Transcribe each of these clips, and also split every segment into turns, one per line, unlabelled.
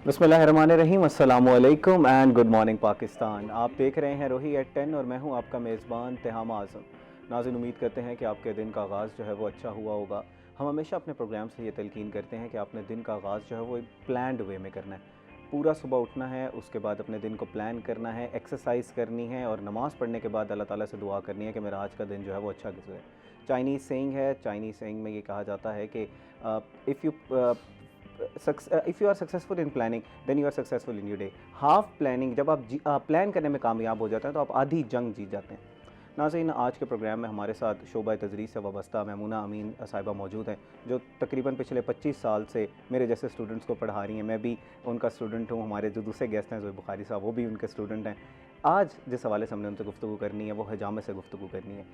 बिस्मिल्लाहिर्रहमानिर्रहीम, अस्सलामुअलैकुम and good morning Pakistan. आप देख रहे हैं रोही एट 10 और मैं हूं आपका मेज़बान तिहाम आज़म। नाज़रीन, उम्मीद करते हैं कि आपके दिन का आगाज़ जो है वो अच्छा हुआ होगा। हम हमेशा अपने प्रोग्राम से ये तलकीन करते हैं कि आपने दिन का आगाज़ जो है वो एक प्लान्ड वे में करना है। पूरा सुबह उठना है, उसके बाद अपने दिन को प्लान करना है, एक्सरसाइज करनी है और नमाज़ पढ़ने के बाद अल्लाह ताला से दुआ करनी है कि मेरा आज का दिन जो है वो अच्छा गुजरे। चाइनीज़ सेइंग है, चाइनीज़ सेइंग में ये कहा जाता है कि if you are successful in planning then you are successful in your day. Half planning, जब आप प्लान करने में कामयाब हो जाते हैं तो आप आधी जंग जीत जाते हैं। नाज़रीन, आज के प्रोग्राम में हमारे साथ शोबा तदरीस से वाबस्ता मैमूना अमीन साहिबा मौजूद हैं, जो तकरीबन पिछले 25 साल से मेरे जैसे स्टूडेंट्स को पढ़ा रही हैं। मैं भी उनका स्टूडेंट हूँ। हमारे जो दूसरे गेस्ट हैं ज़ोहैब बुखारी साहब, वो भी उनके स्टूडेंट हैं। आज जिस हवाले से हमने उनसे गुफ्तगू करनी है वो हिजामा से गुफ्तगू करनी है।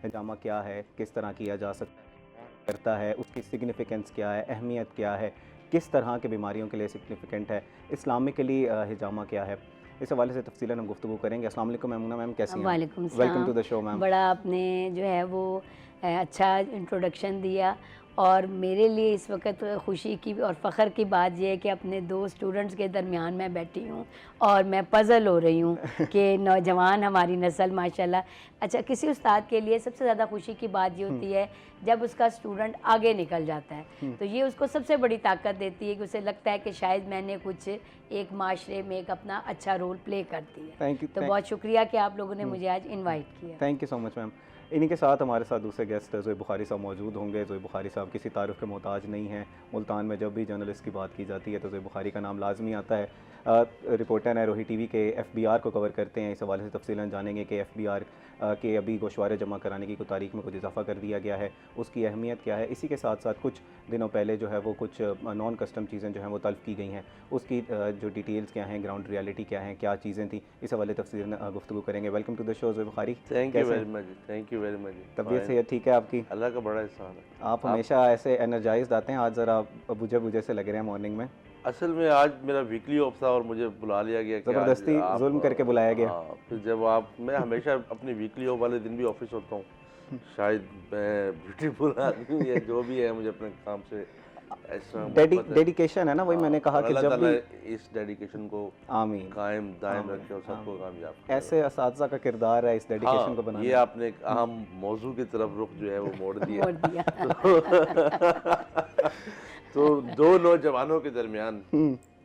हिजामा क्या है, किस तरह किया जा सकता है, करता है, उसकी सिग्निफिकेंस क्या है, अहमियत क्या है, किस तरह के बीमारियों के लिए सिग्निफिकेंट है, इस्लामिकली हिजामा क्या है, इस हवाले से तफसीलन हम गुफ्तगू करेंगे। अस्सलाम वालेकुम मैमुना मैम, कैसी हैं?
वालेकुम
वेलकम टू
सलाम।
The show ma'am.
बड़ा आपने जो है वो अच्छा इंट्रोडक्शन दिया और मेरे लिए इस वक्त ख़ुशी की और फ़ख्र की बात यह है कि अपने दो स्टूडेंट्स के दरमियान मैं बैठी हूँ और मैं पज़ल हो रही हूँ कि नौजवान हमारी नस्ल माशाल्लाह। अच्छा, किसी उस्ताद के लिए सबसे ज़्यादा खुशी की बात ये होती है जब उसका स्टूडेंट आगे निकल जाता है, तो ये उसको सबसे बड़ी ताकत देती है कि उसे लगता है कि शायद मैंने कुछ एक माशरे में एक अपना अच्छा रोल प्ले कर दिया।
Thank you.
तो बहुत शुक्रिया कि आप लोगों ने मुझे आज इनवाइट किया।
Thank you so much ma'am. इन्हीं के साथ हमारे साथ दूसरे गेस्ट ज़ोहैब बुखारी साहब मौजूद होंगे। ज़ोहैब बुखारी साहब किसी तारीफ़ के मोहताज नहीं हैं। मुल्तान में जब भी जर्नलिस्ट की बात की जाती है तो ज़ोहैब बुखारी का नाम लाजमी आता है। रिपोर्टर हैं, रोही टीवी के FBR को कवर करते हैं। इस हवाले से तफसीलन जानेंगे कि FBR के अभी गोशवारे जमा कराने की कोई तारीख में कुछ इजाफा कर दिया गया है, उसकी अहमियत क्या है। इसी के साथ साथ कुछ दिनों पहले जो है वो कुछ नॉन कस्टम चीज़ें जो हैं वो तल्फ़ की गई हैं, उसकी जो डिटेल्स क्या हैं, ग्राउंड रियलिटी क्या हैं, क्या चीज़ें थी, इस हवाले तफसीलन गुफ्तगू करेंगे। Welcome to the show Zohaib Bukhari.
Thank you very much, thank you very much.
तबीयत सेहत ठीक है आपकी?
अल्लाह का बड़ा एहसान है।
आप हमेशा ऐसे एनर्जाइज्ड आते हैं, आज ज़रा बुझे बुझे से लग रहे हैं मॉर्निंग में।
असल में आज मेरा वीकली ऑफ था और मुझे बुला लिया गया कि
ज़बरदस्ती
आज आप
जुल्म करके बुलाया गया।
हाँ, फिर जब आप मैं हमेशा अपनी वीकली ऑफ वाले दिन भी ऑफिस होता हूँ। शायद मैं ब्यूटीफुल आदमी या जो भी है, मुझे अपने काम से ऐसा
डेडिकेशन है ना, वही मैंने कहा कि जब भी
इस डेडिकेशन को
आमीन
कायम दायम रखे और सबको कामयाब करे।
ऐसे असातिज़ा का किरदार है इस डेडिकेशन
हाँ,
को बनाने।
ये आपने एक अहम मौजू की तरफ रुख जो है वो मोड़ दिया।
मोड़ दिया।
तो दो नौजवानों के दरमियान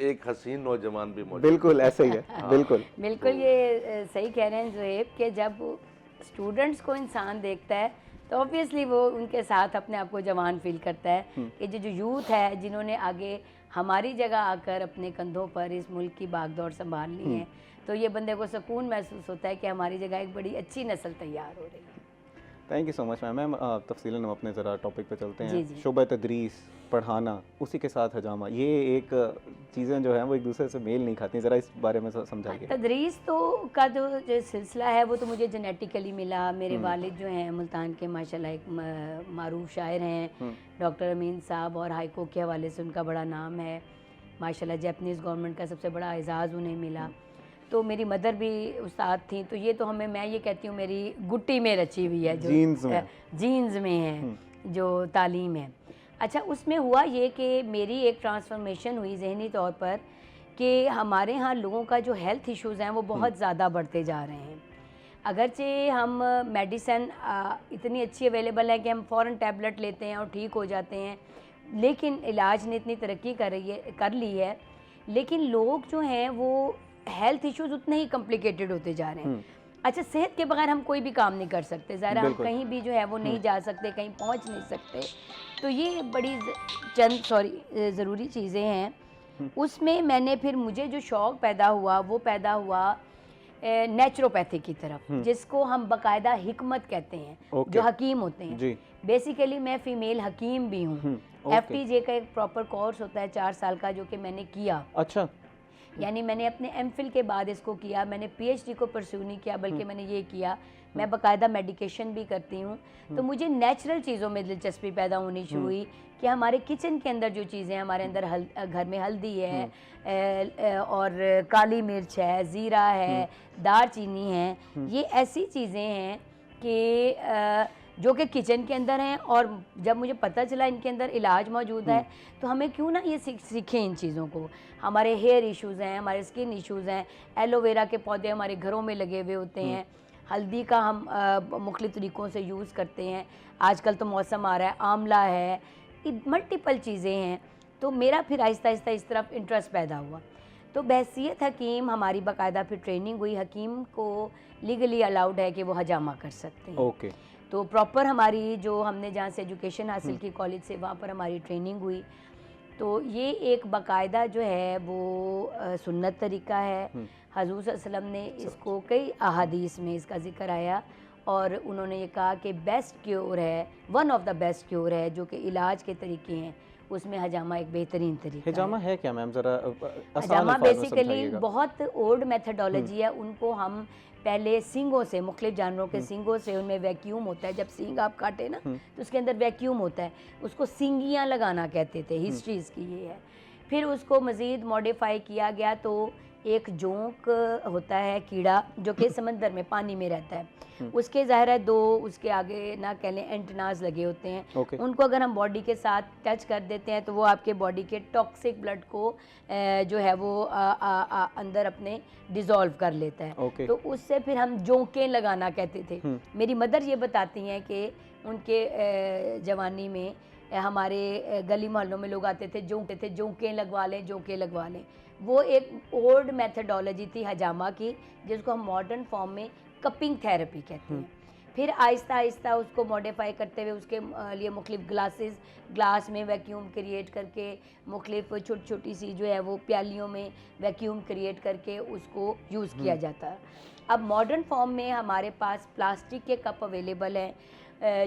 एक हसीन नौजवान भी मौजूद
बिल्कुल ऐसे ही है। बिल्कुल
बिल्कुल ये सही कह रहे हैं ज़ोहैब कि जब स्टूडेंट्स को इंसान देखता है तो ऑब्वियसली वो उनके साथ अपने आप को जवान फील करता है कि जो यूथ है जिन्होंने आगे हमारी जगह आकर अपने कंधों पर इस मुल्क की बागडोर संभालनी है, तो ये बंदे को सुकून महसूस होता है कि हमारी जगह एक बड़ी अच्छी नस्ल तैयार हो रही है।
Thank you so much ma'am. तफसीलन हम अपने ज़रा टॉपिक पे चलते
जी,
हैं।
जी।
शोबा तदरीस, पढ़ाना, उसी के साथ हजामा, ये एक चीज़ें जो हैं वो एक दूसरे से मेल नहीं खाती। ज़रा इस बारे में समझाइए।
तदरीस तो का जो सिलसिला है वो तो मुझे जेनेटिकली मिला। मेरे वालिद जो हैं मुल्तान के माशाल्लाह एक मारूफ शायर हैं, डॉक्टर अमीन साहब, और हाईको के हवाले से उनका बड़ा नाम है माशाल्लाह। जापानीज़ गवर्नमेंट का सबसे बड़ा एजाज़ उन्हें मिला। तो मेरी मदर भी उस्ताद थी, तो ये तो हमें, मैं ये कहती हूँ मेरी गुट्टी में रची हुई है, जो जीन्स में है जो तालीम है। अच्छा, उसमें हुआ ये कि मेरी एक ट्रांसफॉर्मेशन हुई ज़हनी तौर पर कि हमारे यहाँ लोगों का जो हेल्थ इश्यूज़ हैं वो बहुत ज़्यादा बढ़ते जा रहे हैं। अगरचे हम मेडिसिन इतनी अच्छी अवेलेबल है कि हम फ़ौरन टैबलेट लेते हैं और ठीक हो जाते हैं, लेकिन इलाज ने इतनी तरक्की कर ली है, लेकिन लोग जो हैं वो हेल्थ इश्यूज़ उतने ही कॉम्प्लिकेटेड होते जा रहे हैं। अच्छा, सेहत के बगैर हम कोई भी काम नहीं कर सकते, ज़रा हम कहीं भी जो है वो नहीं जा सकते, कहीं पहुंच नहीं सकते। तो ये बड़ी चंद ज़रूरी चीज़ें हैं। उसमें मैंने फिर मुझे जो शौक़ पैदा हुआ वो पैदा हुआ नेचुरोपैथी की तरफ, जिसको हम बाकायदा हिकमत कहते हैं, जो हकीम होते हैं। बेसिकली मैं फ़ीमेल हकीम भी हूँ। FTJ का एक प्रॉपर कोर्स होता है 4 साल का, जो कि मैंने किया।
अच्छा,
यानी मैंने अपने MPhil के बाद इसको किया, मैंने PhD को परस्यू नहीं किया, बल्कि मैंने ये किया। मैं बाकायदा मेडिकेशन भी करती हूँ। तो मुझे नेचुरल चीज़ों में दिलचस्पी पैदा होनी शुरू हुई कि हमारे किचन के अंदर जो चीज़ें, हमारे अंदर घर में हल्दी है और काली मिर्च है, ज़ीरा है, दार चीनी है, ये ऐसी चीज़ें हैं कि जो कि किचन के अंदर हैं, और जब मुझे पता चला इनके अंदर इलाज मौजूद है तो हमें क्यों ना ये सीखें इन चीज़ों को। हमारे हेयर इश्यूज़ हैं, हमारे स्किन इश्यूज़ हैं, एलोवेरा के पौधे हमारे घरों में लगे हुए होते हैं, हल्दी का हम मुख्तलिफ़ तरीक़ों से यूज़ करते हैं, आजकल तो मौसम आ रहा है, आंवला है, मल्टीपल चीज़ें हैं। तो मेरा फिर आहिस्ता आहिस्ता इस तरफ इंटरेस्ट पैदा हुआ। तो बहसीत हकीम हमारी बाकायदा फिर ट्रेनिंग हुई, हकीम को लीगली अलाउड है कि वो हजामा कर सकते हैं।
ओके।
तो प्रॉपर हमारी जो हमने जहाँ से एजुकेशन हासिल की कॉलेज से, वहाँ पर हमारी ट्रेनिंग हुई। तो ये एक बाकायदा जो है वो सुन्नत तरीका है। हजूर सल्लल्लाहु अलैहि वसल्लम ने इसको कई अहादीस में इसका ज़िक्र आया, और उन्होंने ये कहा कि बेस्ट क्योर है, one of the best cure है, जो कि इलाज के तरीके हैं, उसमें हजामा एक बेहतरीन तरीका
हजामा है क्या मैम, ज़रा
हजामा बेसिकली बहुत ओल्ड मेथडोलॉजी है। उनको हम पहले सींगों से, मुख्तलिफ जानवरों के सींगों से, उनमें वैक्यूम होता है, जब सींग आप काटे ना तो उसके अंदर वैक्यूम होता है, उसको सींगियाँ लगाना कहते थे, हिस्ट्री इसकी ये है। फिर उसको मज़ीद मॉडिफाई किया गया, तो एक जोंक होता है कीड़ा जो कि समंदर में पानी में रहता है, उसके ज़ाहिर है 2 उसके आगे ना कह लें एंटनाज लगे होते हैं। उनको अगर हम बॉडी के साथ टच कर देते हैं तो वो आपके बॉडी के टॉक्सिक ब्लड को जो है वो अंदर अपने डिज़ोल्व कर लेता है। तो उससे फिर हम जोंकें लगाना कहते थे। मेरी मदर ये बताती हैं कि उनके जवानी में हमारे गली मोहल्लों में लोग आते थे, जोंकें लगवा लें, जोंकें लगवा लें। वो एक ओल्ड मेथडोलॉजी थी हजामा की, जिसको हम मॉडर्न फॉर्म में कपिंग थेरेपी कहते हैं। फिर आहिस्ता आहिस्ता उसको मॉडिफाई करते हुए उसके लिए मुख्तलिफ ग्लास में वैक्यूम क्रिएट करके, मुख्तलिफ छोटी छोटी सी जो है वो प्यालियों में वैक्यूम क्रिएट करके उसको यूज़ किया जाता है। अब मॉडर्न फॉर्म में हमारे पास प्लास्टिक के कप अवेलेबल हैं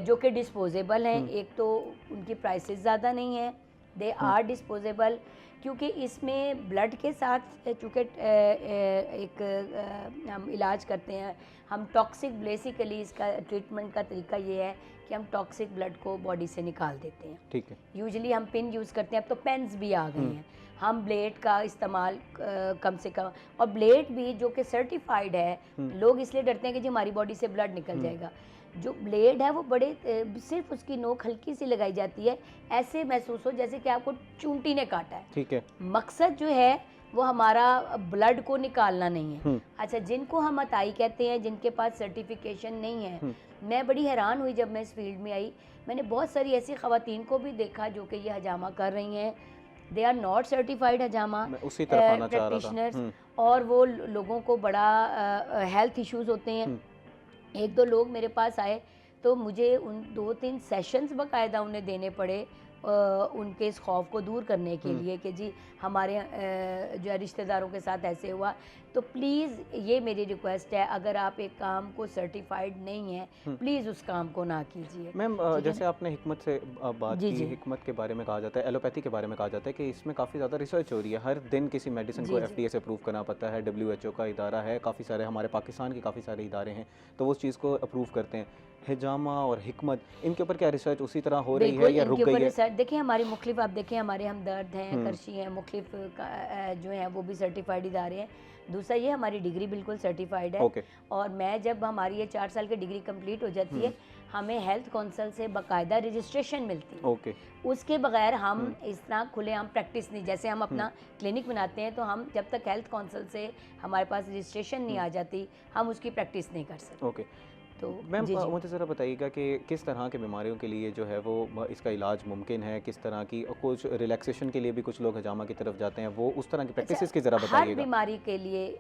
जो कि डिस्पोजेबल हैं। एक तो उनकी प्राइसेस ज़्यादा नहीं है, दे आर डिस्पोजेबल, क्योंकि इसमें ब्लड के साथ चूँकि एक हम इलाज करते हैं, हम टॉक्सिक बेसिकली इसका ट्रीटमेंट का तरीका ये है कि हम टॉक्सिक ब्लड को बॉडी से निकाल देते हैं।
ठीक है।
यूजुअली हम पिन यूज़ करते हैं, अब तो पेन्स भी आ गए हैं, हम ब्लेड का इस्तेमाल कम से कम, और ब्लेड भी जो कि सर्टिफाइड है। लोग इसलिए डरते हैं कि जी हमारी बॉडी से ब्लड निकल जाएगा। जो ब्लेड है वो बड़े सिर्फ उसकी नोक हल्की सी लगाई जाती है, ऐसे महसूस हो जैसे कि आपको चूंटी ने काटा है।
ठीक है।
मकसद जो है वो हमारा ब्लड को निकालना नहीं है। अच्छा, जिनको हम अताई कहते हैं, जिनके पास सर्टिफिकेशन नहीं है, मैं बड़ी हैरान हुई जब मैं इस फील्ड में आई। मैंने बहुत सारी ऐसी ख़वातीन को भी देखा जो कि ये हजामा कर रही हैं, they are not certified hijama practitioners, और वो लोगों को बड़ा हेल्थ इश्यूज़ होते हैं। 1-2 लोग मेरे पास आए तो मुझे उन 2-3 सेशंस बाकायदा उन्हें देने पड़े उनके इस खौफ को दूर करने के लिए कि जी हमारे जो है रिश्तेदारों के साथ ऐसे हुआ। तो प्लीज़ ये मेरी रिक्वेस्ट है, अगर आप एक काम को सर्टिफाइड नहीं है प्लीज़ उस काम को ना कीजिए।
मैम जैसे आपने हिकमत से बात की, हिकमत के बारे में कहा जाता है, एलोपैथी के बारे में कहा जाता है कि इसमें काफ़ी ज़्यादा रिसर्च हो रही है। हर दिन किसी मेडिसिन को FDA से अप्रूव करना पड़ता है, WHO का इदारा है, काफ़ी सारे हमारे पाकिस्तान के काफ़ी सारे इदारे हैं, तो वो उस चीज़ को अप्रूव करते हैं। हिजामा और हिकमत, इनके ऊपर क्या रिसर्च उसी तरह हो रही है या रुक गई है?
देखिए हमारी मुख्तलिफ, आप देखें हमारे हमदर्द हैं, करशी हैं, मुख्तलिफ जो हैं वो भी सर्टिफाइड इदारे हैं। दूसरा ये हमारी डिग्री बिल्कुल सर्टिफाइड है। और मैं जब हमारी ये 4 साल की डिग्री कंप्लीट हो जाती है, हमें हेल्थ काउंसिल से बाकायदा रजिस्ट्रेशन मिलती है। उसके बगैर हम इस तरह खुलेआम प्रैक्टिस नहीं, जैसे हम अपना क्लिनिक बनाते हैं तो हम जब तक हेल्थ काउंसिल से हमारे पास रजिस्ट्रेशन नहीं आ जाती हम उसकी प्रैक्टिस नहीं कर सकते।
तो मैम मुझे ज़रा बताइएगा कि किस तरह के बीमारियों के लिए जो है वो इसका इलाज मुमकिन है, किस तरह की, कुछ रिलैक्सेशन के लिए भी कुछ लोग हजामा की तरफ जाते हैं, वो उस तरह की प्रैक्टिसेस की ज़रा बताइएगा।
हर बीमारी के लिए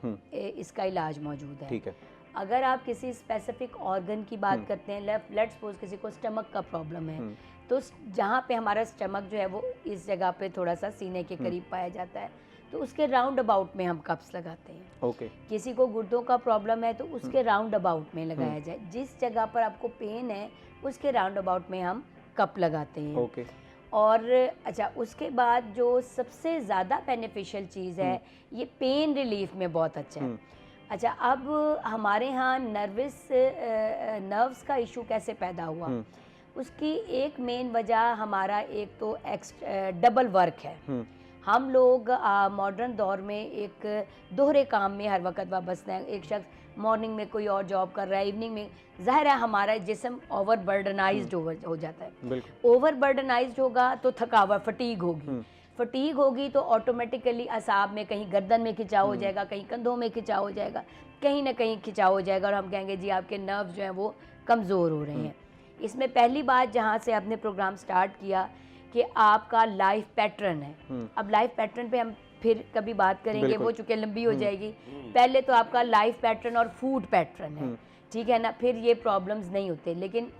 इसका इलाज मौजूद है।
ठीक है।
अगर आप किसी स्पेसिफिक ऑर्गन की बात करते हैं, लेट्स सपोज किसी को स्टमक का प्रॉब्लम है, तो जहाँ पे हमारा स्टमक जो है वो इस जगह पे थोड़ा सा सीने के करीब पाया जाता है, तो उसके राउंड अबाउट में हम कप्स लगाते हैं। किसी को गुर्दों का प्रॉब्लम है तो उसके राउंड अबाउट में लगाया जाए, जिस जगह पर आपको पेन है उसके राउंड अबाउट में हम कप लगाते हैं। और अच्छा, उसके बाद जो सबसे ज़्यादा बेनिफिशियल चीज़ है, ये पेन रिलीफ में बहुत अच्छा है। अच्छा, अब हमारे यहाँ नर्व्स का इशू कैसे पैदा हुआ, उसकी एक मेन वजह हमारा एक तो डबल वर्क है। हम लोग मॉडर्न दौर में एक दोहरे काम में हर वक्त वाबस्ते हैं। एक शख्स मॉर्निंग में कोई और जॉब कर रहा है, इवनिंग में, ज़ाहिर है हमारा जिस्म ओवर बर्डनाइज्ड हो जाता है।
बिल्कुल।
ओवर बर्डनाइज्ड होगा तो थकावट, फटीग होगी। फटीग होगी तो ऑटोमेटिकली असाब में कहीं गर्दन में खिंचाव हो जाएगा, कहीं कंधों में खिंचाव हो जाएगा, कहीं ना कहीं खिंचाव हो जाएगा और हम कहेंगे जी आपके नर्व जो हैं वो कमज़ोर हो रहे हैं। इसमें पहली बात जहाँ से आपने प्रोग्राम स्टार्ट किया कि आपका लाइफ पैटर्न है। अब लाइफ पैटर्न पे हम फिर कभी बात करेंगे, वो चूँकि लंबी हो जाएगी। पहले तो आपका लाइफ पैटर्न और फूड पैटर्न है, ठीक है ना, फिर ये प्रॉब्लम्स नहीं होते। लेकिन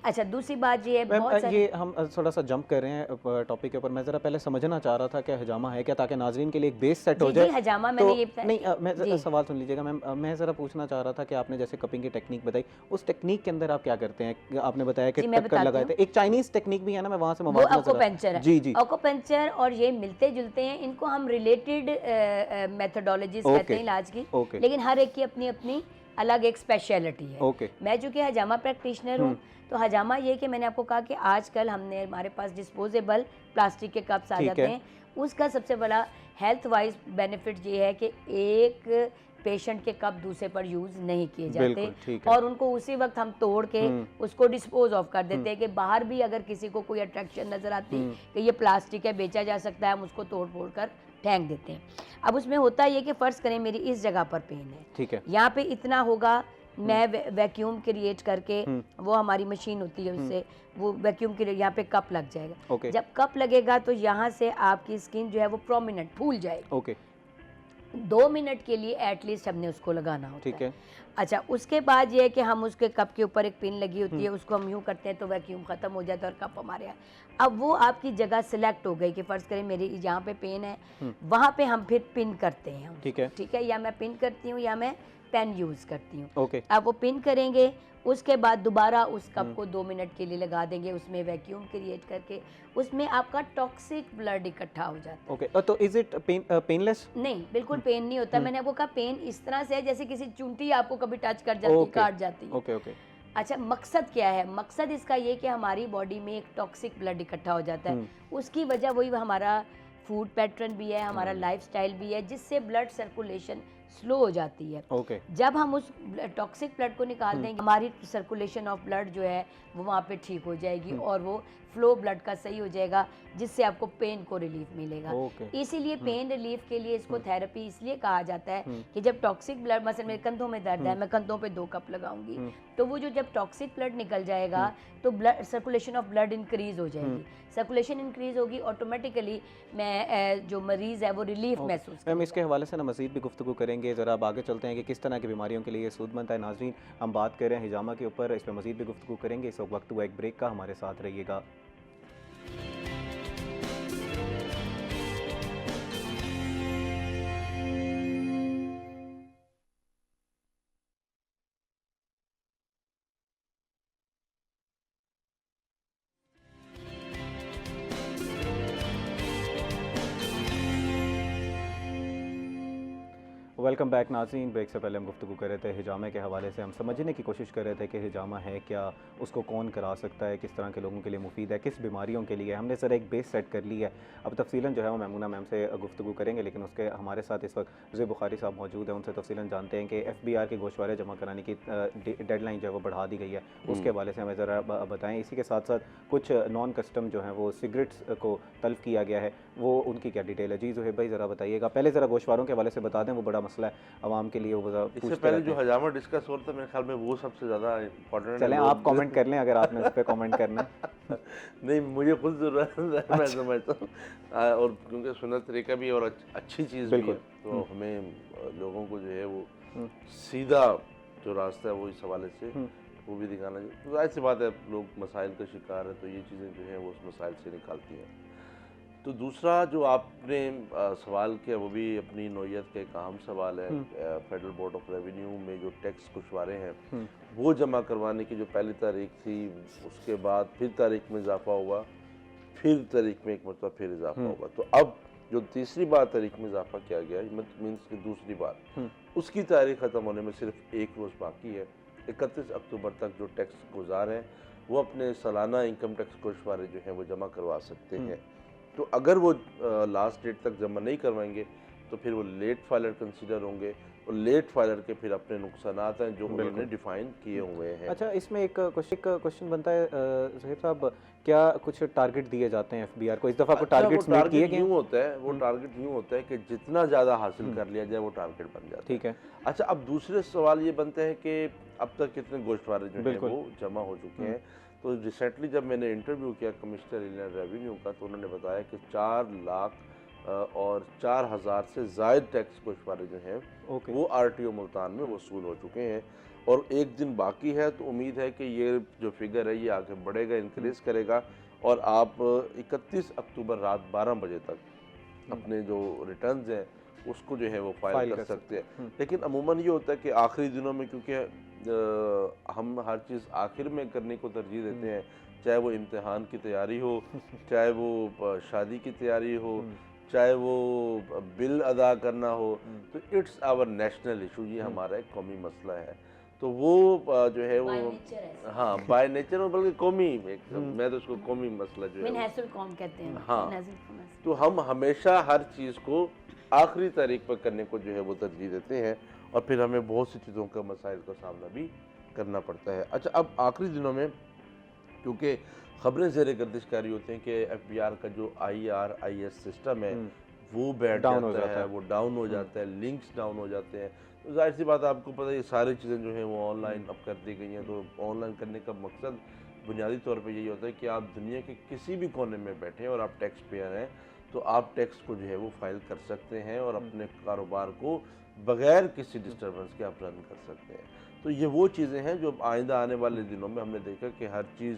अच्छा दूसरी बात ये है, बहुत सारी
ये हम थोड़ा सा जंप कर रहे हैं टॉपिक के ऊपर। मैं ज़रा पहले समझना चाह रहा था कि हजामा है क्या, ताकि नाजरीन के लिए एक बेस सेट हो जाए।
हजामा
तो
मैंने ये
नहीं, मैं सवाल सुन लीजिएगा मैम। मैं ज़रा पूछना चाह रहा था कि आपने जैसे कपिंग की टेक्निक बताई, उस टेक्निक के अंदर आप क्या करते हैं? आपने बताया कि टक्कर लगाए थे, एक चाइनीज़ टेक्निक भी है ना, मैं वहाँ से
वो
मवाद
एक्यूपंक्चर है।
जी जी,
एक्यूपंक्चर और ये मिलते जुलते हैं, इनको हम रिलेटेड मेथोडोलॉजीज कहते हैं इलाज की, लेकिन हर एक की अपनी अपनी अलग एक स्पेशलिटी है। मैं चूँकि हजामा प्रैक्टिशनर हूँ, तो हजामा ये कि मैंने आपको कहा कि आजकल हमारे पास डिस्पोजेबल प्लास्टिक के कप्स आ जाते हैं। उसका सबसे बड़ा हेल्थ वाइज बेनिफिट ये है कि एक पेशेंट के कप दूसरे पर यूज़ नहीं किए जाते और उनको उसी वक्त हम तोड़ के उसको डिस्पोज ऑफ कर देते हैं कि बाहर भी अगर किसी को कोई अट्रैक्शन नज़र आती कि ये प्लास्टिक है, बेचा जा सकता है, हम उसको तोड़ फोड़ कर फेंक देते हैं। अब उसमें होता ये कि फ़र्ज़ करें मेरी इस जगह पर पेन है,
ठीक है,
यहाँ पे इतना होगा, मैं वैक्यूम क्रिएट करके, वो हमारी मशीन होती है, उससे वो वैक्यूम के यहाँ पे कप लग जाएगा। जब कप लगेगा तो यहाँ से आपकी स्किन जो है वो प्रोमिनेंट फूल जाएगी। 2 मिनट के लिए एटलीस्ट हमने उसको लगाना होता है। अच्छा, उसके बाद ये है कि हम उसके कप के ऊपर एक पिन लगी होती है, उसको हम यूँ करते हैं तो वैक्यूम ख़त्म हो जाता है और कप हमारे यहाँ। अब वो आपकी जगह सिलेक्ट हो गई कि फ़र्ज़ करें मेरी यहाँ पे पेन है, वहाँ पे हम फिर पिन करते हैं। ठीक है, या मैं पिन करती हूँ या मैं पेन यूज़ करती हूँ। अब वो पिन करेंगे, उसके बाद दोबारा उस कप को 2 मिनट के लिए लगा देंगे, उसमें वैक्यूम क्रिएट करके उसमें आपका टॉक्सिक ब्लड इकट्ठा हो जाता है।
तो इज इट पेनलेस?
नहीं, बिल्कुल पेन नहीं होता। मैंने आपको कहा पेन इस तरह से है जैसे किसी चूंटी आपको कभी टच कर जाती है, काट जाती है। अच्छा, मकसद क्या है? मकसद इसका ये कि हमारी बॉडी में एक टॉक्सिक ब्लड इकट्ठा हो जाता है। उसकी वजह वही हमारा फूड पैटर्न भी है, हमारा लाइफस्टाइल भी है, जिससे ब्लड सर्कुलेशन स्लो हो जाती है। जब हम उस टॉक्सिक ब्लड को निकाल देंगे, हमारी सर्कुलेशन ऑफ ब्लड जो है वो वहाँ पे ठीक हो जाएगी और वो फ्लो ब्लड का सही हो जाएगा, जिससे आपको पेन को रिलीफ मिलेगा। इसीलिए पेन रिलीफ के लिए इसको थेरेपी इसलिए कहा जाता है कि जब टॉक्सिक ब्लड, मसलन मेरे कंधों में दर्द है, मैं कंधों पे 2 कप लगाऊंगी, तो वो जो जब टॉक्सिक ब्लड निकल जाएगा तो blood circulation of blood increase हो जाएगी। सर्कुलेशन इंक्रीज होगी, ऑटोमेटिकली मैं जो मरीज़ है वो रिलीफ महसूस करेगा।
मैम, इसके हवाले से ना मज़ीद भी गुफ्तगू करेंगे। ज़रा अब आगे चलते हैं कि किस तरह की बीमारियों के लिए ये सूदमंद है। नाज़रीन, हम बात कर रहे हैं हिजामा के ऊपर, इस पर मज़ीद भी गुफ्तगू करेंगे। इस वक्त हुआ एक ब्रेक का, हमारे साथ रहिएगा। वेलकम बैक नाज़रीन। ब्रेक से पहले हम गुफ्तगू कर रहे थे हिजामे के हवाले से। हम समझने की कोशिश कर रहे थे कि हिजामा है क्या, उसको कौन करा सकता है, किस तरह के लोगों के लिए मुफीद है, किस बीमारियों के लिए। हमने सर एक बेस सेट कर ली है। अब तफसीलन जो है वो मैमूना मैम से गुफ्तगू करेंगे, लेकिन उसके हमारे साथ इस वक्त ज़ुबैर बुखारी साहब मौजूद हैं। उनसे तफसीलन जानते हैं कि FBR के गोशवारे जमा कराने की डेडलाइन जो है वो बढ़ा दी गई है, उसके हवाले से हमें ज़रा बताएँ। इसी के साथ साथ कुछ नॉन कस्टम जो हैं वो सिगरेट्स को तल्फ़ किया गया है, वो उनकी क्या डिटेल है? जी ज़ुहैब भाई ज़रा बताइएगा। पहले ज़रा गोशवारों के हवाले से बता दें, वो बड़ा मसला है आवाम के लिए।
इससे पहले जो हजामा डिस्कस हो रहा था, मेरे ख्याल में वो सबसे ज़्यादा इम्पोर्टेंट है।
चलें, आप कमेंट कर लें अगर आपने उस पर कमेंट करना है।
नहीं, मुझे खुद ज़रूरत है, मैं समझता हूँ, और क्योंकि सुन्नत तरीका भी और अच्छी चीज़ भी है, तो हमें लोगों को जो है वो सीधा जो रास्ता है वो इस हवाले से वो भी दिखाना चाहिए। तो जाहिर सी बात है, लोग मसाइल का शिकार है, तो ये चीज़ें जो हैं वो उस मसाइल से निकालती हैं। तो दूसरा जो आपने सवाल किया वो भी अपनी नौयत का एक अहम सवाल है। फेडरल बोर्ड ऑफ रेवेन्यू में जो टैक्स गोशवारे हैं वो जमा करवाने की जो पहली तारीख थी, उसके बाद फिर तारीख में इजाफा हुआ, फिर तारीख में एक मरतबा फिर इजाफा होगा। तो अब जो तीसरी बार तारीख में इजाफा किया गया, मीन्स की दूसरी बार, उसकी तारीख ख़त्म होने में सिर्फ 1 रोज़ बाकी है। 31 अक्टूबर तक जो टैक्स गुजार हैं वो अपने सालाना इनकम टैक्स गोशवारे जो हैं वो जमा करवा सकते हैं। तो अगर वो लास्ट डेट तक जमा नहीं करवाएंगे तो फिर वो लेट फाइलर कंसीडर होंगे, और लेट फाइलर के फिर अपने नुकसानात हैं जो उन्होंने डिफाइन किए हुए हैं।
अच्छा, इसमें एक क्वेश्चन बनता है ज़हीर साहब, क्या कुछ टारगेट दिए जाते हैं एफबीआर को? इस दफ़ा कुछ टारगेट्स मीट किए गए?
यूँ होता है, वो टारगेट यूँ होता है कि जितना ज़्यादा हासिल कर लिया जाए वो टारगेट बन जाता है।
ठीक है।
अच्छा, अब दूसरे सवाल ये बनते हैं कि अब तक कितने गोश्तवारे जो हैं वो जमा हो चुके हैं। तो रिसेंटली जब मैंने इंटरव्यू किया कमिश्नर इनलैंड रेवेन्यू का, तो उन्होंने बताया कि 4 लाख और 4,000 से ज़ायद टैक्स गोश्तवारे जो हैं वो आरटीओ मुल्तान में वसूल हो चुके हैं, और एक दिन बाकी है। तो उम्मीद है कि ये जो फिगर है ये आगे बढ़ेगा, इंक्रीज़ करेगा, और आप 31 अक्टूबर रात 12 बजे तक अपने जो रिटर्न्स हैं उसको जो है वो फाइल कर सकते हैं। लेकिन अमूमन ये होता है कि आखिरी दिनों में, क्योंकि हम हर चीज़ आखिर में करने को तरजीह देते हैं, चाहे वो इम्तिहान की तैयारी हो, चाहे वो शादी की तैयारी हो, चाहे वो बिल अदा करना हो, तो इट्स आवर नेशनल इशू, ये हमारा एक कौमी मसला है। तो वो जो है वो हाँ बाय नेचर, बल्कि कौमी, मैं तो उसको कौमी मसला जो है
कौम कहते हैं।
हाँ, तो हम हमेशा हर चीज़ को आखिरी तारीख पर करने को जो है वो तरजीह देते हैं, और फिर हमें बहुत सी चीज़ों का मसाइल का सामना भी करना पड़ता है। अच्छा, अब आखिरी दिनों में क्योंकि खबरें ज़ेर गर्दिशकारी होती हैं कि एफबीआर का जो IRIS सिस्टम है वो बैठ जाता है, वो डाउन हो जाता है, लिंक्स डाउन हो जाते हैं। तो जाहिर सी बात है, आपको पता है ये सारी चीज़ें जो हैं वो ऑनलाइन अब कर दी गई हैं। तो ऑनलाइन करने का मकसद बुनियादी तौर पे यही होता है कि आप दुनिया के किसी भी कोने में बैठे हैं और आप टैक्स पेयर हैं, तो आप टैक्स को जो है वो फाइल कर सकते हैं और अपने कारोबार को बगैर किसी डिस्टर्बेंस के आप रन कर सकते हैं। तो ये वो चीज़ें हैं जो आइंदा आने वाले दिनों में हमने देखा कि हर चीज़,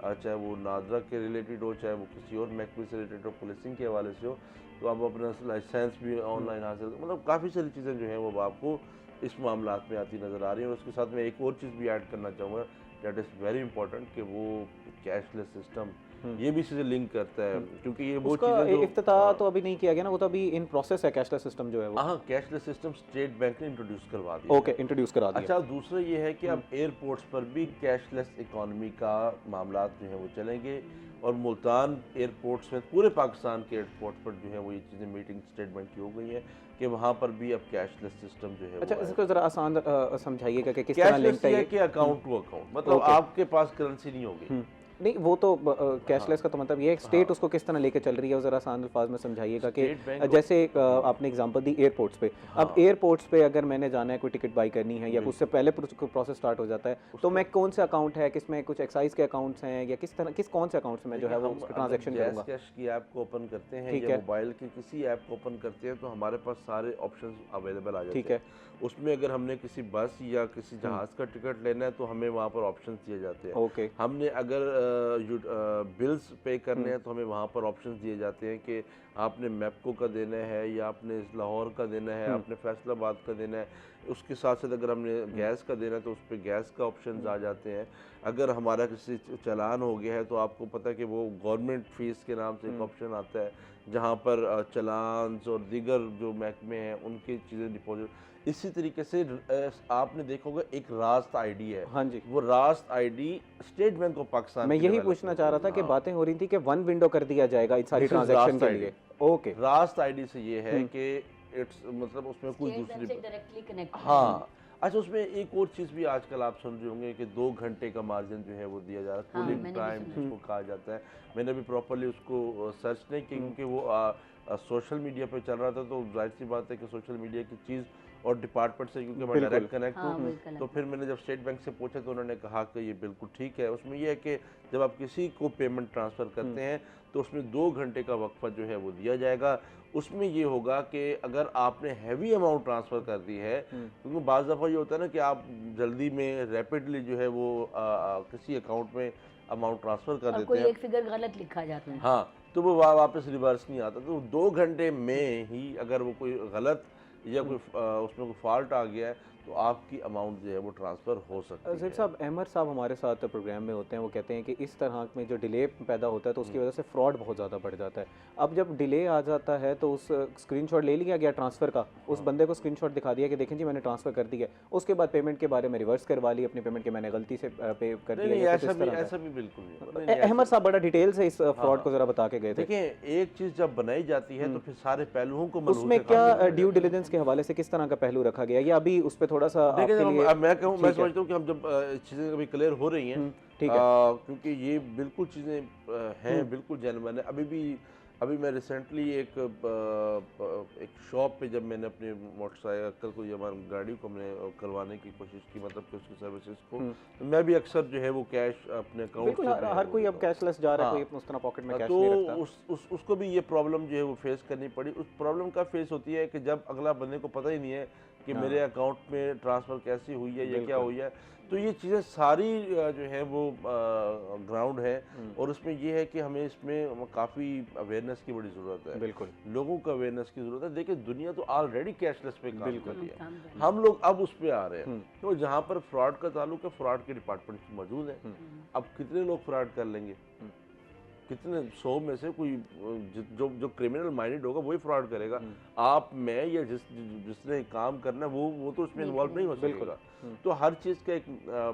चाहे वो नादरा के रिलेटेड हो, चाहे वो किसी और महकमे से रिलेटेड हो, पुलिसिंग के हवाले से हो, तो आप अपना लाइसेंस भी ऑनलाइन हासिल, मतलब काफ़ी सारी चीज़ें जो हैं वो आपको इस मामलात में आती नज़र आ रही हैं। और उसके साथ मैं एक और चीज़ भी ऐड करना चाहूँगा, दैट इज़ वेरी इंपॉर्टेंट, कि वो कैशलेस सिस्टम ये भी चीज़ें लिंक करता है, क्योंकि ये वो चीज़ें जो
इफ्तिताह तो अभी नहीं किया गया ना, वो तो अभी इन प्रोसेस है कैशलेस सिस्टम जो है वो।
हाँ, कैशलेस सिस्टम स्टेट बैंक ने इंट्रोड्यूस करवा दिया।
ओके, इंट्रोड्यूस करा दिया।
अच्छा, दूसरा ये है कि अब एयरपोर्ट्स पर भी कैशलेस इकॉनमी का मामला जो है वो चलेंगे, और मुल्तान एयरपोर्ट्स में, पूरे पाकिस्तान के एयरपोर्ट्स पर जो है वो ये चीज़ें मीटिंग स्टेट बैंक की हो गई है कि वहाँ पर भी अब कैशलेस सिस्टम जो है।
अच्छा, इसको ज़रा आसान समझाइएगा कि किस तरह लिंक है
कि अकाउंट टू अकाउंट, मतलब आपके पास करेंसी नहीं होगी।
नहीं, वो तो कैशलेस का तो मतलब ये है, स्टेट उसको किस तरह लेके चल रही है, वो ज़रा आसान अल्फाज में समझाइएगा कि जैसे आपने एग्जांपल दी एयरपोर्ट्स पे। अब एयरपोर्ट्स पे अगर मैंने जाना है, कोई टिकट बाई करनी है या उससे पहले प्रोसेस स्टार्ट हो जाता है, तो मैं कौन से अकाउंट है, किसमें कुछ एक्साइज के अकाउंट्स हैं, या किस तरह कौन से अकाउंट से मैं जो है वो ट्रांजेक्शन करूँगा?
कैश की ऐप को ओपन करते हैं या मोबाइल की किसी ऐप को ओपन करते हैं, तो हमारे पास सारे ऑप्शन अवेलेबल आ जाते हैं। ठीक है, उसमें अगर हमने किसी बस या किसी जहाज़ का टिकट लेना है तो हमें वहाँ पर ऑप्शन दिए जाते हैं।
ओके, हमने
अगर बिल्स पे करने हैं तो हमें वहाँ पर ऑप्शंस दिए जाते हैं कि आपने मैप्को का देना है, या आपने लाहौर का देना है, आपने फैसलाबाद का देना है। उसके साथ साथ अगर हमने गैस का देना है तो उस पर गैस का ऑप्शन आ जाते हैं। अगर हमारा किसी चालान हो गया है तो आपको पता है कि वो गवर्नमेंट फ़ीस के नाम से एक ऑप्शन आता है, जहाँ पर चालान और दीगर जो महकमे हैं उनकी चीज़ें डिपॉजिट। इसी तरीके से आपने देखा होगा एक रास्त आईडी है। हाँ जी, वो रास्त ID state bank of Pakistan.
मैं यही पूछना चाह रहा था कि बातें हो रही थी कि वन विंडो कर दिया जाएगा इस सारी ट्रांजैक्शन के लिए। ओके,
रास्त आईडी से ये है कि इट्स मतलब उसमें कोई दूसरी डायरेक्टली कनेक्ट। हाँ, अच्छा, उसमें एक और चीज़ भी आजकल आप सुन रहे होंगे कि 2 घंटे का मार्जिन जो है वो दिया जा रहा है, कूलिंग टाइम जिसको कहा जाता है। मैंने भी प्रॉपर्ली उसको सर्च नहीं किया, क्योंकि वो सोशल मीडिया पे चल रहा था, तो जाहिर सी बात है कि सोशल मीडिया की चीज़ और डिपार्टमेंट से क्योंकि मैं डायरेक्ट कनेक्ट हूँ, तो फिर मैंने जब स्टेट बैंक से पूछा तो उन्होंने कहा कि ये बिल्कुल ठीक है। उसमें यह है कि जब आप किसी को पेमेंट ट्रांसफ़र करते हैं तो उसमें 2 घंटे का वक्फा जो है वो दिया जाएगा। उसमें ये होगा कि अगर आपने हैवी अमाउंट ट्रांसफ़र कर दी है, क्योंकि बाज़ दफ़ा ये होता है ना कि आप जल्दी में रैपिडली जो है वो किसी अकाउंट में अमाउंट ट्रांसफ़र कर देते हैं,
कोई एक फिगर गलत लिखा जाता है,
हाँ, तो वो वापस रिवर्स नहीं आता। तो 2 घंटे में ही अगर वो कोई गलत या कोई उसमें कोई फॉल्ट आ गया है तो आपकी अमाउंट जो है वो ट्रांसफ़र हो सकती
ज़हीर
है।
साहब, अहमद साहब हमारे साथ प्रोग्राम में होते हैं, वो कहते हैं कि इस तरह में जो डिले पैदा होता है तो उसकी वजह से फ्रॉड बहुत ज़्यादा बढ़ जाता है। अब जब डिले आ जाता है तो उस स्क्रीनशॉट ले लिया गया ट्रांसफ़र का, उस बंदे को स्क्रीनशॉट दिखा दिया कि देखें जी मैंने ट्रांसफ़र कर दिया है, उसके बाद पेमेंट के बारे में रिवर्स करवा ली अपनी पेमेंट, कि मैंने गलती से पे कर
नहीं,
दिया
नहीं,
या कुछ इस तरह का।
ऐसा भी बिल्कुल नहीं है। नहीं, नहीं,
अहमद साहब बड़ा डिटेल से इस फ्रॉड
हाँ।
को ज़रा बता के गए थे।
देखिए, एक चीज़ जब बनाई जाती है तो फिर सारे पहलुओं को
उसमें
मलहूज़
क्या
खामियाजा
ड्यू
जाता है।
डिलिजेंस के हवाले से किस तरह का पहलू रखा गया, या अभी उस पे थोड़ा सा
देखिए,
आपके
जब
लिए
अब मैं कहूँ, मैं
ठीक है?
समझता हूँ कि हम जब चीज़ें कभी क्लियर हो रही हैं,
ठीक है।
क्योंकि ये बिल्कुल चीज़ें हैं, बिल्कुल जेन्युइन है। अभी मैं रिसेंटली एक शॉप पे जब मैंने अपने मोटरसाइकिल को, जब गाड़ी को मैंने करवाने की कोशिश की, मतलब कि उसकी सर्विसेज को, तो मैं भी अक्सर जो है वो कैश अपने अकाउंट
बिल्कुल,
से
हर
जो है
हर
वो
कोई अब
देता हूँ।
कैशलेस जा रहा है,
हाँ,
कोई उस तरह पॉकेट में कैश
तो
नहीं रखता।
उसको भी ये प्रॉब्लम जो है वो फेस करनी पड़ी। उस प्रॉब्लम का फेस होती है कि जब अगला बंदे को पता ही नहीं है कि मेरे अकाउंट में ट्रांसफ़र कैसी हुई है या क्या हुई है, तो ये चीज़ें सारी जो है वो ग्राउंड है। और उसमें ये है कि हमें इसमें काफ़ी अवेयरनेस की बड़ी ज़रूरत है,
बिल्कुल
लोगों को अवेयरनेस की ज़रूरत है। देखिए, दुनिया तो ऑलरेडी कैशलेस पे काम कर रही है,
काम कर रहे
हम लोग अब उस पे आ रहे हैं। तो जहाँ पर फ्रॉड का ताल्लुक है, फ्रॉड के डिपार्टमेंट मौजूद है। अब कितने लोग फ्रॉड कर लेंगे? कितने 100 में से कोई जो जो क्रिमिनल माइंडेड होगा वही फ्रॉड करेगा। आप, मैं या जिसने काम करना है वो तो उसमें इन्वॉल्व नहीं हो सकेगा। तो हर चीज़ का एक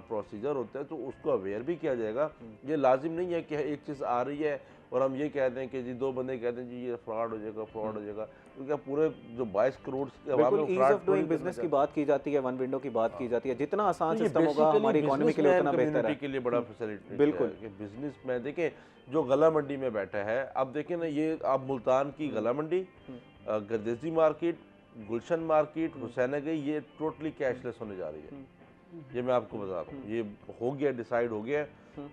प्रोसीजर होता है, तो उसको अवेयर भी किया जाएगा। ये लाजिम नहीं है कि एक चीज़ आ रही है और हम ये कहते हैं कि जी 2 बंदे कहते हैं जी ये फ्रॉड हो जाएगा, फ्रॉड हो जाएगा। तो क्या पूरे जो 22 करोड़ की आवाम
बिल्कुल,
है वो
ease
fraud
of doing business की बात की जाती है, वन विंडो की बात की जाती है। जितना आसान
तो ये
सिस्टम होगा हमारी इकोनॉमी के लिए उतना बेहतर
कम्युनिटी
है।
के लिए बड़ा फैसिलिटी
बिल्कुल।
कि बिजनेस में देखें, जो गला मंडी में बैठा है, अब देखें ना, ये आप मुल्तान की गला मंडी, गर्देजी मार्केट, गुलशन मार्केट, हुसैना गई, ये टोटली कैशलेस होने जा रही है। ये मैं आपको बता रहा हूँ, ये हो गया, डिसाइड हो गया।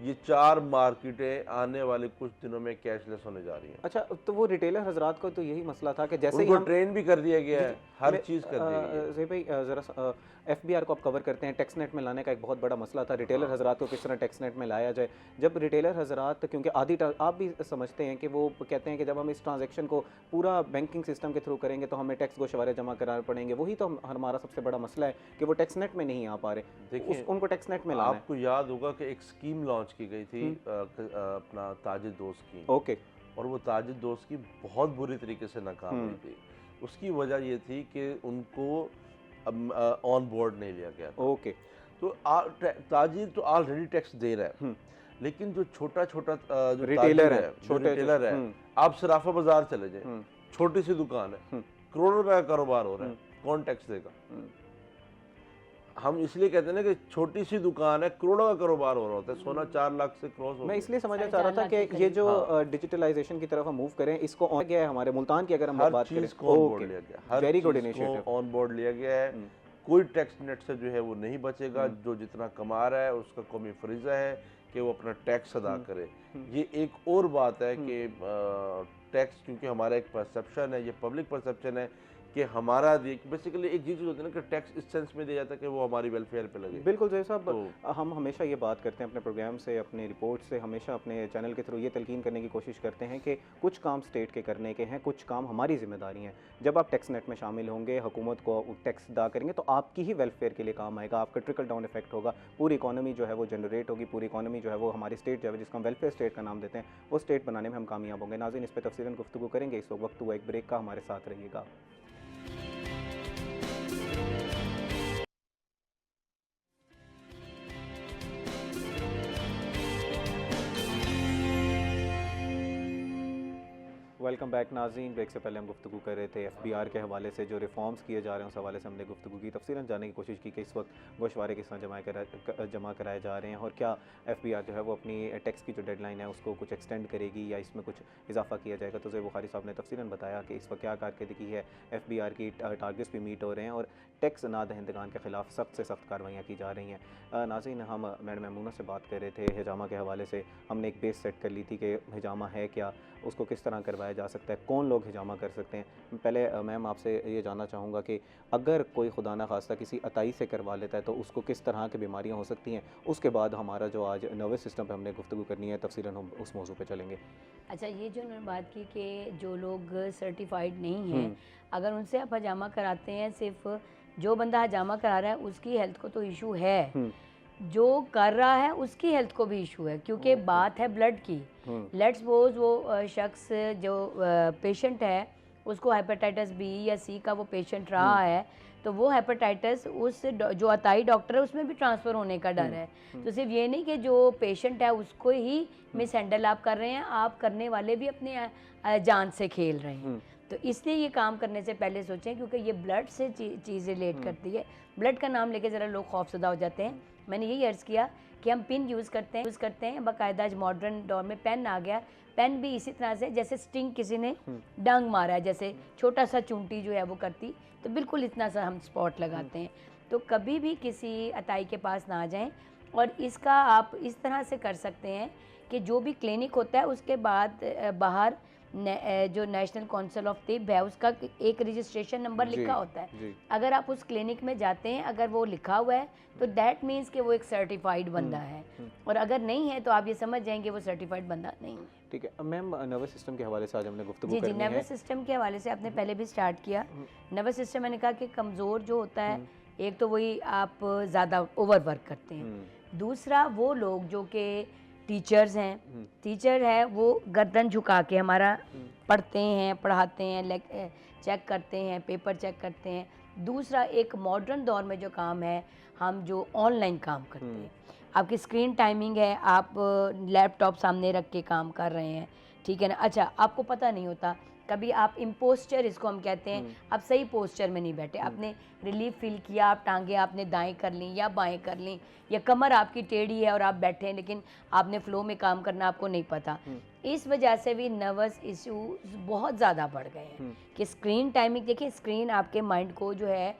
ये 4 मार्केटें आने वाले कुछ दिनों में कैशलेस होने जा रही हैं।
अच्छा, तो वो रिटेलर हजरात को तो यही मसला था कि जैसे ही
उनको
हम
ट्रेन भी कर दिया गया है, हर चीज़ कर दी गई है।
ज़ही भाई, ज़रा एफबीआर को आप कवर करते हैं। टेक्सनेट में लाने का एक बहुत बड़ा मसला था, रिटेलर हजरात को किस तरह टेक्सनेट में लाया जाए। जब रिटेलर हजरात, क्योंकि आप भी समझते हैं कि वो कहते हैं कि जब हम इस ट्रांजैक्शन को पूरा बैंकिंग सिस्टम के थ्रू करेंगे तो हमें टैक्स गोशवारे जमा कराने पड़ेंगे। वही तो हमारा सबसे बड़ा मसला है कि वो टेक्सनेट में नहीं आ पा रहे।
देखिए,
उनको टेक्सनेट में लाना है।
आपको याद होगा कि एक स्कीम लॉन्च की गई थी अपना ताजिद दोस्त की,
ओके।
और वो ताजिद दोस्त की बहुत बुरी तरीके से नाकाम हुई थी। उसकी वजह ये थी कि उनको ऑन बोर्ड नहीं लिया गया था।
ओके।
तो ताजिर तो ऑलरेडी टैक्स दे रहा है, लेकिन जो छोटा छोटा जो
रिटेलर
ताजिर
है,
जो
छोटे
रिटेलर है, आप सराफा बाजार चले जाए, छोटी सी दुकान है, करोड़ों रुपए का कारोबार हो रहा है, कौन टैक्स देगा? हम इसलिए कहते हैं ना कि छोटी सी दुकान है, करोड़ों का कारोबार हो रहा होता है, सोना 4 लाख से क्रॉस हो
मैं
गया।
इसलिए समझना चाह रहा था कि ये जो डिजिटलाइजेशन की तरफ हम मूव करें, इसको ऑन गया है हमारे मुल्तान की, अगर हम
हर
बात करें।
चीज़ को ऑन बोर्ड लिया गया, हर
वेरी गुड
चीज़
इनिशिएटिव।
को ऑन बोर्ड लिया गया है। कोई टैक्स नेट से जो है वो नहीं बचेगा। जो जितना कमा रहा है उसका कौमी फरीज़ा है कि वो अपना टैक्स अदा करे। ये एक और बात है कि टैक्स, क्योंकि हमारा एक परसेप्शन है, ये पब्लिक परसेप्शन है कि हमारा बेसिकली एक चीज़ होती है ना कि टैक्स इस सेंस में दिया जाता है कि वो हमारी वेलफेयर पे लगे।
बिल्कुल जय साहब, हम हमेशा ये बात करते हैं अपने प्रोग्राम से, अपने रिपोर्ट से, हमेशा अपने चैनल के थ्रू ये तलकीन करने की कोशिश करते हैं कि कुछ काम स्टेट के करने के हैं, कुछ काम हमारी जिम्मेदारी हैं। जब आप टैक्स नेट में शामिल होंगे, हुकूमत को टैक्स अदा करेंगे, तो आपकी ही वेलफेयर के लिए काम आएगा, आपका ट्रिकल डाउन इफेक्ट होगा, पूरी इकोनॉमी जो है वो जनरेट होगी, पूरी इकोनॉमी जो है वो हमारी स्टेट जो है जिसको हम वेलफेयर स्टेट का नाम देते हैं, वो स्टेट बनाने में हम कामयाब होंगे। नाज़रीन, इस पर तफसीलन गुफ्तगू करेंगे। इस वक्त हुआ एक ब्रेक का, हमारे साथ रहिएगा। वेलकम बैक नाज़रीन। ब्रेक से पहले हम गुफ्तगू कर रहे थे एफबीआर के हवाले से, जो रिफॉर्म्स किए जा रहे हैं उस हवाले से हमने गुफ्तगू की, तफसीलन जानने की कोशिश की कि इस वक्त गोशवारे किस तरह जमा कराए जा रहे हैं और क्या एफबीआर जो है वो अपनी टैक्स की जो डेडलाइन है उसको कुछ एक्सटेंड करेगी या इसमें कुछ इजाफा किया जाएगा। तो ज़ुबैर बुखारी साहब ने तफसीलन बताया कि इस वक्त क्या कारकर्दगी है, एफबीआर की टारगेट्स भी मीट हो रहे हैं और टैक्स ना दहिंदगान के ख़िलाफ़ सख्त से सख्त कार्रवाइयाँ की जा रही हैं। नाज़रीन, हम मैडम मैमूना से बात कर रहे थे हिजामा के हवाले से। हमने एक बेस सेट कर ली थी कि हिजामा है क्या, उसको किस तरह करवाया जा सकता है, कौन लोग हिजामा कर सकते हैं। पहले मैम आपसे ये जानना चाहूँगा कि अगर कोई खुदा ना खास्ता किसी अताई से करवा लेता है तो उसको किस तरह की बीमारियाँ हो सकती हैं। उसके बाद हमारा जो आज नर्वस सिस्टम पे हमने गुफ्तगू करनी है, तफसीलन हम उस मौजू पे चलेंगे।
अच्छा, ये जो उन्होंने बात की कि जो लोग सर्टिफाइड नहीं हैं, अगर उनसे आप हजामा कराते हैं सिर्फ जो बंदा हजामा करा रहा है उसकी हेल्थ को तो इशू है, जो कर रहा है उसकी हेल्थ को भी इशू है, क्योंकि बात है ब्लड की। लेट्स सपोज वो शख्स जो पेशेंट है उसको हेपेटाइटिस बी या सी का वो पेशेंट रहा है, तो वो हेपेटाइटिस उस जो अताई डॉक्टर है उसमें भी ट्रांसफ़र होने का डर है। तो सिर्फ ये नहीं कि जो पेशेंट है उसको ही मिस हैंडल आप कर रहे हैं, आप करने वाले भी अपने जान से खेल रहे हैं। तो इसलिए ये काम करने से पहले सोचें, क्योंकि ये ब्लड से चीज़ रिलेट करती है। ब्लड का नाम लेके ज़रा लोग खौफजदा हो जाते हैं। मैंने यही अर्ज़ किया कि हम पिन यूज़ करते हैं बाकायदा। आज मॉडर्न दौर में पेन आ गया, पेन भी इसी तरह से जैसे स्टिंग किसी ने डंग मारा है, जैसे छोटा सा चूंटी जो है वो करती, तो बिल्कुल इतना सा हम स्पॉट लगाते हैं। तो कभी भी किसी अताई के पास ना जाएं। और इसका आप इस तरह से कर सकते हैं कि जो भी क्लिनिक होता है उसके बाद बाहर जो नेशनल काउंसिल ऑफ तिब है उसका एक रजिस्ट्रेशन नंबर लिखा होता है। अगर आप उस क्लिनिक में जाते हैं, अगर वो लिखा हुआ है तो दैट मीन्स कि वो एक सर्टिफाइड बंदा है, और अगर नहीं है तो आप ये समझ जाएंगे वो सर्टिफाइड बंदा नहीं है।
ठीक है मैम, नर्वस सिस्टम के हवाले से आज हमने गुफ्तगू
जी
करनी है।
नर्वस सिस्टम के हवाले से आपने पहले भी स्टार्ट किया। नर्वस सिस्टम मैंने कहा कि कमज़ोर जो होता है, एक तो वही आप ज़्यादा ओवर वर्क करते हैं, दूसरा वो लोग जो कि टीचर्स हैं, टीचर है वो गर्दन झुका के हमारा पढ़ते हैं, पढ़ाते हैं, चेक करते हैं, पेपर चेक करते हैं। दूसरा एक मॉडर्न दौर में जो काम है, हम जो ऑनलाइन काम करते हैं, आपकी स्क्रीन टाइमिंग है, आप लैपटॉप सामने रख के काम कर रहे हैं, ठीक है ना। अच्छा, आपको पता नहीं होता, कभी आप इम्पोस्चर इसको हम कहते हैं, आप सही पोस्चर में नहीं बैठे, आपने रिलीफ फील किया, आप टांगे आपने दाएं कर ली या बाएं कर ली, या कमर आपकी टेढ़ी है और आप बैठे हैं लेकिन आपने फ्लो में काम करना आपको नहीं पता। इस वजह से भी नर्वस इश्यूज बहुत ज़्यादा बढ़ गए हैं कि स्क्रीन टाइमिंग, देखिए स्क्रीन आपके माइंड को जो है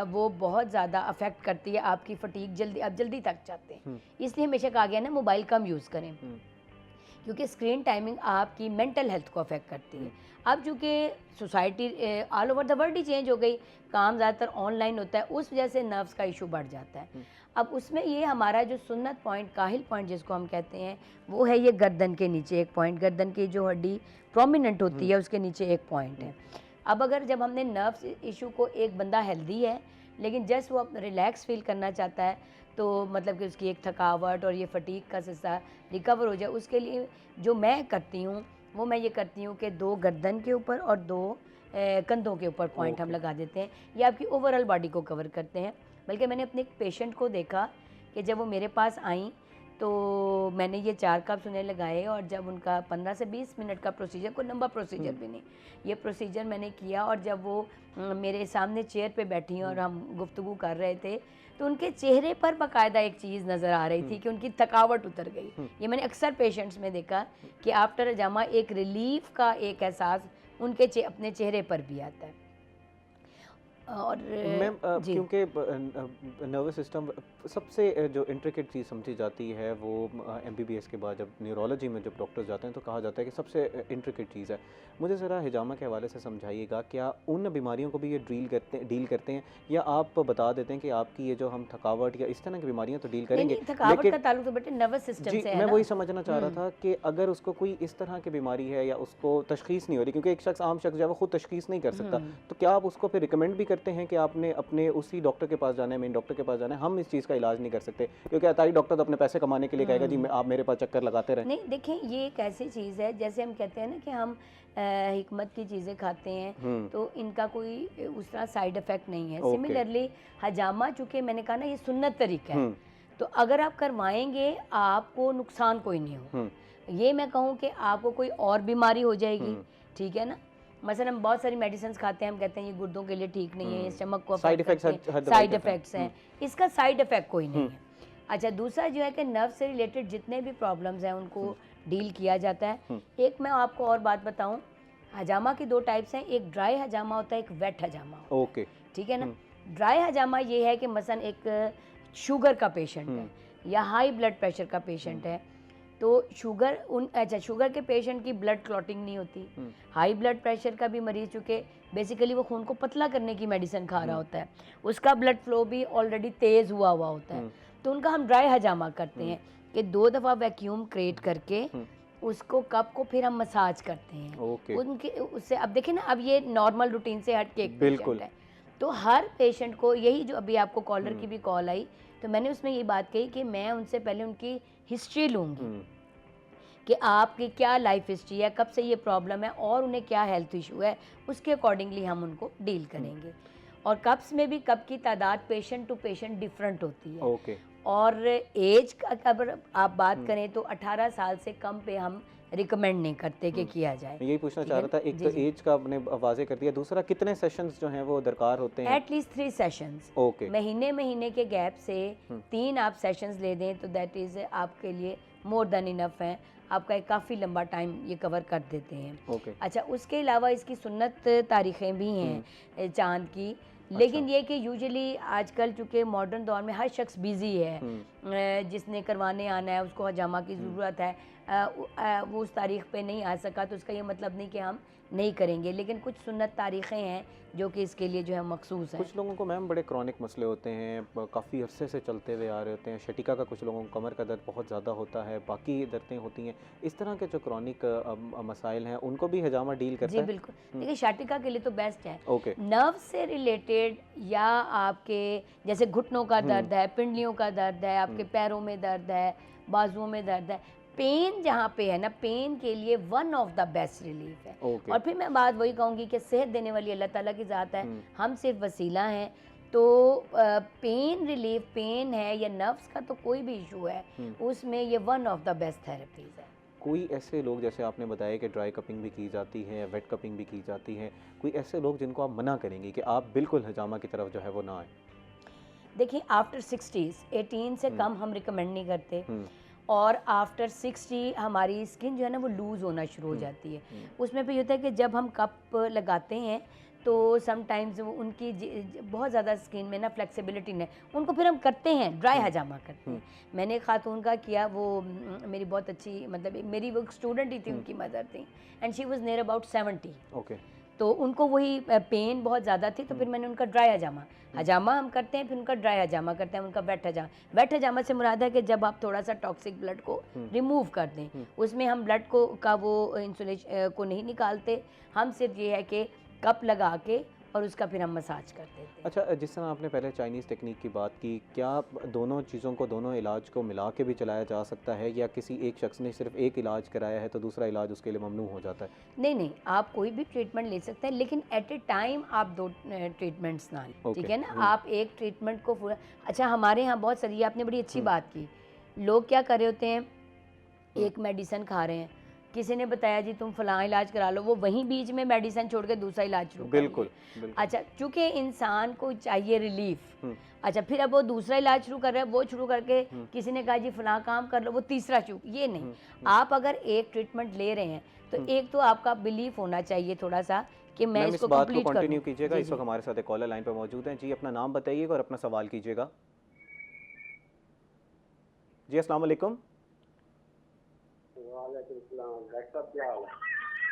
वो बहुत ज़्यादा अफेक्ट करती है, आपकी फटीक जल्दी थक जाते हैं। इसलिए हमेशा कहा गया ना मोबाइल कम यूज़ करें, क्योंकि स्क्रीन टाइमिंग आपकी मेंटल हेल्थ को अफेक्ट करती है। अब चूँकि society all over the world he change हो गई, काम ज़्यादातर ऑनलाइन होता है, उस वजह से नर्व्स का इशू बढ़ जाता है। अब उसमें ये हमारा जो सुन्नत पॉइंट, काहिल पॉइंट जिसको हम कहते हैं, वो है ये गर्दन के नीचे एक पॉइंट, गर्दन की जो हड्डी प्रोमिनेंट होती है उसके नीचे एक पॉइंट है। अब अगर जब हमने नर्व्स इशू को, एक बंदा हेल्दी है लेकिन जस्ट वो रिलैक्स फील करना चाहता है, तो मतलब कि उसकी एक थकावट और ये फटीक का हिस्सा रिकवर हो जाए, उसके लिए जो मैं करती हूँ वो मैं ये करती हूँ कि 2 गर्दन के ऊपर और 2 कंधों के ऊपर पॉइंट हम लगा देते हैं। ये आपकी ओवरऑल बॉडी को कवर करते हैं। बल्कि मैंने अपने एक पेशेंट को देखा कि जब वो मेरे पास आई तो मैंने ये 4 कप्स उन्हें लगाए, और जब उनका 15 से 20 मिनट का प्रोसीजर, कोई लंबा प्रोसीजर भी नहीं, ये प्रोसीजर मैंने किया, और जब वो मेरे सामने चेयर पे बैठी और हम गुफ्तगू कर रहे थे तो उनके चेहरे पर बाकायदा एक चीज़ नज़र आ रही थी कि उनकी थकावट उतर गई। ये मैंने अक्सर पेशेंट्स में देखा कि आफ्टर हजामा एक रिलीफ का एक एहसास उनके अपने चेहरे पर भी आता है। और
मैम क्योंकि नर्वस सिस्टम सबसे जो इंट्रिकेट चीज़ समझी जाती है वो एमबीबीएस के बाद जब न्यूरोलॉजी में जब डॉक्टर्स जाते हैं तो कहा जाता है कि सबसे इंट्रिकेट चीज़ है। मुझे ज़रा हिजामा के हवाले से समझाइएगा, क्या उन बीमारियों को भी ये डील करते हैं, या आप बता देते हैं कि आपकी ये जो हम थकावट या इस तरह की बीमारियाँ तो डील करेंगे,
थकावट का ताल्लुक तो बेटे नर्वस सिस्टम से है।
मैं वही समझना चाह रहा था कि अगर उसको कोई इस तरह की बीमारी है या उसको तशखीस नहीं हो रही, क्योंकि एक शख्स, आम शख्स जो है वो खुद तशखीस नहीं कर सकता, तो क्या आप उसको फिर रिकमेंड भी करते हैं कि आपने अपने उसी डॉक्टर के पास जाना है, मेन डॉक्टर के पास जाना है, हम इस चीज़ का इलाज नहीं कर सकते? क्योंकि अताई डॉक्टर तो अपने पैसे कमाने के लिए कहेगा जी आप मेरे पास चक्कर लगाते रहें।
नहीं, देखें ये एक ऐसी चीज़ है, जैसे हम कहते हैं ना कि हम हिकमत की चीज़ें खाते हैं तो इनका कोई उस तरह साइड इफ़ेक्ट नहीं है। सिमिलरली हजामा, चूँकि मैंने कहा ना ये सुन्नत तरीका है, तो अगर आप करवाएंगे आपको नुकसान कोई नहीं हो। ये मैं कहूँ कि आपको कोई और बीमारी हो जाएगी, ठीक है ना। मसलन हम बहुत सारी मेडिसिन खाते हैं, हम कहते हैं ये गुर्दों के लिए ठीक नहीं है, ये स्टमक को साइड इफ़ेक्ट्स हैं, इसका साइड इफ़ेक्ट कोई नहीं है। अच्छा, दूसरा जो है कि नर्व से रिलेटेड जितने भी प्रॉब्लम्स हैं उनको डील किया जाता है। एक मैं आपको और बात बताऊं, हजामा की 2 टाइप्स हैं, एक ड्राई हजामा होता है, एक वेट हजामा होता है।
ओके,
ठीक है ना। ड्राई हजामा ये है कि मसलन एक शुगर का पेशेंट है या हाई ब्लड प्रेशर का पेशेंट है, तो शुगर के पेशेंट की ब्लड क्लॉटिंग नहीं होती। हाई ब्लड प्रेशर का भी मरीज, चूँकि बेसिकली वो खून को पतला करने की मेडिसिन खा रहा होता है, उसका ब्लड फ्लो भी ऑलरेडी तेज़ हुआ होता है, तो उनका हम ड्राई हजामा करते हैं कि 2 दफ़ा वैक्यूम क्रिएट करके उसको कप को फिर हम मसाज करते हैं उनके उससे। अब देखें ना, अब ये नॉर्मल रूटीन से हट के एक पेशेंट है, तो हर पेशेंट को यही, जो अभी आपको कॉलर की भी कॉल आई, तो मैंने उसमें ये बात कही कि मैं उनसे पहले उनकी हिस्ट्री लूँगी कि आपकी क्या लाइफ हिस्ट्री है, कब से ये प्रॉब्लम है और उन्हें क्या हेल्थ इशू है, उसके अकॉर्डिंगली हम उनको डील करेंगे। और कब्ज़ में भी कब की तादाद पेशेंट टू पेशेंट डिफरेंट होती है।
ओके।
और एज का अगर आप बात करें तो 18 साल से कम पे हम रिकमेंड नहीं करते कि किया जाए।
मैं यही पूछना चाह रहा था, एक
जी,
तो
जी।
एज का आपने वाजे कर दिया, दूसरा कितने सेशंस जो हैं वो दरकार होते हैं?
At least 3 sessions,
okay.
महीने के गैप से 3 आप सेशंस ले दें तो दैट इज़ आपके लिए मोर देन इनफ है, आपका एक काफ़ी लंबा टाइम ये कवर कर देते हैं।
ओके।
अच्छा, उसके अलावा इसकी सुन्नत तारीखें भी हैं चाँद की, लेकिन ये कि यूजुअली आजकल चूँकि मॉडर्न दौर में हर शख्स बिज़ी है, जिसने करवाने आना है उसको हजामा की ज़रूरत है, वो उस तारीख़ पे नहीं आ सका तो उसका ये मतलब नहीं कि हम नहीं करेंगे, लेकिन कुछ सुन्नत तारीखें हैं जो कि इसके लिए जो है मखसूस है।
कुछ लोगों को मैम बड़े क्रॉनिक मसले होते हैं, काफ़ी अरसे से चलते हुए आ रहे होते हैं, शटिका का कुछ लोगों को कमर का दर्द बहुत ज़्यादा होता है, बाकी दर्दें होती हैं, इस तरह के जो क्रॉनिक मसाइल हैं उनको भी हजामा डील करता
जी
है?
बिल्कुल, देखिए शाटिका के लिए तो बेस्ट है।
ओके।
नर्व से रिलेटेड या आपके जैसे घुटनों का दर्द है, पिंडलियों का दर्द है, आपके पैरों में दर्द है, बाजुओं में दर्द है, पेन जहाँ पे है ना, पेन के लिए one of the best relief है।
ओके।
और फिर मैं बात वही कहूँगी कि सेहत देने वाली अल्लाह ताला की ज़ात है, हम सिर्फ वसीला हैं। तो पेन रिलीफ, पेन है या नर्व्स का तो कोई भी इशू है, उसमें ये one of the best therapies है।
कोई ऐसे लोग, जैसे आपने बताया कि ड्राई कपिंग भी की जाती है, वेट कपिंग भी की जाती है, कोई ऐसे लोग जिनको आप मना करेंगे कि आप बिल्कुल हजामा की तरफ जो है वो ना आए?
देखिए आफ्टर 60s 18 से कम हम रिकमेंड नहीं करते, और आफ्टर 60 हमारी स्किन जो है ना वो लूज़ होना शुरू हो जाती है। उसमें भी होता है कि जब हम कप लगाते हैं तो समटाइम्स उनकी बहुत ज़्यादा स्किन में ना फ्लेक्सिबिलिटी नहीं, उनको फिर हम करते हैं ड्राई हजामा करते हैं। मैंने एक खातून का किया, वो मेरी बहुत अच्छी, मतलब मेरी वो स्टूडेंट ही थी, उनकी मदर थी, and she was near about 70।
Okay.
तो उनको वही पेन बहुत ज़्यादा थी, तो फिर मैंने उनका ड्राई हजामा हम करते हैं, फिर उनका ड्राई हजामा करते हैं, उनका वेट हजामा से मुराद है कि जब आप थोड़ा सा टॉक्सिक ब्लड को रिमूव कर दें, उसमें हम ब्लड को का वो इंसुलेशन को नहीं निकालते, हम सिर्फ ये है कि कप लगा के और उसका फिर हम मसाज कर देते हैं।
अच्छा, जिस तरह आपने पहले चाइनीज़ टेक्निक की बात की, क्या दोनों चीज़ों को, दोनों इलाज को मिला के भी चलाया जा सकता है, या किसी एक शख्स ने सिर्फ एक इलाज कराया है तो दूसरा इलाज उसके लिए ममनू हो जाता है?
नहीं नहीं, आप कोई भी ट्रीटमेंट ले सकते हैं, लेकिन एट ए टाइम आप 2 ट्रीटमेंट्स ना लें, ठीक है ना। आप एक ट्रीटमेंट को पूरा, अच्छा हमारे यहाँ बहुत सारी, आपने बड़ी अच्छी बात की, लोग क्या कर रहे होते हैं, एक मेडिसिन खा रहे हैं, किसी ने बताया जी तुम फलां इलाज करा लो, वो वहीं बीच में मेडिसिन छोड़ के दूसरा इलाज शुरू कर
बिल्कुल,
दिया। अच्छा, चूंकि इंसान को चाहिए रिलीफ, अच्छा फिर अब वो दूसरा इलाज शुरू कर रहा है, वो शुरू करके किसी ने कहा जी फलां काम कर लो, वो तीसरा शुरू, ये नहीं। आप अगर एक ट्रीटमेंट ले रहे हैं तो एक तो आपका बिलीफ होना चाहिए थोड़ा सा कि मैं
मैम, इस
इसको
बात को
कंप्लीट
कंटिन्यू
करूं।
कीजिएगा।
जी,
इस वक्त
जी।
हमारे साथ एक कॉलर लाइन पर मौजूद हैं। जी, अपना नाम बताइएगा और अपना सवाल कीजिएगा। जी, अस्सलाम वालेकुम।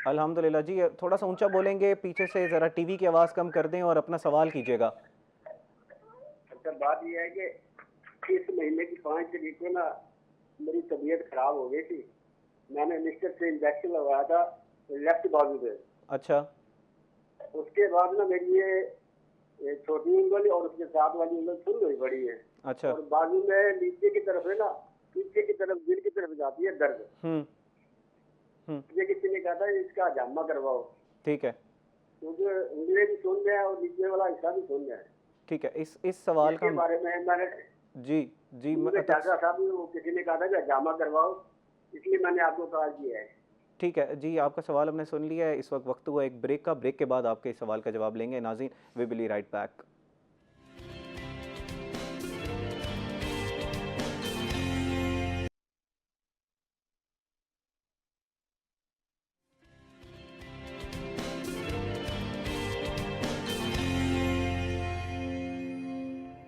अल्हम्दुलिल्लाह जी, थोड़ा सा ऊंचा बोलेंगे, पीछे से ज़रा टीवी की आवाज़ कम कर दें और अपना सवाल कीजिएगा।
अच्छा, बात यह है कि इस महीने की 5 तारीख को ना मेरी तबीयत खराब हो गई थी। मैंने मिस्टर से इंजेक्शन लगवाया था लेफ्ट बाजू पे।
अच्छा।
उसके बाद ना मेरी ये छोटी उंगली और उसके साथ वाली उंगली सुन गई बड़ी है।
अच्छा।
और बाजू में नीचे की तरफ है ना, पीछे की तरफ दिल की तरफ जाती है दर्द। मुझे किसी ने कहा था इसका हजामा करवाओ। ठीक है। क्योंकि उंगली भी सुन गया और नीचे वाला हिस्सा भी सुन गया।
ठीक है, इस सवाल
के बारे में मैंने
जी
डॉक्टर साहब ने किसी ने कहा था कि हजामा करवाओ, इसलिए मैंने आपको कॉल किया है।
ठीक है जी, आपका सवाल हमने सुन लिया है। इस वक्त हुआ एक ब्रेक का, ब्रेक के बाद आपके इस सवाल का जवाब लेंगे। नाज़रीन, we will be right back.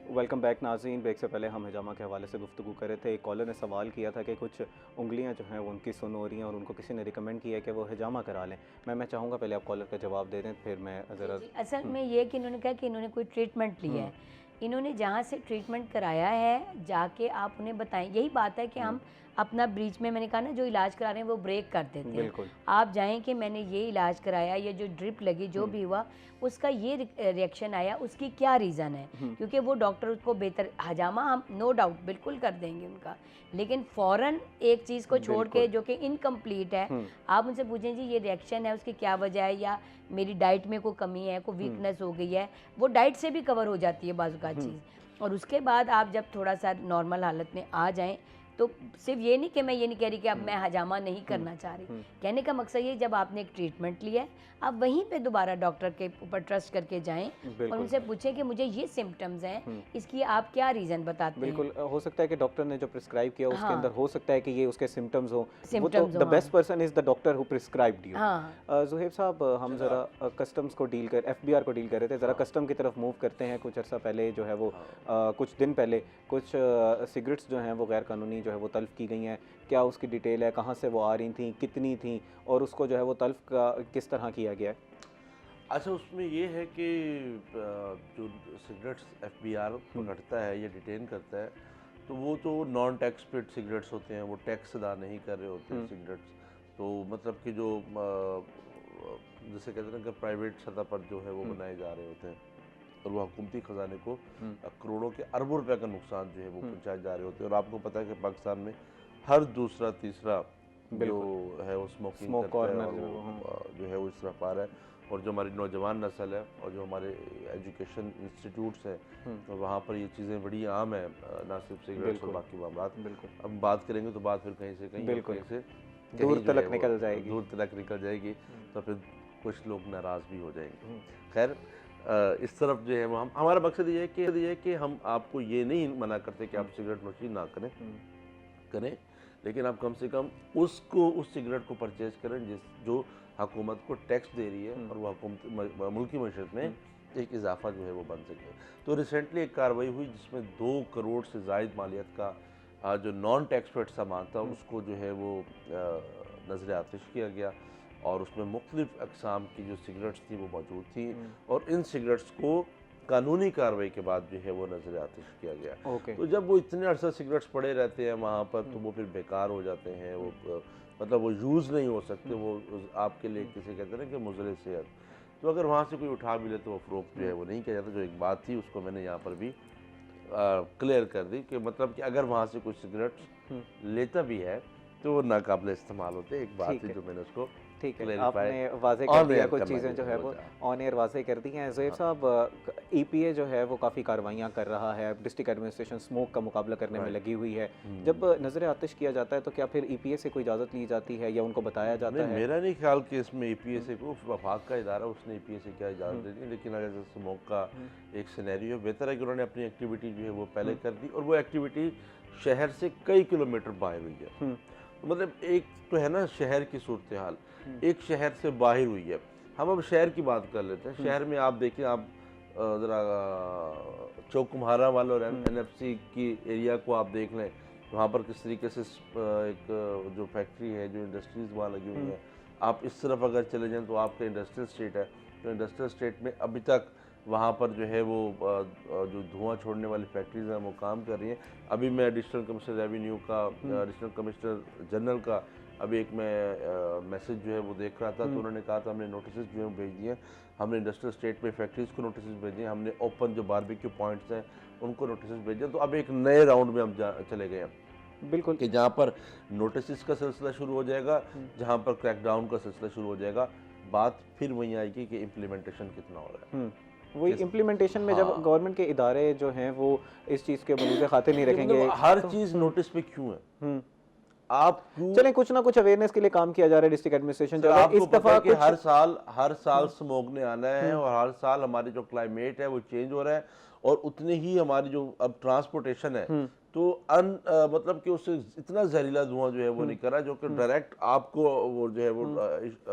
Welcome back नाज़रीन। ब्रेक से पहले हम हजामा के हवाले से गुफ्तगू कर रहे थे। एक कॉलर ने सवाल किया था कि कुछ उंगलियां जो हैं वो उनकी सुन हो रही हैं और उनको किसी ने रिकमेंड किया कि वो हजामा करा लें। मैं चाहूँगा पहले आप कॉलर का जवाब दे दें, फिर मैं ज़रा।
असल में ये कि इन्होंने कहा कि इन्होंने कोई ट्रीटमेंट लिया है, इन्होंने जहाँ से ट्रीटमेंट कराया है जाके आप उन्हें बताएं। यही बात है कि हम अपना बीच में मैंने कहा ना जो इलाज करा रहे हैं वो ब्रेक कर देते हैं।
बिल्कुल।
आप जाएं कि मैंने ये इलाज कराया, ये जो ड्रिप लगी जो भी हुआ उसका ये रिएक्शन आया, उसकी क्या रीज़न है, क्योंकि वो डॉक्टर उसको बेहतर हजामा हम नो डाउट बिल्कुल कर देंगे उनका, लेकिन फ़ौरन एक चीज़ को छोड़ के जो कि इनकम्प्लीट है आप उनसे पूछें जी ये रिएक्शन है उसकी क्या वजह है, या मेरी डाइट में कोई कमी है, कोई वीकनेस हो गई है, वो डाइट से भी कवर हो जाती है बाजू का चीज़। और उसके बाद आप जब थोड़ा सा नॉर्मल हालत में आ जाएं तो सिर्फ ये नहीं कि मैं ये नहीं कह रही कि अब मैं हजामा नहीं करना चाह रही, कहने का मकसद ये जब आपने एक ट्रीटमेंट लिया है आप वहीं पे दोबारा डॉक्टर के ऊपर ट्रस्ट करके जाएं और उनसे पूछें कि मुझे ये सिम्टम्स हैं, इसकी आप क्या रीज़न बताते हैं।
बिल्कुल हो सकता है कि डॉक्टर ने जो प्रिस्क्राइब किया उसके अंदर हो सकता है कि ये उसके सिम्टम्स हो, वो तो the best person is the doctor who prescribed you. Zuhaib साहब हम ज़रा कस्टम्स को डील कर FBI को डील कर रहे थे, ज़रा कस्टम की तरफ मूव करते हैं। कुछ अर्सा पहले जो है वो कुछ दिन पहले कुछ सिगरेट्स जो हैं वो गैर कानूनी जो है वो तल्फ़ की गई हैं, क्या उसकी डिटेल है, कहाँ से वो आ रही थी, कितनी थी, और उसको जो है वो तल्फ़ का किस तरह किया गया है?
अच्छा, उसमें ये है कि जो सिगरेट्स FBR पकड़ता है या डिटेन करता है तो वो तो नॉन टैक्स पेड सिगरेट्स होते हैं, वो टैक्स अदा नहीं कर रहे होते हैं सिगरेट्स। तो मतलब कि जो जैसे कहते हैं ना कि प्राइवेट सतह पर जो है वो बनाए जा रहे होते हैं और वो हुकूमती ख़जाने को करोड़ों के अरबों रुपए का नुकसान जो है वो पहुँचाए जा रहे होते हैं। और आपको पता है कि पाकिस्तान में हर दूसरा तीसरा जो है वो स्मोक कॉर्नर जो है वो इस तरफ आ रहा है। और जो हमारी नौजवान नस्ल है और जो हमारे एजुकेशन इंस्टीट्यूट्स हैं तो वहाँ पर ये चीज़ें बड़ी आम है, ना सिर्फ सिगरेट्स और बाकी मामलात। अब बात करेंगे तो बात फिर कहीं से कहीं से
दूर तलक निकल जाएगी,
दूर तलक निकल जाएगी, तो फिर कुछ लोग नाराज़ भी हो जाएंगे। खैर इस तरफ जो है वो हमारा मकसद ये है कि हम आपको ये नहीं मना करते कि आप सिगरेट नोशी ना करें, लेकिन आप कम से कम उस सिगरेट को परचेज करें जो हुकूमत को टैक्स दे रही है और वो हुकूमत मुल्की मईशत में एक इजाफा जो है वो बन सके। तो रिसेंटली एक कार्रवाई हुई जिसमें 2 करोड़ से ज़ायद मालियत का जो नॉन टैक्स पेड सामान था उसको जो है वो नज़र आतिश किया गया और उसमें मुख्तलिफ़ अक़साम की जो सिगरेट्स थी वो मौजूद थी और इन सिगरेट्स को कानूनी कार्रवाई के बाद जो है वो नज़र आतिश किया गया। तो जब वो इतने अरसा सिगरेट्स पड़े रहते हैं वहाँ पर तो वो फिर बेकार हो जाते हैं, वो मतलब वो यूज़ नहीं हो सकते, वो आपके लिए किसी कहते हैं ना कि मुज़र सेहत। तो अगर वहाँ से कोई उठा भी ले तो वो फ़रोख्त जो है वो नहीं किया जाता। जो एक बात थी उसको मैंने यहाँ पर भी क्लियर कर दी कि मतलब कि अगर वहाँ से कोई सिगरेट्स लेता भी है तो वो नाकाबिल इस्तेमाल होते। एक बात थी जो मैंने उसको
ठीक है, आपने वाज़ेह कर दिया, कुछ चीज़ें जो है वो ऑन एयर वाज़ेह कर दी हैं। ज़ुहैब साहब EPA जो है वो काफ़ी कार्रवाइयाँ कर रहा है, डिस्ट्रिक्ट एडमिनिस्ट्रेशन स्मोक का मुकाबला करने में लगी हुई है। जब नज़र आतिश किया जाता है तो क्या फिर EPA से कोई इजाज़त ली जाती है या उनको बताया जाता है?
मेरा नहीं ख्याल कि इसमें EPA से वफाक का इदारा उसने EPA से क्या इजाज़त दे दी, लेकिन अगर स्मोक का एक सिनेरियो बेहतर है कि उन्होंने अपनी एक्टिविटी जो है वो पहले कर दी और वो एक्टिविटी शहर से कई किलोमीटर बाहर हुई है। मतलब एक तो है ना शहर की सूरत हाल, एक शहर से बाहर हुई है। हम अब शहर की बात कर लेते हैं। शहर में आप देखिए, आप ज़रा चौकुम्हारा वाला और NFC की एरिया को आप देख लें, वहाँ पर किस तरीके से एक जो फैक्ट्री है, जो इंडस्ट्रीज़ वहाँ लगी हुई हैं। आप इस तरफ अगर चले जाएँ तो आपका इंडस्ट्रियल स्टेट है, तो इंडस्ट्रियल स्टेट में अभी तक वहाँ पर जो है वो जो धुआं छोड़ने वाली फैक्ट्रीज हैं वो काम कर रही हैं। अभी मैं एडिशनल कमिश्नर रेवेन्यू का, एडिशनल कमिश्नर जनरल का अभी एक मैं मैसेज जो है वो देख रहा था, तो उन्होंने कहा था हमने नोटिस जो है भेज दिए हैं, हमने इंडस्ट्रियल स्टेट में फैक्ट्रीज़ को नोटिस भेजे हैं, हमने ओपन जो बारबेक्यू पॉइंट्स हैं उनको नोटिस भेजे हैं। तो अब एक नए राउंड में हम चले गए हैं,
बिल्कुल, कि
जहाँ पर नोटिस का सिलसिला शुरू हो जाएगा, जहाँ पर क्रैकडाउन का सिलसिला शुरू हो जाएगा। बात फिर वहीं आएगी कि इम्प्लीमेंटेशन कितना हो रहा है।
वही इम्प्लीमेंटेशन में जब गवर्नमेंट के इदारे जो हैं वो इस चीज़ के बलूज़े खातिर नहीं रखेंगे,
हर चीज़ नोटिस पे क्यों है? आप
चलें कुछ ना कुछ अवेयरनेस के लिए काम किया जा रहा है डिस्ट्रिक्ट एडमिनिस्ट्रेशन जो है। इस दफा
कि हर साल स्मोक ने आना है और हर साल हमारी जो क्लाइमेट है वो चेंज हो रहा है और उतने ही हमारी जो अब ट्रांसपोर्टेशन है तो मतलब कि उससे इतना जहरीला धुआं जो है वो निकल रहा है जो कि डायरेक्ट आपको वो जो है वो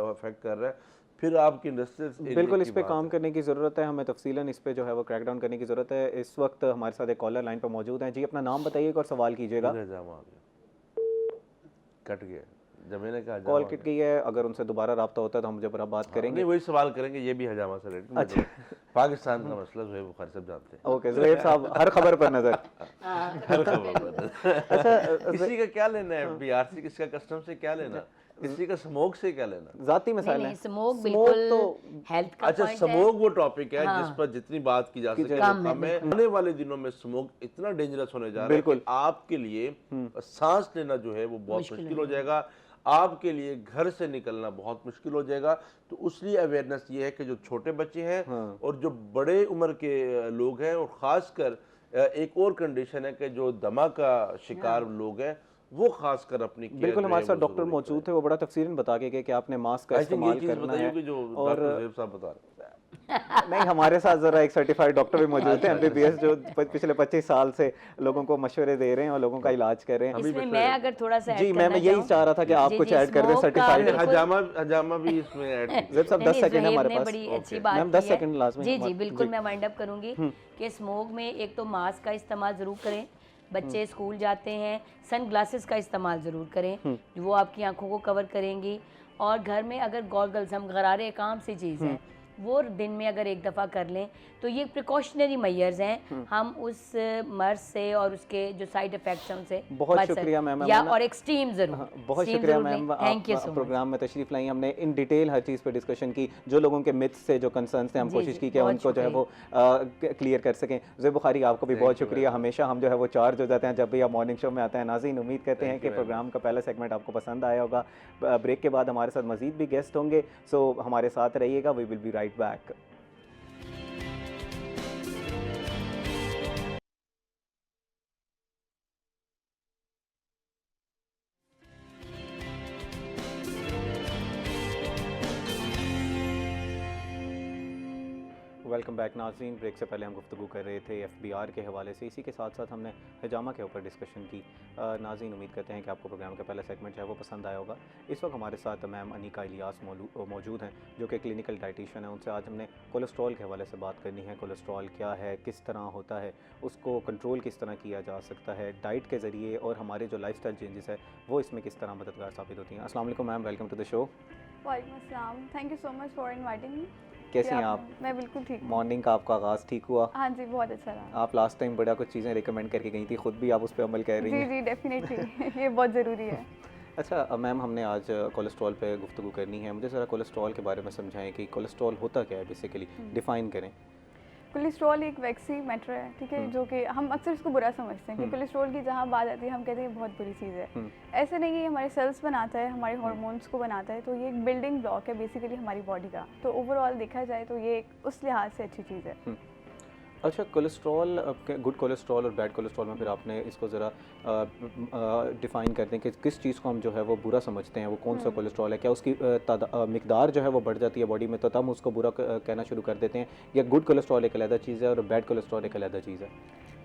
अफेक्ट कर रहा है। फिर आपकी इंडस्ट्री
बिल्कुल इस पे काम करने की ज़रूरत है, हमें तफसीलन इस पे जो है वो क्रैकडाउन करने की ज़रूरत है। इस वक्त हमारे साथ एक कॉलर लाइन पर मौजूद हैं। जी अपना नाम बताइएगा और सवाल कीजिएगा।
कट गया जब मैंने कहा
कॉल कट गई है, अगर उनसे दोबारा रब्ता होता है तो हम जब बात करेंगे।
नहीं, वही सवाल करेंगे, ये भी हजामा से रिलेटेड। अच्छा, पाकिस्तान का मसला ज़ुहैब बुखारी साहब जानते हैं।
ओके, ज़ुहैब साहब हर खबर पर नजर।
हर खबर पर नजर। अच्छा, किसी का क्या लेना है बीआरसी, किसी का कस्टम से क्या लेना, किसी का स्मोक से क्या लेना,
जाती मसाइल है।
स्मोक बिल्कुल
तो
हेल्थ का
अच्छा,
पॉइंट
स्मोक वो टॉपिक है
हाँ।
जिस पर जितनी बात की जा सके
कम
कम है। आने वाले दिनों में स्मोक इतना डेंजरस होने जा रहा है
बिल्कुल।
कि आपके लिए सांस लेना जो है वो बहुत मुश्किल हो जाएगा, आपके लिए घर से निकलना बहुत मुश्किल हो जाएगा। तो उसलिए अवेयरनेस ये है कि जो छोटे बच्चे हैं और जो बड़े उम्र के लोग हैं, और ख़ासकर एक और कंडीशन है कि जो दमा का शिकार लोग हैं, वो खासकर अपनी
बिल्कुल हमारे साथ डॉक्टर मौजूद थे, वो बड़ा तफसीलन बता के गए कि आपने मास्क का इस्तेमाल करना है।
जो
और
डॉक्टर ज़ुहैब साहब बता रहे हैं
नहीं, हमारे साथ जरा एक सर्टिफाइड डॉक्टर भी मौजूद हैं, एमबीबीएस, जो पिछले 25 साल से लोगों को मशवरे दे रहे हैं और लोगों का इलाज कर रहे हैं।
इसमें मैं अगर थोड़ा सा
जी, मैं यही चाह रहा था कि आप कुछ ऐड कर दें, सर्टिफाइड
हजामा भी इसमें ऐड
ज़ुहैब साहब 10 सेकंड है हमारे पास।
बड़ी अच्छी बात
मैम 10 सेकंड लास्ट में।
जी बिल्कुल, मैं वाइंड अप करूंगी कि स्मोक में एक तो मास्क का इस्तेमाल जरूर करें, बच्चे स्कूल जाते हैं सन ग्लासेस का इस्तेमाल ज़रूर करें, वो आपकी आंखों को कवर करेंगी। और घर में अगर गॉगल्स, हम गरारे एक आम सी चीज़ है, वो दिन में अगर एक दफ़ा कर लें तो ये प्रिकॉशनरी मेजर्स हैं, हम उस मर्ज से और उसके जो साइड इफेक्ट्स हैं उनसे
बहुत शुक्रिया मैम,
या और एक्सट्रीम ज़रूर।
बहुत शुक्रिया मैम, आप प्रोग्राम में तशरीफ लाई, हमने इन डिटेल हर चीज़ पे डिस्कशन की, जो लोगों के मिथ्स से जो कंसर्न्स थे हम कोशिश की कि उनको जो है वो क्लियर कर सकें। ज़ुहैब बुखारी आपको भी बहुत शुक्रिया, हमेशा हम जो है वो चार्ज हो जाते हैं जब भी आप मॉर्निंग शो में आते हैं। नाज़रीन, उम्मीद करते हैं कि प्रोग्राम का पहला सेगमेंट आपको पसंद आया होगा। ब्रेक के बाद हमारे साथ मज़ीद भी गेस्ट होंगे, सो हमारे साथ रहिएगा, we will be right back. Welcome back नाज़रीन। ब्रेक से पहले हम गुफ्तगू कर रहे थे FBR के हवाले से, इसी के साथ साथ हमने हिजामा के ऊपर डिस्कशन की। नाज़रीन, उम्मीद करते हैं कि आपको प्रोग्राम का पहला सेगमेंट जो है वो पसंद आया होगा। इस वक्त हमारे साथ मैम अनीका इलियास मौजूद हैं, जो कि क्लिनिकल डाइटिशियन है। उनसे आज हमने कोलेस्ट्रॉल के हवाले से बात करनी है। कोलेस्ट्रॉल क्या है, किस तरह होता है, उसको कंट्रोल किस तरह किया जा सकता है डाइट के ज़रिए, और हमारे जो लाइफस्टाइल चेंजेस है वो इसमें किस तरह मददगार साबित होती हैं। अस्सलाम वालेकुम ma'am, welcome to the show.
वालेकुम अस्सलाम, thank you so much for inviting me.
कैसी हैं आप?
मैं बिल्कुल ठीक हूँ।
मॉर्निंग का आपका आगाज़ ठीक हुआ?
हाँ जी, बहुत अच्छा रहा।
आप लास्ट टाइम बड़ा कुछ चीज़ें रिकमेंड करके गई थी, खुद भी आप उस पर अमल कर रही हैं।
जी डेफिनेटली ये बहुत ज़रूरी है।
अच्छा मैम, हमने आज कोलेस्ट्रॉल पे गुफ्तगू करनी है। मुझे ज़रा कोलेस्ट्रॉल के बारे में समझाएं कि कोलेस्ट्रॉल होता क्या है, बेसिकली डिफ़ाइन करें।
कोलेस्ट्रॉल एक वैक्सी मैटर है, ठीक है, जो कि हम अक्सर इसको बुरा समझते हैं कि कोलेस्ट्रॉल की जहाँ बात आती है हम कहते हैं बहुत बुरी चीज़ है। ऐसे नहीं है, हमारे सेल्स बनाता है, हमारे हार्मोन्स को बनाता है, तो ये एक बिल्डिंग ब्लॉक है बेसिकली हमारी बॉडी का। तो ओवरऑल देखा जाए तो ये उस लिहाज से अच्छी चीज़ है।
अच्छा, कोलेस्ट्रॉल, गुड कोलेस्ट्रॉल और बैड कोलेस्ट्रॉल में फिर आपने इसको ज़रा डिफ़ाइन कर दें कि किस चीज़ को हम जो है वो बुरा समझते हैं, वो कौन सा कोलेस्ट्रॉल है? क्या उसकी मिकदार जो है वो बढ़ जाती है बॉडी में तो तब हम उसको बुरा कहना शुरू कर देते हैं, या गुड कोलेस्ट्रॉल एक अलग चीज़ है और बैड कोलेस्ट्रॉल एक अलग चीज़ है?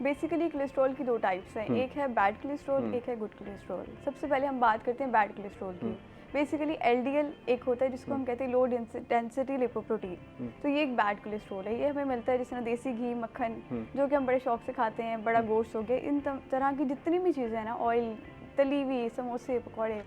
बेसिकली कोलेस्ट्रॉल की दो टाइप्स हैं, एक है बैड कोलेस्ट्रॉल, एक है गुड कोलेस्ट्रॉल। सबसे पहले हम बात करते हैं बैड कोलेस्ट्रॉल की। बेसिकली LDL एक होता है जिसको हम कहते हैं लो डेंसिटी लिपोप्रोटीन, तो ये एक बैड कोलेस्ट्रॉल है। ये हमें मिलता है जिसमें देसी घी, मक्खन, जो कि हम बड़े शौक से खाते हैं, बड़ा गोश्त हो गया, इन तरह की जितनी भी चीज़ें हैं ना, ऑयल, तली हुई, समोसे, पकौड़े,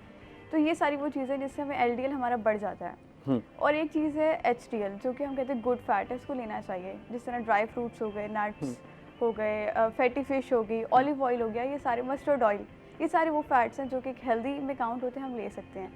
तो ये सारी वो चीज़ें जिससे हमें LDL हमारा बढ़ जाता है। और एक चीज़ है HDL, जो कि हम कहते हैं गुड फैट है, इसको लेना चाहिए। जिस तरह ड्राई फ्रूट्स हो गए, नट्स हो गए, फैटी फिश हो गई, ऑलिव ऑयल हो गया, ये सारे, मस्टर्ड ऑयल, ये सारे वो फैट्स हैं जो कि हेल्दी में काउंट होते हैं, हम ले सकते हैं।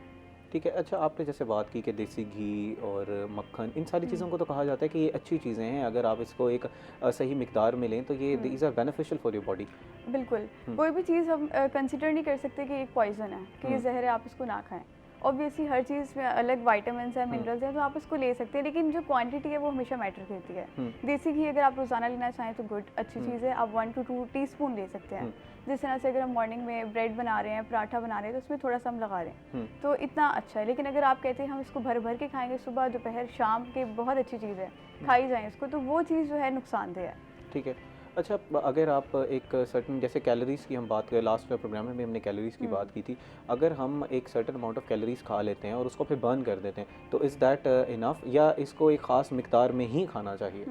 ठीक है। अच्छा, आपने जैसे बात की कि देसी घी और मक्खन, इन सारी चीज़ों को तो कहा जाता है कि ये अच्छी चीज़ें हैं, अगर आप इसको एक सही मिकदार में लें तो ये these are beneficial for your body.
बिल्कुल, कोई भी चीज़ हम कंसिडर नहीं कर सकते कि एक पॉइजन है, कि ये जहर है, आप इसको ना खाएं। ऑब्वियसली हर चीज़ में अलग विटामिन्स हैं, मिनरल्स हैं, तो आप इसको ले सकते हैं, लेकिन जो क्वांटिटी है वो हमेशा मैटर करती है। देसी घी अगर आप रोज़ाना लेना चाहें तो गुड, अच्छी चीज़ है, आप 1 to 2 टीस्पून ले सकते हैं। जिस तरह से अगर हम मॉर्निंग में ब्रेड बना रहे हैं, पराठा बना रहे हैं, तो उसमें थोड़ा सा हम लगा रहे हैं, तो इतना अच्छा है। लेकिन अगर आप कहते हैं हम इसको भर भर के खाएंगे, सुबह दोपहर शाम के, बहुत अच्छी चीज़ है, खाई जाए इसको, तो वो चीज़ जो है नुकसानदेह है।
ठीक है। अच्छा, अगर आप एक सर्टन, जैसे कैलोरीज़ की हम बात करें, लास्ट प्रोग्राम में भी हमने कैलोरीज़ की बात की थी, अगर हम एक सर्टन अमाउंट ऑफ कैलोरीज़ खा लेते हैं और उसको फिर बर्न कर देते हैं, तो इज़ दैट इनफ, या इसको एक ख़ास मिकदार में ही खाना चाहिए?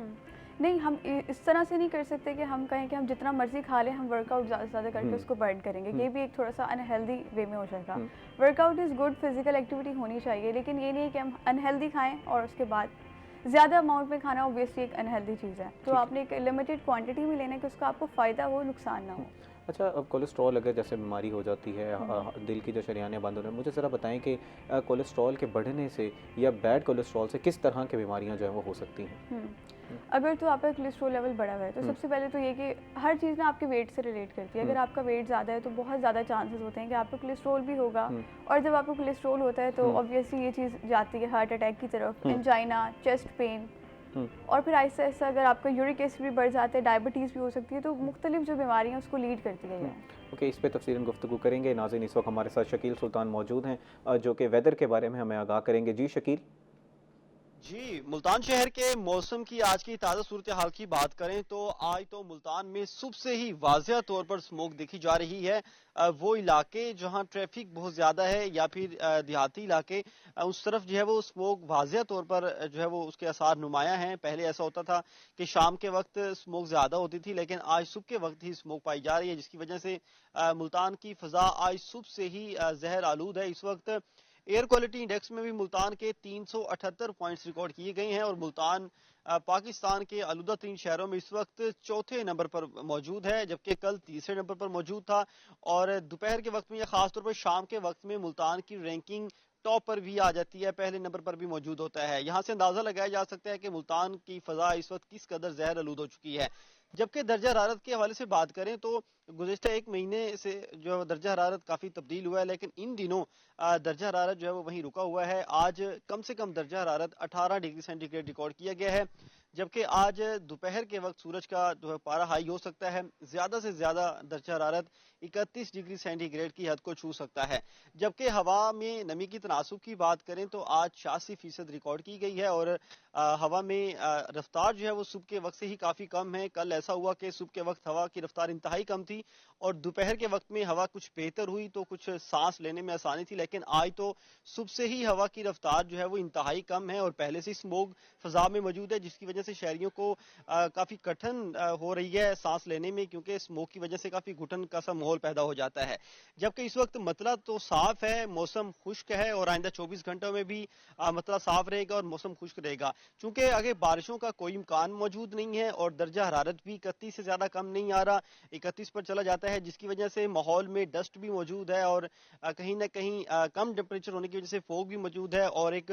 नहीं, हम इस तरह से नहीं कर सकते कि हम कहें कि हम जितना मर्जी खा लें, हम वर्कआउट ज़्यादा से ज़्यादा करके उसको बर्न करेंगे। ये भी एक थोड़ा सा अनहेल्दी वे में हो जाएगा। Workout is good, physical activity होनी चाहिए, लेकिन ये नहीं कि हम अनहेल्दी खाएं और उसके बाद ज़्यादा अमाउंट में खाना ऑब्वियसली एक अनहेल्दी चीज़ है। तो आपने एक लिमिटेड क्वांटिटी में लेना है कि उसका आपको फ़ायदा हो, नुकसान ना हो।
अच्छा, अब कोलेस्ट्रॉल अगर जैसे बीमारी हो जाती है, दिल की जो शरीयानें बंद हो रही हैं, मुझे ज़रा बताएं कि कोलेस्ट्रॉल के बढ़ने से या बैड कोलेस्ट्रॉल से किस तरह की बीमारियां जो है वो हो सकती हैं?
अगर तो आपका कोलेस्ट्रॉल लेवल बढ़ा हुआ है तो सबसे पहले तो ये कि हर चीज़ ना आपके वेट से रिलेट करती है। अगर आपका वेट ज़्यादा है तो बहुत ज़्यादा चांसेस होते हैं कि आपको कोलेस्ट्रॉल भी होगा, और जब आपको कोलेस्ट्रॉल होता है तो ऑब्वियसली ये चीज़ जाती है हार्ट अटैक की तरफ, एंजाइना, चेस्ट पेन, और फिर आहिस्ता आहिस्ता अगर आपका यूरिक एसिड भी बढ़ जाता है, डायबिटीज़ भी हो सकती है, तो मुख्तलिफ जो बीमारियाँ उसको लीड करती है।
ओके, इस पे तफसीलन गुफ्तगू करेंगे। नाज़रीन, इस वक्त हमारे साथ शकील सुल्तान मौजूद हैं जो कि वेदर के बारे में हमें आगाह करेंगे। जी शकील।
जी, मुल्तान शहर के मौसम की आज की ताज़ा सूरत हाल की बात करें तो आज तो मुल्तान में सुबह से ही वाज़िया तौर पर स्मोक देखी जा रही है। वो इलाके जहां ट्रैफिक बहुत ज़्यादा है या फिर देहाती इलाके, उस तरफ जो है वो स्मोक वाज़िया तौर पर जो है वो उसके आसार नुमाया हैं। पहले ऐसा होता था कि शाम के वक्त स्मोक ज़्यादा होती थी, लेकिन आज सुबह के वक्त ही स्मोक पाई जा रही है, जिसकी वजह से मुल्तान की फ़ज़ा आज सुबह से ही जहर आलूद है। इस वक्त एयर क्वालिटी इंडेक्स में भी मुल्तान के 378 पॉइंट्स रिकॉर्ड किए गए हैं और मुल्तान पाकिस्तान के आलूदा तीन शहरों में इस वक्त चौथे नंबर पर मौजूद है, जबकि कल तीसरे नंबर पर मौजूद था। और दोपहर के वक्त में या खासतौर पर शाम के वक्त में मुल्तान की रैंकिंग टॉप पर भी आ जाती है, पहले नंबर पर भी मौजूद होता है। यहाँ से अंदाजा लगाया जा सकता है कि मुल्तान की फजा इस वक्त किस कदर जहर आलूद हो चुकी है। जबकि दर्जा हरारत के हवाले से बात करें तो गुज़िश्ता एक महीने से जो दर्जा हरारत काफ़ी तब्दील हुआ है, लेकिन इन दिनों दर्जा हरारत जो है वो वहीं रुका हुआ है। आज कम से कम दर्जा हरारत 18 डिग्री सेंटीग्रेड रिकॉर्ड किया गया है, जबकि आज दोपहर के वक्त सूरज का जो है पारा हाई हो सकता है। ज़्यादा से ज़्यादा दर्जा हरारत 31 डिग्री सेंटीग्रेड की हद को छू सकता है। जबकि हवा में नमी की तनासुब की बात करें तो आज 86% रिकॉर्ड की गई है और हवा में रफ्तार जो है वो सुबह के वक्त से ही काफ़ी कम है। कल ऐसा हुआ कि सुबह के वक्त हवा की रफ्तार इंतहाई कम थी और दोपहर के वक्त में हवा कुछ बेहतर हुई तो कुछ सांस लेने में आसानी थी, लेकिन आज तो सुबह से ही हवा की रफ्तार जो है वो इंतहाई कम है और पहले से स्मोक फजा में मौजूद है, जिसकी वजह से शहरियों को काफ़ी कठिन हो रही है सांस लेने में, क्योंकि स्मोक की वजह से काफ़ी घुटन का सा माहौल पैदा हो जाता है। जबकि इस वक्त मतला तो साफ है, मौसम खुश्क है और आइंदा 24 घंटों में भी मतला साफ रहेगा और मौसम खुश्क रहेगा। चूंकि आगे बारिशों का कोई इम्कान मौजूद नहीं है और दर्जा हरारत भी 31 से ज़्यादा कम नहीं आ रहा, 31 पर चला जाता है, जिसकी वजह से माहौल में डस्ट भी मौजूद है और कहीं ना कहीं कम टेम्परेचर होने की वजह से फोग भी मौजूद है और एक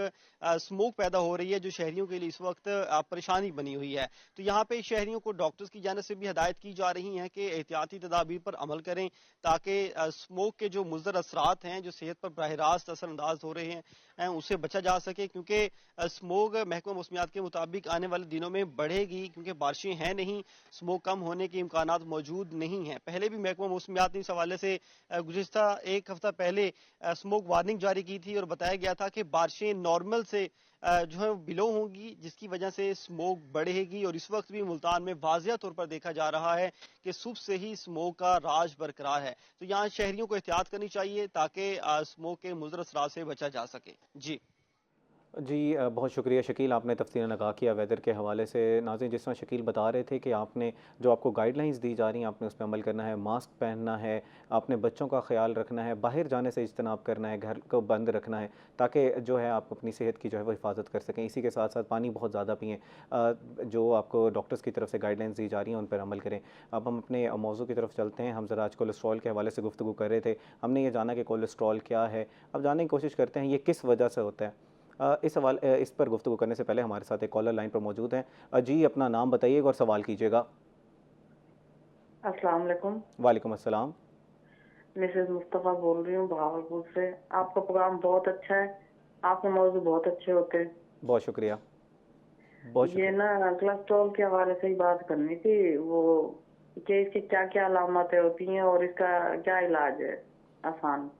स्मोक पैदा हो रही है जो शहरियों के लिए इस वक्त परेशानी बनी हुई है। तो यहाँ पे शहरियों को डॉक्टर्स की जानिब से भी हदायत की जा रही है कि एहतियाती तदाबीर पर अमल करें ताकि स्मोक के जो मुज़र असरात हैं जो सेहत पर बराह रास्त असरअंदाज हो रहे हैं उससे बचा जा सके, क्योंकि स्मोक महकमा मौसमियात के मुताबिक आने वाले दिनों में बढ़ेगी, क्योंकि बारिशें हैं नहीं, स्मोक कम होने के इम्कानात मौजूद नहीं हैं। पहले भी महकमा मौसमियात ने इस हवाले से गुज़िश्ता एक हफ्ता पहले स्मोक वार्निंग जारी की थी और बताया गया था कि बारिशें नॉर्मल से जो है बिलो होंगी, जिसकी वजह से स्मोक बढ़ेगी। और इस वक्त भी मुल्तान में वाज़िया तौर पर देखा जा रहा है कि सुबह से ही स्मोक का राज बरकरार है। तो यहाँ शहरियों को एहतियात करनी चाहिए ताकि स्मोक के मुज़र असरात से बचा जा सके। जी
बहुत शुक्रिया शकील, आपने तफसीलन आगाह किया वेदर के हवाले से। नाज़रीन, जिस तरह शकील बता रहे थे कि आपने जो आपको गाइडलाइंस दी जा रही हैं आपने उस पर अमल करना है, मास्क पहनना है, आपने बच्चों का ख्याल रखना है, बाहर जाने से इज्तनाब करना है, घर को बंद रखना है ताकि जो है आप अपनी सेहत की जो है वो हिफाजत कर सकें। इसी के साथ साथ पानी बहुत ज़्यादा पिएँ, जो आपको डॉक्टर्स की तरफ से गाइडलाइंस दी जा रही हैं उन पर अमल करें। अब हम अपने मौजू की तरफ चलते हैं। हम ज़रा आज कोलेस्ट्रॉल के हवाले से गुफ्तगू कर रहे थे, हमने ये जाना कि कोलेस्ट्रॉल क्या है। अब जानने की कोशिश करते हैं ये किस वजह से होता है। इस पर गुफ्तगू करने से पहले हमारे साथ एक कॉलर लाइन पर मौजूद हैं। जी, अपना नाम बताइएगा और सवाल कीजिएगा।
अस्सलाम वालेकुम।
वालेकुम अस्सलाम।
मिसेस मुस्तफ़ा बोल रही हूँ भावलपुर से। आपका प्रोग्राम बहुत अच्छा है, आपके मौजू बहुत अच्छे होते हैं।
बहुत शुक्रिया। बहुत
ये
शुक्रिया।
ना कोलेस्ट्रॉल के हवाले से ही बात करनी थी, वो कि इसकी क्या क्या अलामतें होती हैं और इसका क्या इलाज है आसान।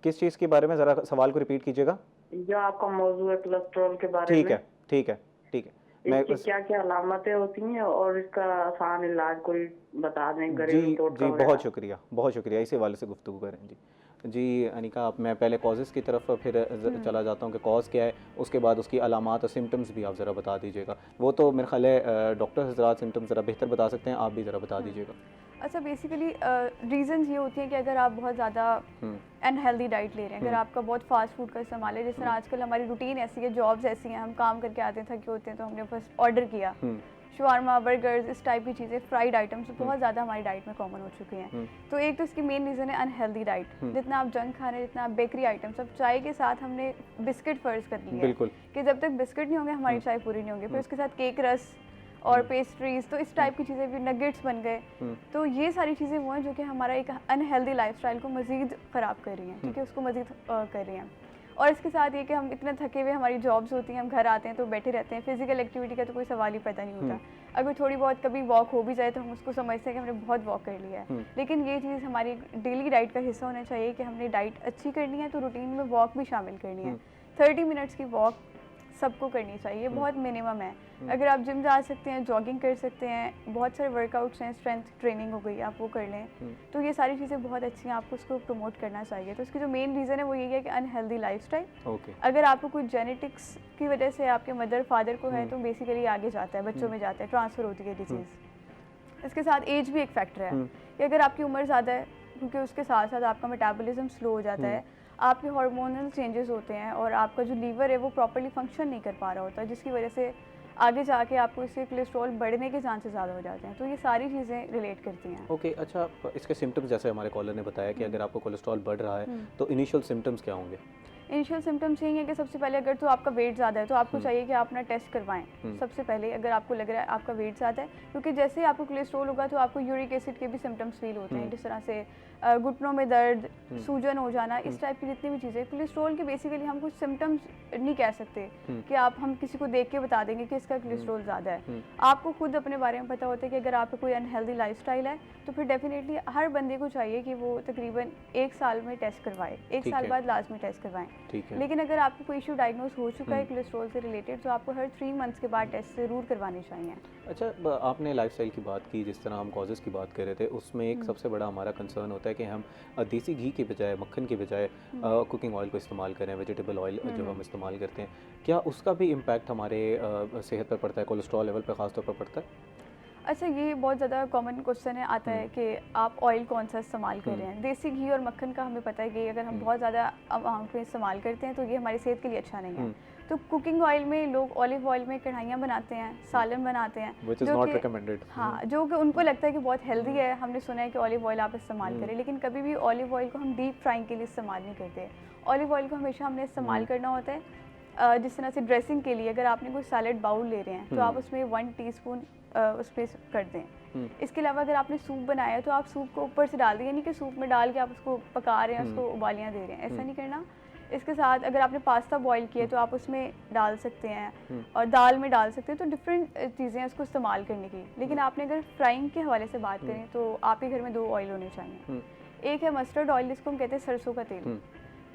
किस चीज़ के बारे में, ज़रा सवाल को रिपीट कीजिएगा।
जो आपका मौजू है कोलेस्ट्रॉल के बारे
ठीक
में।
है, ठीक है, ठीक है। मैं
इसकी क्या क्या अलामतें होती हैं और इसका आसान इलाज कोई बता दें, घरेलू
जी
टोटका
जी,
वगैरह।
बहुत शुक्रिया, बहुत शुक्रिया। इसी हवाले से गुफ्तगू करें। जी जी अनिका, आप मैं पहले कॉजेज़ की तरफ फिर चला जाता हूँ कि कॉज क्या है, उसके बाद उसकी अलामात और सिम्टम्स भी आप ज़रा बता दीजिएगा। वो तो मेरे ख्याल है डॉक्टर हज़रात सिम्टम्स ज़रा बेहतर बता सकते हैं, आप भी ज़रा बता दीजिएगा।
अच्छा, बेसिकली रीज़न्स ये होती हैं कि अगर आप बहुत ज़्यादा अनहेल्दी डाइट ले रहे हैं, अगर आपका बहुत फास्ट फूड का इस्तेमाल है, जिस तरह आजकल हमारी रूटीन ऐसी है, जॉब्स ऐसी हैं, हम काम करके आते हैं, थके होते हैं, तो हमने बस ऑर्डर किया शवारमा, बर्गर्स, इस टाइप की चीज़ें, फ्राइड आइटम्स बहुत ज़्यादा हमारी डाइट में कॉमन हो चुके हैं। तो एक तो इसकी मेन रीज़न है अनहेल्दी डाइट। जितना आप जंक खा रहे हैं, जितना आप बेकरी आइटम्स, अब चाय के साथ हमने बिस्किट फ़र्ज कर लिया
बिल्कुल
कि जब तक बिस्किट नहीं होंगे हमारी चाय पूरी नहीं होगी। फिर उसके साथ केक, रस और पेस्ट्रीज, तो इस टाइप की चीज़ें भी, नगेट्स बन गए। तो ये सारी चीज़ें वो हैं जो कि हमारा एक अनहेल्दी लाइफस्टाइल को मज़ीद ख़राब कर रही हैं, ठीक है, उसको मज़ीद कर रही हैं। और इसके साथ ये कि हम इतने थके हुए, हमारी जॉब्स होती हैं, हम घर आते हैं तो बैठे रहते हैं, फिजिकल एक्टिविटी का तो कोई सवाल ही पैदा नहीं होता। अगर थोड़ी बहुत कभी वॉक हो भी जाए तो हम उसको समझते हैं कि हमने बहुत वॉक कर लिया है, लेकिन ये चीज़ हमारी डेली डाइट का हिस्सा होना चाहिए कि हमने डाइट अच्छी करनी है तो रूटीन में वॉक भी शामिल करनी है। 30 मिनट्स की वॉक सबको करनी चाहिए, बहुत मिनिमम है। अगर आप जिम जा सकते हैं, जॉगिंग कर सकते हैं, बहुत सारे वर्कआउट्स हैं, स्ट्रेंथ ट्रेनिंग हो गई, आप वो कर लें, तो ये सारी चीज़ें बहुत अच्छी हैं, आपको उसको प्रमोट करना चाहिए। तो इसकी जो मेन रीज़न है वो यही है कि अनहेल्दी लाइफस्टाइल। अगर आपको कोई जेनेटिक्स की वजह से आपके मदर फादर को है तो बेसिकली आगे जाता है, बच्चों में जाता है, ट्रांसफ़र होती है डिजीज़। इसके साथ एज भी एक फैक्टर है कि अगर आपकी उम्र ज़्यादा है, क्योंकि उसके साथ साथ आपका मेटाबॉलिज्म स्लो हो जाता है, आपके हार्मोनल चेंजेस होते हैं और आपका जो लीवर है वो प्रॉपर्ली फंक्शन नहीं कर पा रहा होता, जिसकी वजह से आगे जाके आपको इससे कोलेस्ट्रॉल बढ़ने के चांसेस ज़्यादा हो जाते हैं। तो ये सारी चीज़ें रिलेट करती हैं।
ओके, अच्छा, इसके सिम्टम्स जैसे हमारे कॉलर ने बताया कि अगर आपको कोलेस्ट्रॉल बढ़ रहा है तो इनिशियल सिम्टम्स क्या होंगे?
इनिशियल सिम्टम्स यही है कि सबसे पहले अगर तो आपका वेट ज़्यादा है तो आपको चाहिए कि आप अपना टेस्ट करवाएं सबसे पहले, अगर आपको लग रहा है आपका वेट ज़्यादा है, क्योंकि जैसे ही आपको कोलेस्ट्रॉल होगा तो आपको यूरिक एसिड के भी सिम्टम्स फील होते हैं, जिस तरह से घुटनों में दर्द, सूजन हो जाना, इस टाइप की जितनी भी चीज़ें। कोलेस्ट्रॉल के बेसिकली हम कुछ सिम्टम्स नहीं कह सकते कि हम किसी को देख के बता देंगे कि इसका कोलेस्ट्रॉल ज़्यादा है। आपको खुद अपने बारे में पता होता है कि अगर आपका कोई अनहेल्दी लाइफस्टाइल है तो फिर डेफिनेटली हर बंदे को चाहिए कि वो तकरीबन 1 साल में टेस्ट करवाए, 1 साल बाद लाजमी टेस्ट करवाएं। लेकिन अगर आपको कोई इशू डायग्नोज हो चुका है कोलेस्ट्रॉल से रिलेटेड तो आपको हर 3 मंथ्स के बाद टेस्ट ज़रूर करवाने चाहिए।
अच्छा, आपने लाइफस्टाइल की बात की, जिस तरह हम कॉजेज़ की बात कर रहे थे, उसमें एक सबसे बड़ा हमारा कंसर्न होता है कि हम देसी घी के बजाय, मक्खन के बजाय कुकिंग ऑयल को इस्तेमाल करें, वेजिटेबल ऑयल जो हम इस्तेमाल करते हैं, क्या उसका भी इम्पैक्ट हमारे सेहत पर पड़ता है, कोलेस्ट्रॉल लेवल पर ख़ास तौर पर पड़ता है?
अच्छा, ये बहुत ज़्यादा कॉमन क्वेश्चन है आता है कि आप ऑयल कौन सा इस्तेमाल कर रहे हैं। देसी घी और मक्खन का हमें पता है कि अगर हम बहुत ज़्यादा अमाउंट में इस्तेमाल करते हैं तो ये हमारी सेहत के लिए अच्छा नहीं है। तो कुकिंग ऑयल में लोग ऑलिव ऑयल में कढ़ाइयाँ बनाते हैं, सालन बनाते हैं,
Which is not recommended.
हाँ, जो कि उनको लगता है कि बहुत हेल्दी है, हमने सुना है कि ऑलिव ऑयल आप इस्तेमाल करें, लेकिन कभी भी ऑलिव ऑयल को हम डीप फ्राइंग के लिए इस्तेमाल नहीं करते। ऑलिव ऑयल को हमेशा हमने इस्तेमाल करना होता है जिस तरह से ड्रेसिंग के लिए, अगर आपने कोई सैलेड बाउल ले रहे हैं तो आप उसमें 1 टीस्पून उसमें कर दें। इसके अलावा अगर आपने सूप बनाया है तो आप सूप को ऊपर से डाल दें, यानी कि सूप में डाल के आप उसको पका रहे हैं, उसको उबालियाँ दे रहे हैं, ऐसा नहीं करना। इसके साथ अगर आपने पास्ता बॉईल किया तो आप उसमें डाल सकते हैं और दाल में डाल सकते हैं, तो डिफरेंट चीज़ें हैं उसको इस्तेमाल करने की। लेकिन आपने अगर फ्राइंग के हवाले से बात करें तो आपके घर में 2 ऑयल होने चाहिए। एक है मस्टर्ड ऑयल जिसको हम कहते हैं सरसों का तेल,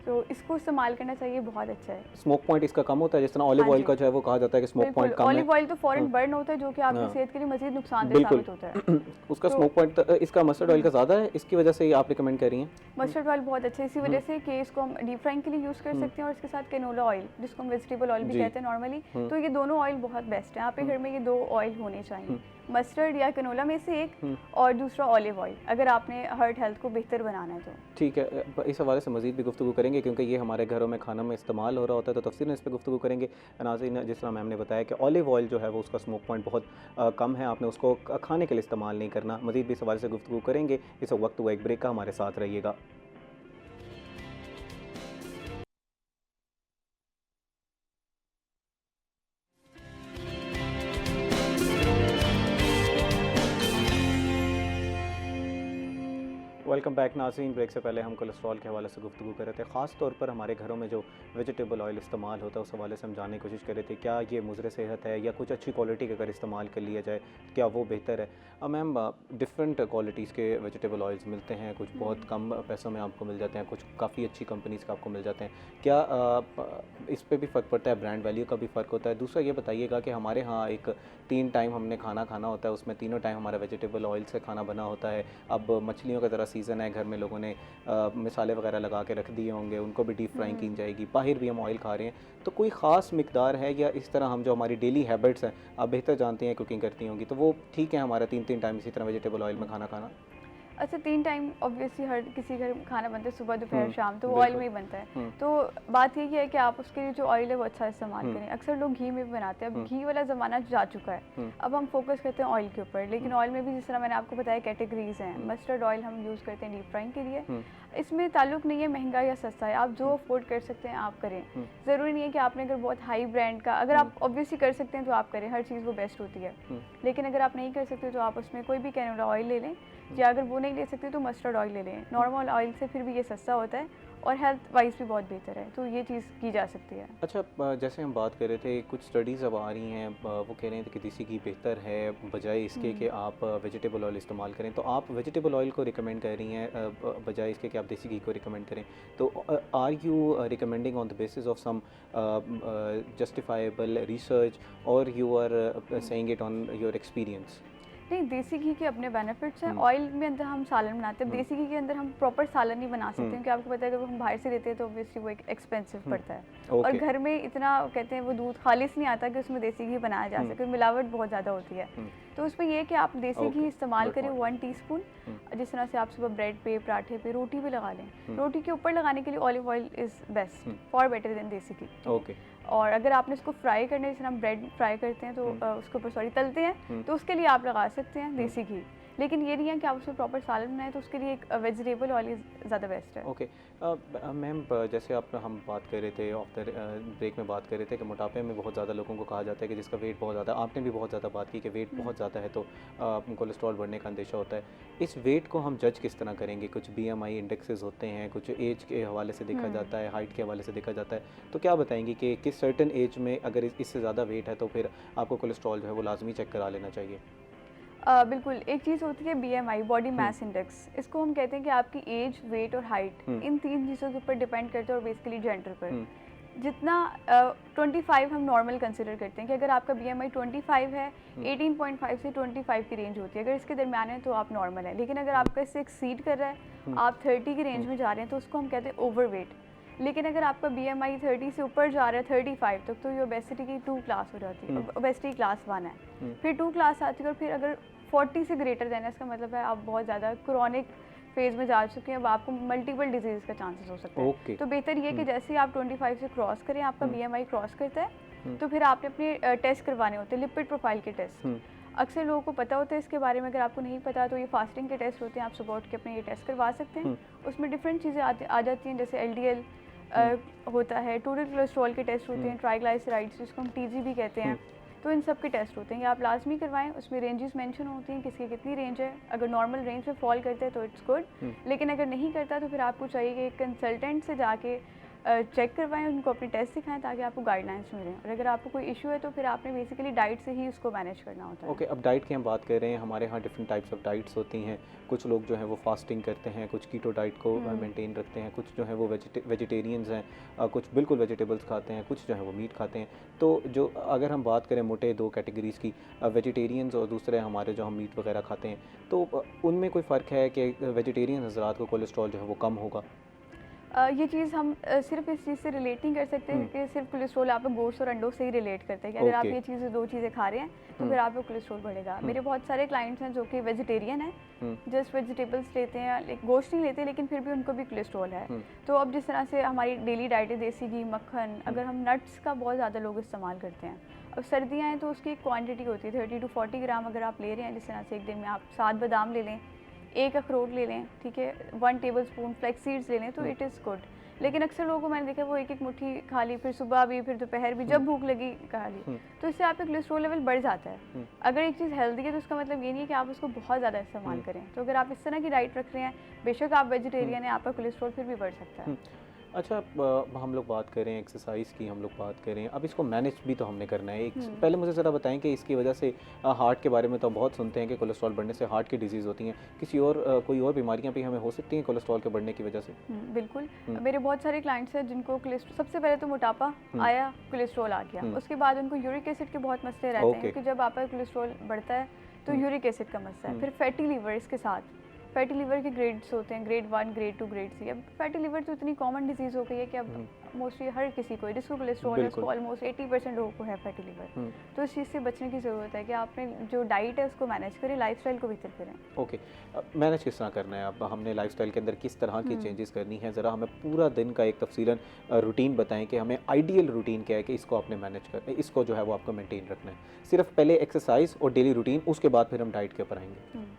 तो इसको इस्तेमाल करना चाहिए, बहुत अच्छा है।
स्मोक पॉइंट इसका कम होता है, जिस तरह ऑलिव ऑयल का जो है वो कहा जाता है कि स्मोक पॉइंट कम है।
ऑलिव ऑयल तो फॉरन बर्न होता है जो कि आपकी सेहत के लिए मजीद नुकसानदेह साबित होता है।
उसका स्मोक पॉइंट इसका मस्टर्ड ऑयल का ज़्यादा है, इसकी वजह से आप रिकमेंड कर रही हैं?
मस्टर्ड ऑयल बहुत अच्छा है इसी वजह से कि इसको हम डीप फ्राइंग के लिए यूज़ कर सकते हैं, और इसके साथ कैनोला ऑयल जिसको हम वेजिटेबल ऑयल भी कहते हैं नॉर्मली, तो ये दोनों ऑयल बहुत बेस्ट है। आपके घर में ये 2 ऑयल होने चाहिए, मस्टर्ड या कैनोला में से एक, और दूसरा ऑलिव ऑयल, अगर आपने हार्ट हेल्थ को बेहतर बनाना है तो।
ठीक है, इस हवाले से मज़ीद भी गुफ्तगू करेंगे क्योंकि ये हमारे घरों में खाना में इस्तेमाल हो रहा होता है, तो तफसीलन इस पर गुफ्तगू करेंगे। नाज़रीन, जिस तरह मैम ने बताया कि ऑलिव ऑयल जो है वो उसका स्मोक पॉइंट बहुत कम है, आपने उसको खाने के लिए इस्तेमाल नहीं करना। मज़ीद भी इस हवाले से गुफ्तगू करेंगे। इस वक्त वो एक ब्रेक का, हमारे साथ रहिएगा। वेलकम बैक नाज़रीन। ब्रेक से पहले हम कोलेस्ट्रॉल के हवाले से गुफ्तगू कर रहे थे, ख़ास तौर पर हमारे घरों में जो वेजिटेबल ऑयल इस्तेमाल होता है उस हवाले से हम जानने की कोशिश कर रहे थे क्या ये मुज़र सेहत है या कुछ अच्छी क्वालिटी का अगर इस्तेमाल कर लिया जाए क्या वो बेहतर है। मैम, डिफरेंट क्वालिटीज़ के वेजिटेबल ऑयल्स मिलते हैं, कुछ बहुत कम पैसों में आपको मिल जाते हैं, कुछ काफ़ी अच्छी कंपनीज़ का आपको मिल जाते हैं, क्या इस पर भी फ़र्क पड़ता है, ब्रांड वैल्यू का भी फ़र्क होता है? दूसरा ये बताइएगा कि हमारे यहाँ एक 3 टाइम हमने खाना खाना होता है, उसमें तीनों टाइम हमारा वेजिटेबल ऑयल से खाना बना होता है। अब मछलियों का ज़रा सीज़न है, घर में लोगों ने मसाले वगैरह लगा के रख दिए होंगे, उनको भी डीप फ्राइंग की जाएगी, बाहर भी हम ऑयल खा रहे हैं, तो कोई ख़ास मिकदार है या इस तरह हम जो हमारी डेली हैबिट्स हैं, आप बेहतर जानती हैं, कुकिंग करती होंगी, तो वो ठीक है हमारा 3-3 टाइम इसी तरह वेजिटेबल ऑयल में खाना खाना?
अच्छा 3 टाइम ऑब्वियसली हर किसी घर खाना बनता है, सुबह दोपहर शाम, तो वो ऑयल में ही बनता है। तो बात यही है कि आप उसके लिए जो ऑयल है वो अच्छा इस्तेमाल करें। अक्सर लोग घी में भी बनाते हैं, अब घी वाला ज़माना जा चुका है, अब हम फोकस करते हैं ऑयल के ऊपर। लेकिन ऑयल में भी जिस तरह मैंने आपको बताया कैटेगरीज हैं। मस्टर्ड ऑयल हम यूज़ करते हैं डीप फ्राइंग के लिए। इसमें ताल्लुक नहीं है महंगा या सस्ता है, आप जो अफोर्ड कर सकते हैं आप करें। ज़रूरी नहीं है कि आपने अगर बहुत हाई ब्रांड का, अगर आप ऑब्वियसली कर सकते हैं तो आप करें, हर चीज़ वो बेस्ट होती है। लेकिन अगर आप नहीं कर सकते तो आप उसमें कोई भी कैनोला ऑयल ले लें, या अगर वो नहीं ले सकते तो मस्टर्ड ऑयल ले लें। नॉर्मल ऑयल से फिर भी ये सस्ता होता है और हेल्थ वाइज भी बहुत बेहतर है, तो ये चीज़ की जा सकती है।
अच्छा, जैसे हम बात कर रहे थे, कुछ स्टडीज़ अब आ रही हैं, वो कह रहे हैं कि देसी घी बेहतर है बजाय इसके कि आप वेजिटेबल ऑयल इस्तेमाल करें, तो आप वेजिटेबल ऑयल को रिकमेंड कर रही हैं बजाय इसके कि आप देसी घी को रिकमेंड करें, तो are you recommending on the basis of some justifiable research or you are saying it on your experience?
नहीं, देसी घी के अपने बेनिफिट्स हैं। ऑयल में अंदर हम सालन बनाते हैं, देसी घी के अंदर हम प्रॉपर सालन नहीं बना सकते, क्योंकि आपको पता है अगर हम बाहर से लेते हैं तो ऑब्वियसली वो एक एक्सपेंसिव पड़ता है। और घर में इतना कहते हैं वो दूध खालिस नहीं आता कि उसमें देसी घी बनाया जा सके, मिलावट बहुत ज़्यादा होती है। तो उसमें ये है कि आप देसी घी इस्तेमाल करें 1 टीस्पून, जिस तरह से आप सुबह ब्रेड पे, पराठे पे, रोटी पे लगा लें। रोटी के ऊपर लगाने के लिए olive oil is best, for better than देसी घी।
ओके।
और अगर आपने इसको फ्राई करना है, जैसे हम ब्रेड फ्राई करते हैं तो उसके ऊपर तलते हैं, तो उसके लिए आप लगा सकते हैं देसी घी। लेकिन ये नहीं है कि आप उसमें प्रॉपर सालन बनाए, तो उसके लिए एक वेजिटेबल ऑयल ज़्यादा बेस्ट है।
ओके मैम, जैसे हम बात कर रहे थे ऑफ द ब्रेक में बात कर रहे थे कि मोटापे में बहुत ज़्यादा लोगों को कहा जाता है कि जिसका वेट बहुत ज़्यादा, आपने भी बहुत ज़्यादा बात की कि वेट बहुत ज़्यादा है तो कोलेस्ट्रॉल बढ़ने का अंदेशा होता है। इस वेट को हम जज किस तरह करेंगे? कुछ BMI इंडेक्सेस होते हैं, कुछ एज के हवाले से देखा जाता है, हाइट के हवाले से देखा जाता है, तो क्या बताएंगी कि किस सर्टन एज में अगर इससे ज़्यादा वेट है तो फिर आपको कोलेस्ट्रॉल जो है वो लाजमी चेक करा लेना चाहिए?
बिल्कुल, एक चीज़ होती है BMI, बॉडी मास इंडेक्स। इसको हम कहते हैं कि आपकी एज, वेट और हाइट, इन 3 चीज़ों के ऊपर डिपेंड करते हैं, और बेसिकली जेंडर पर। जितना 25 हम नॉर्मल कंसिडर करते हैं कि अगर आपका BMI 25 है, 18.5 से 25 की रेंज होती है, अगर इसके दरमियान है तो आप नॉर्मल है। लेकिन अगर आपका इससे एक्सीड कर रहा है, आप 30 की रेंज में जा रहे हैं, तो उसको हम कहते हैं ओवरवेट। लेकिन अगर आपका BMI 30 से ऊपर जा रहा है 35 तक, तो ये ओबेसिटी की 2 क्लास हो जाती है, ओबेसिटी क्लास 1 है। फिर 2 क्लास आती है, और फिर अगर 40 से ग्रेटर देन है, इसका मतलब है आप बहुत ज़्यादा क्रोनिक फेज में जा चुके हैं, अब आपको मल्टीपल डिजीज़ का चांसेस हो सकता है। तो बेहतर ये कि जैसे ही आप 25 से क्रॉस करें, आपका BMI क्रॉस करता है, तो फिर आपने अपने टेस्ट करवाने होते हैं, लिपिड प्रोफाइल के टेस्ट। अक्सर लोगों को पता होता है इसके बारे में, अगर आपको नहीं पता तो ये फास्टिंग के टेस्ट होते हैं, आप सुबह उठ के अपने ये टेस्ट करवा सकते हैं। उसमें डिफरेंट चीज़ें आ जाती हैं, जैसे LDL होता है, टोटल कोलेस्ट्रॉल के टेस्ट होते हैं, ट्राइग्लाइसराइड्स जिसको हम TG भी कहते हैं, तो इन सब के टेस्ट होते हैं, ये आप लाजमी करवाएं। उसमें रेंजेस मेंशन होती हैं, किसकी कितनी रेंज है। अगर नॉर्मल रेंज में फॉल करते हैं तो इट्स गुड, लेकिन अगर नहीं करता तो फिर आपको चाहिए कि कंसल्टेंट से जाके चेक करवाएं, उनको अपने टेस्ट दिखाएं, ताकि आपको गाइडलाइंस मिलें। और अगर आपको कोई इशू है तो फिर आपने बेसिकली डाइट से ही उसको मैनेज करना होता है।
ओके, अब डाइट की हम बात कर रहे हैं, हमारे यहाँ डिफरेंट टाइप्स ऑफ डाइट्स होती हैं। कुछ लोग जो है वो फास्टिंग करते हैं, कुछ कीटो डाइट को मेंटेन रखते हैं, कुछ जो है वो वेजिटेरियंस हैं, कुछ बिल्कुल वेजिटेबल्स खाते हैं, कुछ जो है वो मीट खाते हैं। तो जो अगर हम बात करें मोटे 2 कैटेगरीज़ की, वेजिटेरियंस और दूसरे हमारे जो हम मीट वगैरह खाते हैं, तो उनमें कोई फ़र्क है कि वेजिटेरियन हज़रात को कोलेस्ट्रॉल जो है वो कम होगा?
ये चीज़ हम सिर्फ इस चीज़ से रिलेट नहीं कर सकते कि सिर्फ कोलेस्ट्रॉल आप गोश्त और अंडों से ही रिलेट करते हैं कि अगर आप ये चीज़ें 2 चीज़ें खा रहे हैं तो फिर आपको कोलेस्ट्रॉल बढ़ेगा। मेरे बहुत सारे क्लाइंट्स हैं जो कि वेजिटेरियन हैं, जस्ट वेजिटेबल्स लेते हैं, गोश्त नहीं लेते, लेकिन फिर भी उनको भी कोलेस्ट्रॉल है। तो अब जिस तरह से हमारी डेली डाइट है, देसी घी, मक्खन, अगर हम नट्स का बहुत ज़्यादा लोग इस्तेमाल करते हैं, अब सर्दियाँ हैं तो उसकी एक क्वान्टिटी होती है 30 to 40 ग्राम अगर आप ले रहे हैं, जिस तरह से एक दिन में आप 7 बादाम ले लें, 1 अखरोट ले लें, ठीक है, 1 टेबलस्पून फ्लैक्स सीड्स ले लें, तो इट इज़ गुड। लेकिन अक्सर लोगों को मैंने देखा वो एक मुट्ठी खा ली, फिर सुबह भी, फिर दोपहर भी, जब भूख लगी खा ली, तो इससे आपका कोलेस्ट्रॉल लेवल बढ़ जाता है। अगर एक चीज़ हेल्दी है तो उसका मतलब ये नहीं है कि आप उसको बहुत ज़्यादा इस्तेमाल करें। तो अगर आप इस तरह की डाइट रख रहे हैं, बेशक आप वेजिटेरियन हैं, आपका कोलेस्ट्रॉल फिर भी बढ़ सकता है।
अच्छा, हम लोग बात करें एक्सरसाइज की, हम लोग बात करें, अब इसको मैनेज भी तो हमने करना है। पहले मुझे ज़रा बताएं कि इसकी वजह से हार्ट के बारे में तो हम बहुत सुनते हैं कि कोलेस्ट्रॉल बढ़ने से हार्ट की डिजीज़ होती हैं, किसी और कोई और बीमारियां भी हमें हो सकती हैं कोलेस्ट्रॉल के बढ़ने की वजह से?
बिल्कुल, मेरे बहुत सारे क्लाइंट्स हैं जिनको कोलेस्ट्रॉल, सबसे पहले तो मोटापा आया, कोलेस्ट्रॉल आ गया, उसके बाद उनको यूरिक एसिड के बहुत मसले रहते हैं, क्योंकि जब आपका कोलेस्ट्रॉल बढ़ता है तो यूरिक एसिड का मसला है, फिर फैटी लीवर इसके साथ, फैटी लिवर के ग्रेड्स होते हैं, ग्रेड 1, ग्रेड 2, ग्रेड 3। अब फैटी लिवर तो इतनी कॉमन डिजीज़ हो गई है कि अब मोस्टली हर किसी को, जिसको कोलेस्ट्रॉल है उसको ऑलमोस्ट 80% लोगों को है फैटी लिवर। तो इस चीज़ से बचने की ज़रूरत है कि आपने जो डाइट है उसको मैनेज करें, लाइफस्टाइल को बेहतर करें।
ओके, मैनेज किस तरह करना है? अब हमने लाइफस्टाइल के अंदर किस तरह की चेंजेस करनी है, ज़रा हमें पूरा दिन का एक तफसीलन रूटीन बताएं कि हमें आइडियल रूटीन क्या है कि इसको आपने मैनेज करना है, इसको जो है वो आपको मेंटेन रखना है। सिर्फ पहले एक्सरसाइज और डेली रूटीन, उसके बाद फिर हम डाइट के ऊपर आएंगे।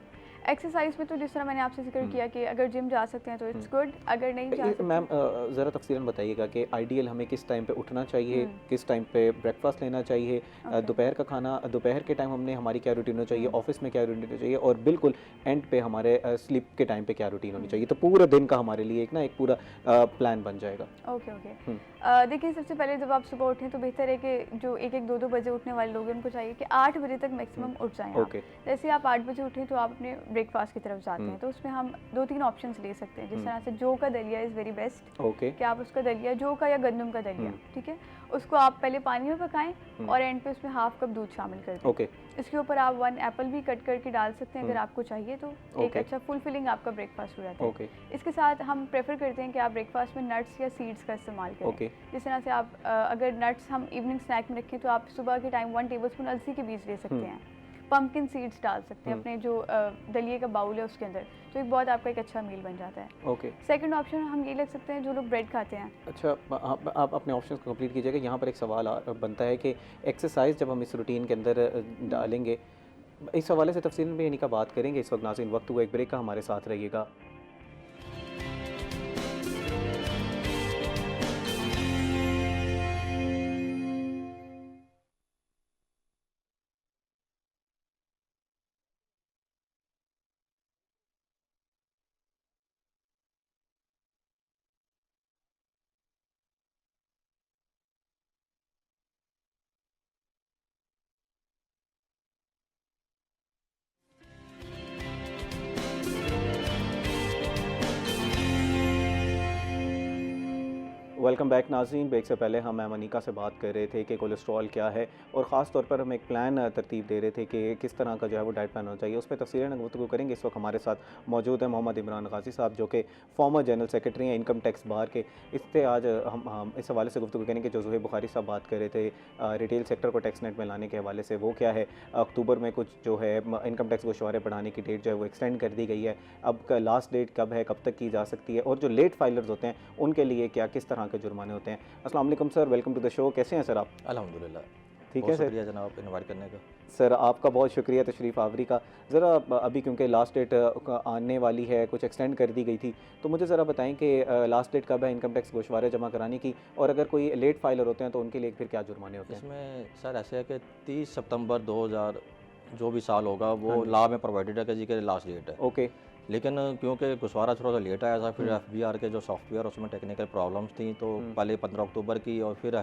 एक्सरसाइज में तो जिस तरह मैंने आपसे जिक्र किया कि अगर जिम जा सकते हैं तो इट्स गुड, अगर नहीं जा सकते
मैम ज़रा तफसीलन बताइएगा कि आइडियल हमें किस टाइम पे उठना चाहिए, किस टाइम पे ब्रेकफास्ट लेना चाहिए, दोपहर का खाना, दोपहर के टाइम हमने हमारी क्या रूटीन होना चाहिए, ऑफिस में क्या रूटीन होना चाहिए, और बिल्कुल एंड पे हमारे स्लीप के टाइम पे क्या रूटीन होनी चाहिए। तो पूरा दिन का हमारे लिए एक पूरा प्लान बन जाएगा।
ओके। देखिए, सबसे पहले जब आप सुबह उठें तो बेहतर है कि जो 1-1, 2-2 बजे उठने वाले लोग हैं उनको चाहिए कि 8 बजे तक मैक्सिमम उठ जाएं।
ओके।
जैसे आप 8 बजे उठें तो आप अपने ब्रेकफास्ट की तरफ जाते हैं, तो उसमें हम 2-3 ऑप्शंस ले सकते हैं। जिस तरह से जौ का दलिया इज़ वेरी बेस्ट।
ओके।
कि आप उसका दलिया, जौ का या गंदम का दलिया, ठीक है, उसको आप पहले पानी में पकाएं और एंड पे उसमें हाफ कप दूध शामिल कर दें।
ओके।
इसके ऊपर आप 1 एप्पल भी कट करके डाल सकते हैं अगर आपको चाहिए, तो एक अच्छा फुलफिलिंग आपका ब्रेकफास्ट हो जाता है।
ओके।
इसके साथ हम प्रेफर करते हैं कि आप ब्रेकफास्ट में नट्स या सीड्स का इस्तेमाल करें।
ओके।
जिस तरह से आप अगर नट्स हम इवनिंग स्नैक में रखें तो आप सुबह के टाइम 1 टेबलस्पून अलसी के बीज ले सकते हैं, पम्पकिन सीड्स डाल सकते हैं अपने जो दलिए का बाउल है उसके अंदर, तो एक बहुत आपका एक अच्छा मील बन जाता है।
ओके।
सेकंड ऑप्शन हम ये लग सकते हैं जो लोग ब्रेड खाते हैं।
अच्छा, आप अपने ऑप्शंस को कंप्लीट कीजिएगा। यहाँ पर एक सवाल बनता है कि एक्सरसाइज जब हम इस रूटीन के अंदर डालेंगे, इस हवाले से तफसील में यानी का बात करेंगे। इस वक्त नाज़रीन वक्त हुआ एक ब्रेक का, हमारे साथ रहिएगा। वेलकम बैक नाज़रीन। ब्रेक से पहले हम अनीका से बात कर रहे थे कि कोलेस्ट्रॉल क्या है, और ख़ास तौर पर हम एक प्लान तरतीब दे रहे थे कि किस तरह का जो है वो डाइट प्लान होना चाहिए। उस पर तफसीलन गुफ्तगू करेंगे। इस वक्त हमारे साथ मौजूद है मोहम्मद इमरान गाजी साहब, जो कि फॉर्मर जनरल सेक्रेटरी हैं इनकम टैक्स बार के। इससे आज हम इस हवाले से गुफ्तगू करेंगे जो ज़ुहैब बुखारी साहब बात कर रहे थे रिटेल सेक्टर को टैक्स नेट में लाने के हवाले से। वो क्या है, अक्टूबर में कुछ जो है इनकम टैक्स गोशवारे बढ़ाने की डेट जो है वो एक्सटेंड कर दी गई है। अब लास्ट डेट कब है, कब तक की जा सकती है, और जो लेट फाइलर्स होते हैं उनके लिए क्या किस तरह के जुर्माने होते हैं। अस्सलाम वालेकुम sir, welcome to the show. कैसे हैं सर आप?
अल्हम्दुलिल्लाह,
ठीक है सर।
शुक्रिया जनाब इनवाइट करने का।
सर आपका बहुत शुक्रिया तशरीफ़ आवरी का। ज़रा अभी क्योंकि लास्ट डेट आने वाली है, कुछ एक्सटेंड कर दी गई थी, तो मुझे ज़रा बताएं कि लास्ट डेट कब है इनकम टैक्स गोशवारे जमा कराने की, और अगर कोई लेट फाइलर होते हैं तो उनके लिए फिर क्या जुर्माने होते हैं?
इसमें सर ऐसे है कि 30 सितंबर 2000 जो भी साल होगा वो लॉ में प्रोवाइडेड है कि जी के लास्ट डेट है।
ओके।
लेकिन क्योंकि गोशवारा थोड़ा सा लेट आया था, फिर FBR के जो सॉफ्टवेयर उसमें टेक्निकल प्रॉब्लम्स थी, तो पहले 15 अक्टूबर की, और फिर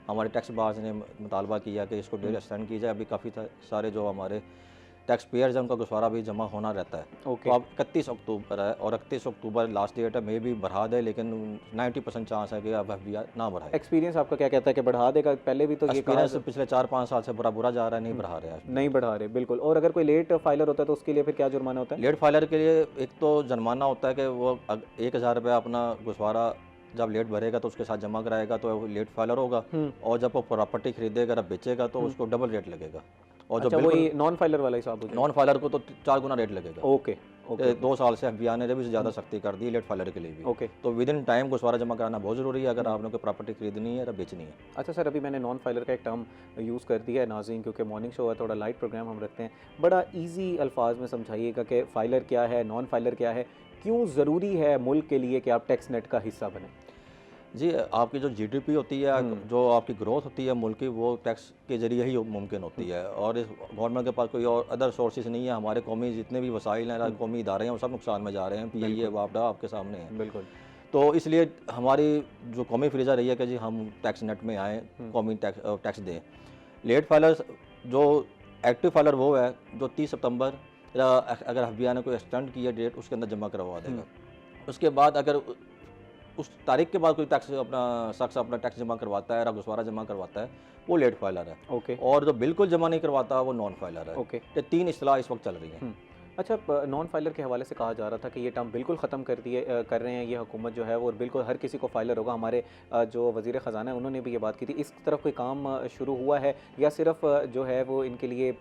हमारे टैक्स बार्स ने मुतालबा किया कि इसको डेट एक्सटेंड की जाए। अभी काफ़ी सारे जो हमारे टैक्स पेयर्स हैं उनका गोशवारा भी जमा होना रहता है।
ओके।
तो अब 31 अक्टूबर है और 31 अक्टूबर लास्ट डेट है। मे भी बढ़ा दे, लेकिन 90% चांस है कि अब FBR ना बढ़ाए।
एक्सपीरियंस आपका क्या कहता है कि बढ़ा देगा? पहले भी तो ये
एक्सपीरियंस पिछले 4-5 साल से बुरा जा रहा है, नहीं बढ़ा रहे हैं।
नहीं बढ़ा रहे, बिल्कुल। और अगर कोई लेट फाइलर होता है तो उसके लिए फिर क्या जुर्माना होता है?
लेट फाइलर के लिए एक तो जुर्माना होता है कि वो 1000 रुपये अपना गोशवारा जब लेट भरेगा तो उसके साथ जमा कराएगा तो वो लेट फाइलर होगा, और जब वो प्रॉपर्टी खरीदेगा या बेचेगा तो उसको डबल रेट लगेगा। और
अच्छा,
जो
वही नॉन फाइलर वाला हिसाब हो जाएगा?
नॉन फाइलर को तो 4 गुना रेट लगेगा।
ओके।
2 साल से FBR ने भी ज़्यादा सख्ती कर दी लेट फाइलर के लिए भी।
ओके।
तो विद इन टाइम गोशवारा जमा कराना बहुत ज़रूरी है अगर आपने कोई प्रॉपर्टी खरीदनी है या बेचनी है।
अच्छा सर, अभी मैंने नॉन फाइलर का एक टर्म यूज़ कर दिया है नाज़रीन, क्योंकि मॉर्निंग शो है, थोड़ा लाइट प्रोग्राम हम रखते हैं। बड़ा ईजी अल्फाज में समझाइएगा कि फ़ाइलर क्या है, नॉन फाइलर क्या है, क्यों ज़रूरी है मुल्क के लिए कि आप टैक्स नेट का हिस्सा बने?
जी, आपकी जो GDP होती है, जो आपकी ग्रोथ होती है मुल्क की, वो टैक्स के ज़रिए ही मुमकिन होती है, और इस गवर्नमेंट के पास कोई और अदर सोर्सेज नहीं है। हमारे कौमी जितने भी वसाइल हैं, कौमी इदारे हैं, वो सब नुकसान में जा रहे हैं। PIA वापडा आपके सामने है।
बिल्कुल।
तो इसलिए हमारी जो कौमी फ्रीज़ा रही है कि जी हम टैक्स नेट में आएँ, कौमी टैक्स दें। लेट फाइलर जो एक्टिव फाइलर वो है जो 30 सितंबर या अगर FBR ने कोई एक्सटेंड किया डेट उसके अंदर जमा करवा देगा। उसके बाद अगर उस तारीख के बाद कोई टैक्स शख्स अपना टैक्स जमा करवाता है या गोशवारा जमा करवाता है, वो लेट फाइलर है।
ओके।
और जो बिल्कुल जमा नहीं करवाता वो नॉन फाइलर है।
ओके।
ये 3 इस्तेलाह इस वक्त चल रही हैं।
अच्छा, नॉन फाइलर के हवाले से कहा जा रहा था कि ये टर्म बिल्कुल ख़त्म कर रहे हैं ये हुकूमत जो है वो, और बिल्कुल हर किसी को फाइलर होगा। हमारे जो वज़ीर ख़जाना है उन्होंने भी ये बात की थी। इस तरफ कोई काम शुरू हुआ है या सिर्फ जो है वो इनके लिए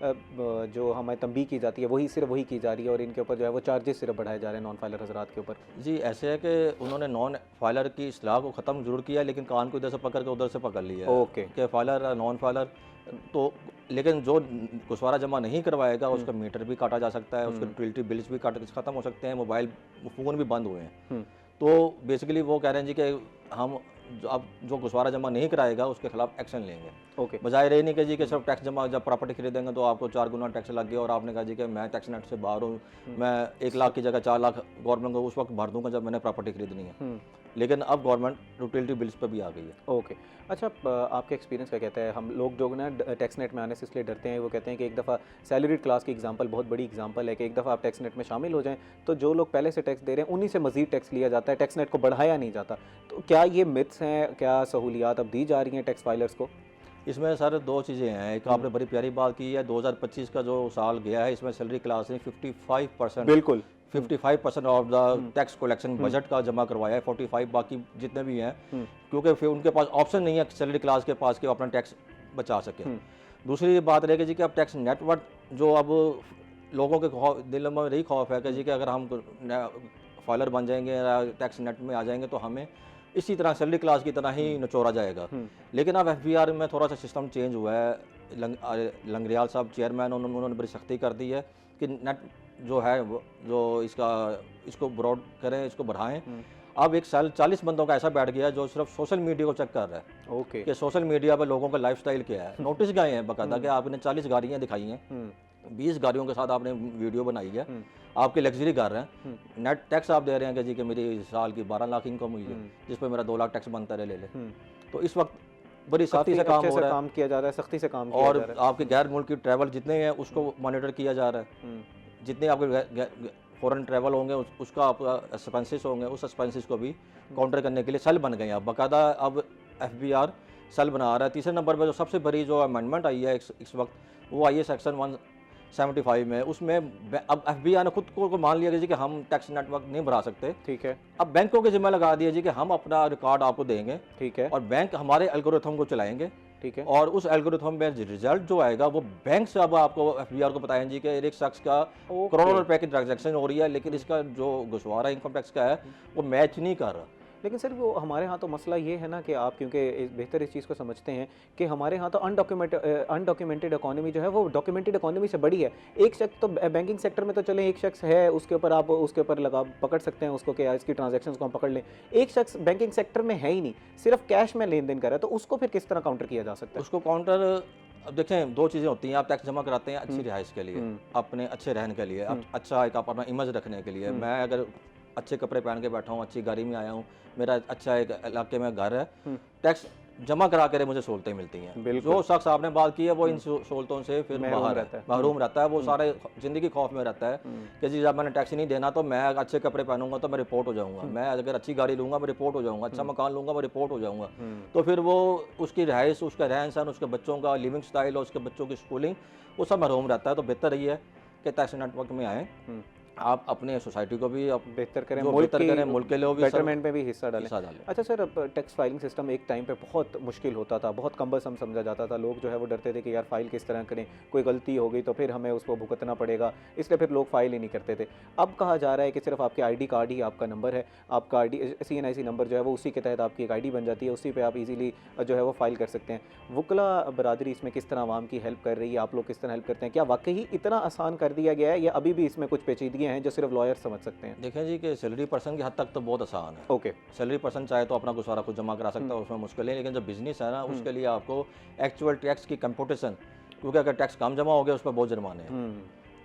जो हमें तंबीह की जाती है वही सिर्फ वही की जा रही है और इनके ऊपर जो है वो चार्जेस सिर्फ बढ़ाए जा रहे हैं नॉन फाइलर हजरात के ऊपर?
जी, ऐसे है कि उन्होंने नॉन फाइलर की इस्लाह को ख़त्म जरूर किया, लेकिन कान को इधर से पकड़ के उधर से पकड़ लिया है
ओके।
कि फाइलर नॉन फाइलर तो, लेकिन जो गुस्वारा जमा नहीं करवाएगा उसका मीटर भी काटा जा सकता है, उसके यूटिलिटी बिल्स भी ख़त्म हो सकते हैं, मोबाइल फ़ोन भी बंद हुए हैं। तो बेसिकली वो कह रहे हैं जी कि हम अब जो गुस्वारा जमा नहीं कराएगा उसके खिलाफ एक्शन लेंगे।
ओके।
बजाय रही नहीं कि जी कि सिर्फ टैक्स जमा, जब प्रॉपर्टी खरीदेंगे तो आपको 4 गुना टैक्स लग गया और आपने कहा जी कि मैं टैक्स नेट से बाहर हूँ, मैं 1 लाख की जगह 4 लाख गवर्नमेंट को उस वक्त भर दूंगा जब मैंने प्रॉपर्टी खरीदनी है। लेकिन अब गवर्नमेंट यूटिलिटी बिल्स पे भी आ गई है।
ओके। अच्छा, आपके एक्सपीरियंस क्या कहता है? हम लोग जो ना टैक्स नेट में आने से इसलिए डरते हैं, वो कहते हैं कि एक दफ़ा सैलरीड क्लास की एग्जांपल बहुत बड़ी एग्जांपल है कि एक दफ़ा आप टैक्स नेट में शामिल हो जाएं तो जो लोग पहले से टैक्स दे रहे हैं उन्हीं से मज़ीद टैक्स लिया जाता है, टैक्स नेट को बढ़ाया नहीं जाता। तो क्या ये मिथ्स हैं? क्या सहूलियात अब दी जा रही हैं टैक्स फाइलर्स को?
इसमें सर 2 चीज़ें हैं। एक आपने बड़ी प्यारी बात की है, 2025 का जो साल गया है इसमें सैलरी क्लास ने 55%
बिल्कुल
55% of the tax collection budget का जमा करवाया है, 45 बाकी जितने भी हैं, क्योंकि फिर उनके पास ऑप्शन नहीं है सैलरी क्लास के पास कि वो अपना टैक्स बचा सके। दूसरी बात रहेगी जी कि अब टैक्स नेटवर्क जो अब लोगों के दिल में यही खौफ है कि जी कि अगर हम फाइलर बन जाएंगे या टैक्स नेट में आ जाएंगे तो हमें इसी तरह सैलरी क्लास की तरह ही निचोड़ा जाएगा। लेकिन अब FBR में थोड़ा सा सिस्टम चेंज हुआ है। लंगरियाल साहब चेयरमैन, उन्होंने बड़ी सख्ती कर दी है कि नेट जो है जो इसको ब्रॉड करें, इसको बढ़ाएं। अब एक साल 40 बंदों का ऐसा बैठ गया है जो सिर्फ सोशल मीडिया को चेक कर रहा है।
ओके।
कि सोशल मीडिया पर लोगों का लाइफस्टाइल क्या है। नोटिस गए हैं बाकायदा कि आपने 40 गाड़ियाँ दिखाई हैं, 20 गाड़ियों के साथ आपने वीडियो बनाई है, आपके लग्जरी घर हैं, नेट टैक्स आप दे रहे हैं कि जी कि मेरी साल की 12 लाख इनकम हुई है जिस पर मेरा 2 लाख टैक्स बनता है, ले ले। तो इस वक्त बड़ी सख्ती से काम हो रहा है,
काम किया जा रहा है, सख्ती से काम किया जा रहा है।
और आपके गैर मुल्की ट्रैवल जितने हैं उसको मॉनिटर किया जा रहा है। जितने आपके फॉरेन ट्रैवल होंगे उसका आपका एक्सपेंसेस होंगे, उस एक्सपेंसेस को भी काउंटर करने के लिए सेल बन गए हैं। अब बाकायदा अब FBR सेल बना रहा है। तीसरे नंबर पर जो सबसे बड़ी जो अमेंडमेंट आई है इस वक्त वो आई है सेक्शन 175 में। उसमें अब FBR ने खुद को मान लिया जी कि हम टैक्स नेटवर्क नहीं बढ़ा सकते।
ठीक है।
अब बैंकों के जिम्मे लगा दिया जी कि हम अपना रिकॉर्ड आपको देंगे।
ठीक है।
और बैंक हमारे एल्गोरिथम को चलाएंगे।
ठीक है।
और उस एल्गोरिथम में रिजल्ट जो आएगा वो बैंक से अब आपको FBR को बताएं जी कि एक शख्स का करोड़ों रुपए की ट्रांजैक्शन हो रही है, लेकिन इसका जो गुस्वारा इनकम टैक्स का है वो मैच नहीं कर रहा।
लेकिन सर वो हमारे यहाँ तो मसला ये है ना कि आप क्योंकि बेहतर इस चीज़ को समझते हैं कि हमारे यहाँ तो अनडॉक्यूमेंटेड इकोनॉमी जो है वो डॉक्यूमेंटेड इकोनॉमी से बड़ी है। एक शख्स तो बैंकिंग सेक्टर में तो चले, एक शख्स है उसके ऊपर आप उसके ऊपर पकड़ सकते हैं उसको कि इसकी ट्रांजैक्शंस को हम पकड़ लें। एक शख्स बैंकिंग सेक्टर में है ही नहीं, सिर्फ कैश में लेन देन कर रहा है, तो उसको फिर किस तरह काउंटर किया जा सकता है?
उसको काउंटर, अब देखें 2 चीज़ें होती हैं। आप टैक्स जमा कराते हैं अच्छी रिहाइश के लिए, अपने अच्छे रहने के लिए, अच्छा एक अपना इमेज रखने के लिए। मैं अगर अच्छे कपड़े पहन के बैठा हूँ, अच्छी गाड़ी में आया हूँ, मेरा अच्छा एक इलाके में घर है, टैक्स जमा करा कर मुझे सहूलतें मिलती हैं। जो शख्स आपने बात की है वो इन सहूलतों से फिर महरूम रहता है। वो सारे ज़िंदगी खौफ में रहता है कि जी जब मैंने टैक्स नहीं देना तो मैं अच्छे कपड़े पहनूंगा तो मैं रिपोर्ट हो जाऊंगा, मैं अगर अच्छी गाड़ी लूँगा मैं रिपोर्ट हो जाऊँगा, अच्छा मकान लूँगा मैं रिपोर्ट हो जाऊँगा। तो फिर वो उसकी रिहाइश, उसका रहन सहन, उसके बच्चों का लिविंग स्टाइल और उसके बच्चों की स्कूलिंग वो सब महरूम रहता है। तो बेहतर यही है कि टैक्स नेटवर्क में आएँ, आप अपने सोसाइटी को भी बेहतर करें, मुल्क के लिए भी
बेटरमेंट में भी हिस्सा डालें। अच्छा सर, अब टैक्स फाइलिंग सिस्टम एक टाइम पे बहुत मुश्किल होता था, बहुत कम्बरसम समझा जाता था। लोग जो है वो डरते थे कि यार फाइल किस तरह करें, कोई गलती हो गई तो फिर हमें उसको भुगतना पड़ेगा, इसलिए फिर लोग फाइल ही नहीं करते थे। अब कहा जा रहा है कि सिर्फ आपके ID कार्ड ही आपका नंबर है, आपका CNIC नंबर जो है वो उसी के तहत आपकी एक ID बन जाती है, उसी पर आप ईजिली जो है वो फाइल कर सकते हैं। वकला बरादरी इसमें किस तरह आवाम की हेल्प कर रही है, आप लोग किस तरह हेल्प करते हैं? क्या वाकई इतना आसान कर दिया गया है या अभी भी इसमें कुछ पेचीदगियाँ हैं जो सिर्फ लॉयर समझ सकते हैं?
देखें जी कि सैलरी पर्सन की हद तक तो बहुत आसान है।
ओके।
सैलरी पर्सन चाहे तो अपना गुस्वारा खुद जमा करा सकता है, उसमें मुश्किल है। लेकिन जो बिजनेस है ना उसके लिए आपको एक्चुअल टैक्स की कंप्यूटेशन, क्योंकि अगर टैक्स कम जमा हो गया उस पर बहुत जुर्माने हैं,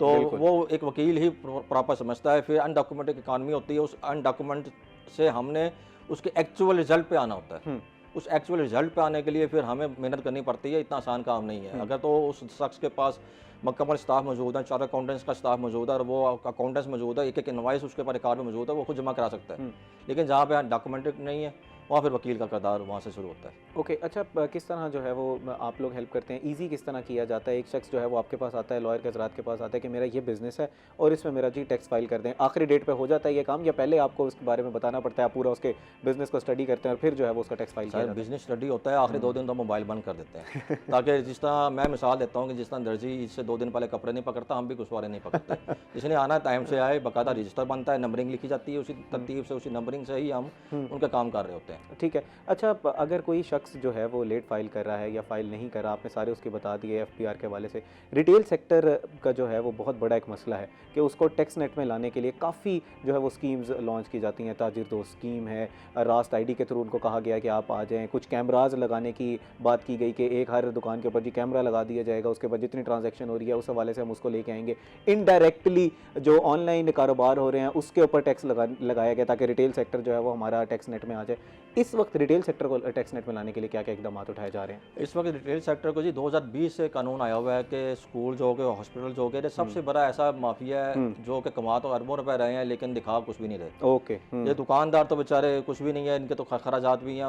तो वो एक वकील ही प्रॉपर समझता है। फिर अनडॉक्यूमेंटेड इकॉनमी होती है, उस अनडॉक्यूमेंट से हमने उसके एक्चुअल रिजल्ट पे आना होता है। उस एक्चुअल रिजल्ट पे आने के लिए फिर हमें मेहनत करनी पड़ती है, इतना आसान काम नहीं है। अगर तो उस शख्स के पास मुकम्मल स्टाफ मौजूद है, 4 अकाउंटेंट्स का स्टाफ मौजूद है और वो अकाउंटेंट्स मौजूद है, एक एक इनवाइस उसके पास रिकॉर्ड में मौजूद है, वो खुद जमा करा सकता है। लेकिन जहाँ पे डॉक्यूमेंटेड नहीं है, वहाँ फिर वकील का किरदार वहाँ से शुरू होता है।
ओके अच्छा, किस तरह जो है वो आप लोग हेल्प करते हैं, इजी किस तरह किया जाता है? एक शख्स जो है वो आपके पास आता है, लॉयर के हज़रात के पास आता है कि मेरा ये बिज़नेस है और इसमें मेरा जी टैक्स फाइल कर दें, आखिरी डेट पे हो जाता है ये काम, या पहले आपको उसके बारे में बताना पड़ता है, आप पूरा उसके बिज़नेस को स्टडी करते हैं और फिर जो है वो उसका टैक्स फाइल किया
सर
जाता है?
बिजनेस स्टडी होता है, आखिरी 2 दिन तो मोबाइल बंद कर देते हैं ताकि जिस तरह मैं मिसाल देता हूँ कि जिस तरह दर्जी इससे 2 दिन पहले कपड़े नहीं पकड़ता, हम भी गुस्वारे नहीं पकड़ते। इसने आना टाइम से आए, बाकायदा रजिस्टर बनता है, नंबरिंग लिखी जाती है, उसी तरतीब से उसी नंबरिंग से ही हम उनका काम कर रहे होते हैं।
ठीक है। अच्छा, अगर कोई शख्स जो है वो लेट फाइल कर रहा है या फाइल नहीं कर रहा, आपने सारे उसके बता दिए एफबीआर के हवाले से, रिटेल सेक्टर का जो है वो बहुत बड़ा एक मसला है कि उसको टैक्स नेट में लाने के लिए काफ़ी जो है वो स्कीम्स लॉन्च की जाती हैं। ताजिर दोस्त स्कीम है, रास्त आईडी के थ्रू उनको कहा गया कि आप आ जाएँ, कुछ कैमराज लगाने की बात की गई कि एक हर दुकान के ऊपर जी कैमरा लगा दिया जाएगा, उसके बाद जितनी ट्रांजैक्शन हो रही है उस हवाले से हम उसको लेके आएंगे। इनडायरेक्टली जो ऑनलाइन कारोबार हो रहे हैं उसके ऊपर टैक्स लगाया गया ताकि रिटेल सेक्टर जो है वो हमारा टैक्स नेट में आ जाए। इस वक्त रिटेल सेक्टर को टैक्स नेट में लाने के लिए क्या क्या इकदाम उठाए जा रहे हैं?
इस वक्त रिटेल सेक्टर को जी 2020 से कानून आया हुआ है कि स्कूल जो हो गए, हॉस्पिटल जो हो गए, सबसे बड़ा ऐसा माफिया है जो कि कमा तो अरबों रुपए रहे हैं लेकिन दिखा कुछ भी नहीं रहे।
ओके।
ये दुकानदार तो बेचारे कुछ भी नहीं है, इनके तो खराजात भी हैं।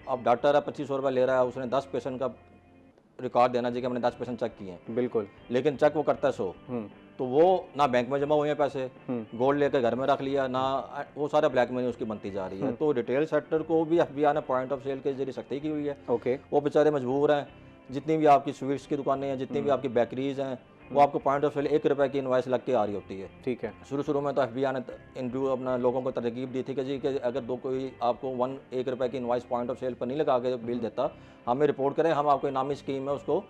अब डॉक्टर है 2500 रुपये ले रहा है, उसने 10 पेशेंट का रिकॉर्ड देना चाहिए कि हमने 10 पेशेंट चेक किए हैं,
बिल्कुल,
लेकिन चेक वो करता है 100। तो वो ना बैंक में जमा हुए हैं पैसे, गोल्ड लेकर घर में रख लिया, ना वो सारा ब्लैक मनी उसकी बनती जा रही है। तो रिटेल सेक्टर को भी एफबीआई ने पॉइंट ऑफ सेल के जरिए सख्ती की हुई है।
ओके।
वो बेचारे मजबूर हैं, जितनी भी आपकी स्वीट्स की दुकानें हैं, जितनी भी आपकी बेकरीज हैं, वो आपको पॉइंट ऑफ सेल 1 रुपये की इनवाइस लग के आ रही होती है।
ठीक है।
शुरू में तो एफबीआई ने अपना लोगों को तरकीब दी थी कि जी कि अगर कोई आपको 1 रुपये की इनवाइस पॉइंट ऑफ सेल पर नहीं लगा के बिल देता, हमें रिपोर्ट करें, हम आपको इनामी स्कीम में उसको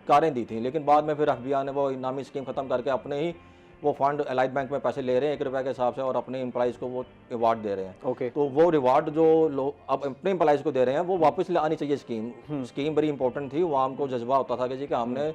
कारें दी थी। लेकिन बाद में फिर एफबीआई ने वो इनामी स्कीम ख़त्म करके अपने ही वो फंड एलाइड बैंक में पैसे ले रहे हैं 1 रुपये के हिसाब से और अपने एम्प्लॉइज़ को वो रिवार्ड दे रहे हैं।
ओके।
तो वो रिवार्ड जो लोग अब अपने एम्प्लॉइज़ को दे रहे हैं वो वापस आनी चाहिए। स्कीम बड़ी इंपॉर्टेंट थी, वो हमको जज्बा होता था कि जी कि हमने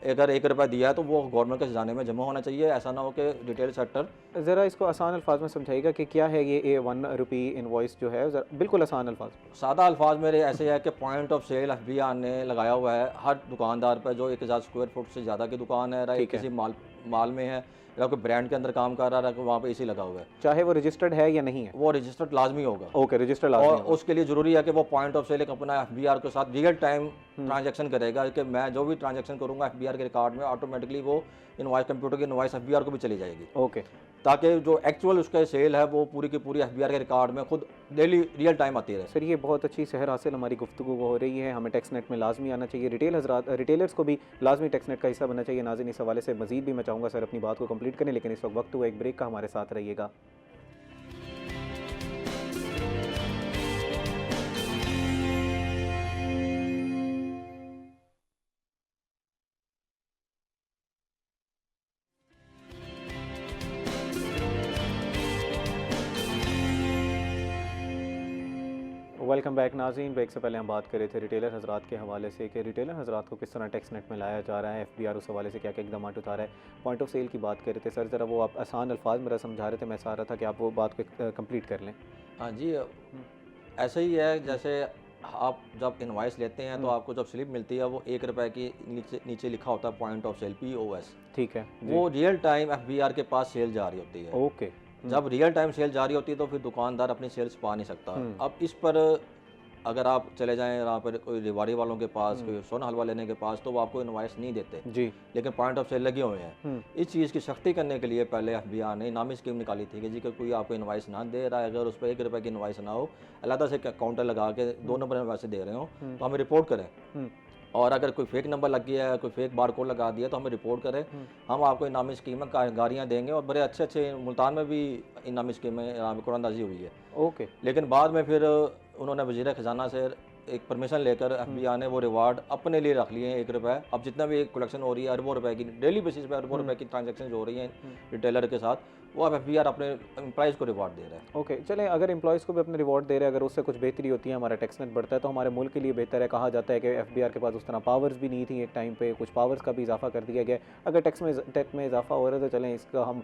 अगर 1 रुपया दिया है तो वो गवर्नमेंट के खजाने में जमा होना चाहिए। ऐसा ना हो कि रिटेल सेक्टर।
ज़रा इसको आसान अल्फाज में समझाइएगा कि क्या है ये 1 रुपी इनवॉइस जो है, बिल्कुल आसान अल्फाज।
सादा अल्फाज मेरे ऐसे है कि पॉइंट ऑफ सेल एफबीआई ने लगाया हुआ है हर दुकानदार पर जो 1000 स्क्वायर फुट से ज़्यादा की दुकान है, किसी माल में है या कोई ब्रांड के अंदर काम कर रहा है, वहाँ पे इसी लगा हुआ है,
चाहे वो रजिस्टर्ड है या नहीं है,
वो रजिस्टर्ड लाजमी होगा।
ओके, रजिस्टर्ड लाजमी
और
होगा।
उसके लिए ज़रूरी है कि वो पॉइंट ऑफ सेल एक अपना एफबीआर के साथ रियल टाइम ट्रांजैक्शन करेगा कि मैं जो भी ट्रांजैक्शन करूँगा एफबीआर के रिकॉर्ड में ऑटोमेटिकली वो इनवॉइस कंप्यूटर की इनवॉइस एफबीआर को भी चली जाएगी।
ओके।
ताकि जो एक्चुअल उसका सेल है वो पूरी की पूरी एफबीआर के रिकॉर्ड में खुद डेली रियल टाइम आती रहे।
सर ये बहुत अच्छी सहर हासिल हमारी गुफ्तगू हो रही है। हमें टैक्स नेट में लाजमी आना चाहिए, रिटेलर्स को भी लाजमी टैक्स नेट का हिस्सा बनना चाहिए। नाज़रीन, इस हवाले से मजीद भी मैं चाहूँगा सर अपनी बात को कंप्लीट करें, लेकिन इस वक्त हुआ एक ब्रेक का, हमारे साथ रहिएगा। वेलकम बैक नाज़रीन। ब्रेक से पहले हम बात कर रहे थे रिटेलर हज़रात के हवाले से कि रिटेलर हज़रात को किस तरह टैक्स नेट में लाया जा रहा है, एफबीआर उस हवाले से क्या क्या इकदाम उठा रहा है। पॉइंट ऑफ सेल की बात कर रहे थे सर, ज़रा वो आप आसान अल्फाज मेरा समझा रहे थे, मैं चाह रहा था कि आप वो बात को कंप्लीट कर लें।
हाँ जी, ऐसा ही है जैसे आप जब इनवाइस लेते हैं तो आपको जब स्लिप मिलती है वो 1 रुपये की नीचे लिखा होता है पॉइंट ऑफ सेल POS।
ठीक है।
वो रियल टाइम एफबीआर के पास सेल जारी होती है।
ओके।
जब रियल टाइम सेल जारी होती है तो फिर दुकानदार अपनी सेल्स पा नहीं सकता। अब इस पर अगर आप चले जाएं यहाँ पर कोई रिवाड़ी वालों के पास, कोई सोना हलवा लेने के पास, तो वो आपको इनवाइस नहीं देते
जी,
लेकिन पॉइंट ऑफ सेल लगे हुए हैं। इस चीज़ की सख्ती करने के लिए पहले एफबीआई ने इनामी स्कीम निकाली थी कि जी कि कोई आपको इनवाइस ना दे रहा है, अगर उस पर 1 रुपये की इनवाइस ना हो, अलग से काउंटर लगा के 2 नंबर में पैसे दे रहे हो तो हमें रिपोर्ट करें। और अगर कोई फेक नंबर लग गया है, कोई फेक बारकोड लगा दिया तो हमें रिपोर्ट करें, हम आपको इनामी स्कीम में गाड़ियाँ देंगे। और बड़े अच्छे मुल्तान में भी इनामी स्कीम में कुरानदाजी हुई है।
ओके।
लेकिन बाद में फिर उन्होंने वज़ीर ख़जाना से एक परमिशन लेकर एफबीआई ने वो रिवार्ड अपने लिए रख लिए हैं 1 रुपये। अब जितना भी कलेक्शन हो रही है अरबों रुपए की, डेली बेसिस पे अरबों रुपए की ट्रांजैक्शन हो रही हैं रिटेलर के साथ, वो अब एफबीआई अपने एम्प्लॉइज़ को रिवार्ड दे रहा है।
ओके, चलें, अगर एम्प्लॉइज़ को भी अपने रिवॉर्ड दे रहे हैं, अगर उससे कुछ बेहतरी होती है, हमारा टैक्स नेट बढ़ता है तो हमारे मुल्क के लिए बेहतर है। कहा जाता है कि एफबीआर के पास उस तरह पावर्स भी नहीं थी एक टाइम पे, कुछ पावर्स का भी इजाफा कर दिया गया। अगर टैक्स में इजाफा हो रहा है तो चलें इसका हम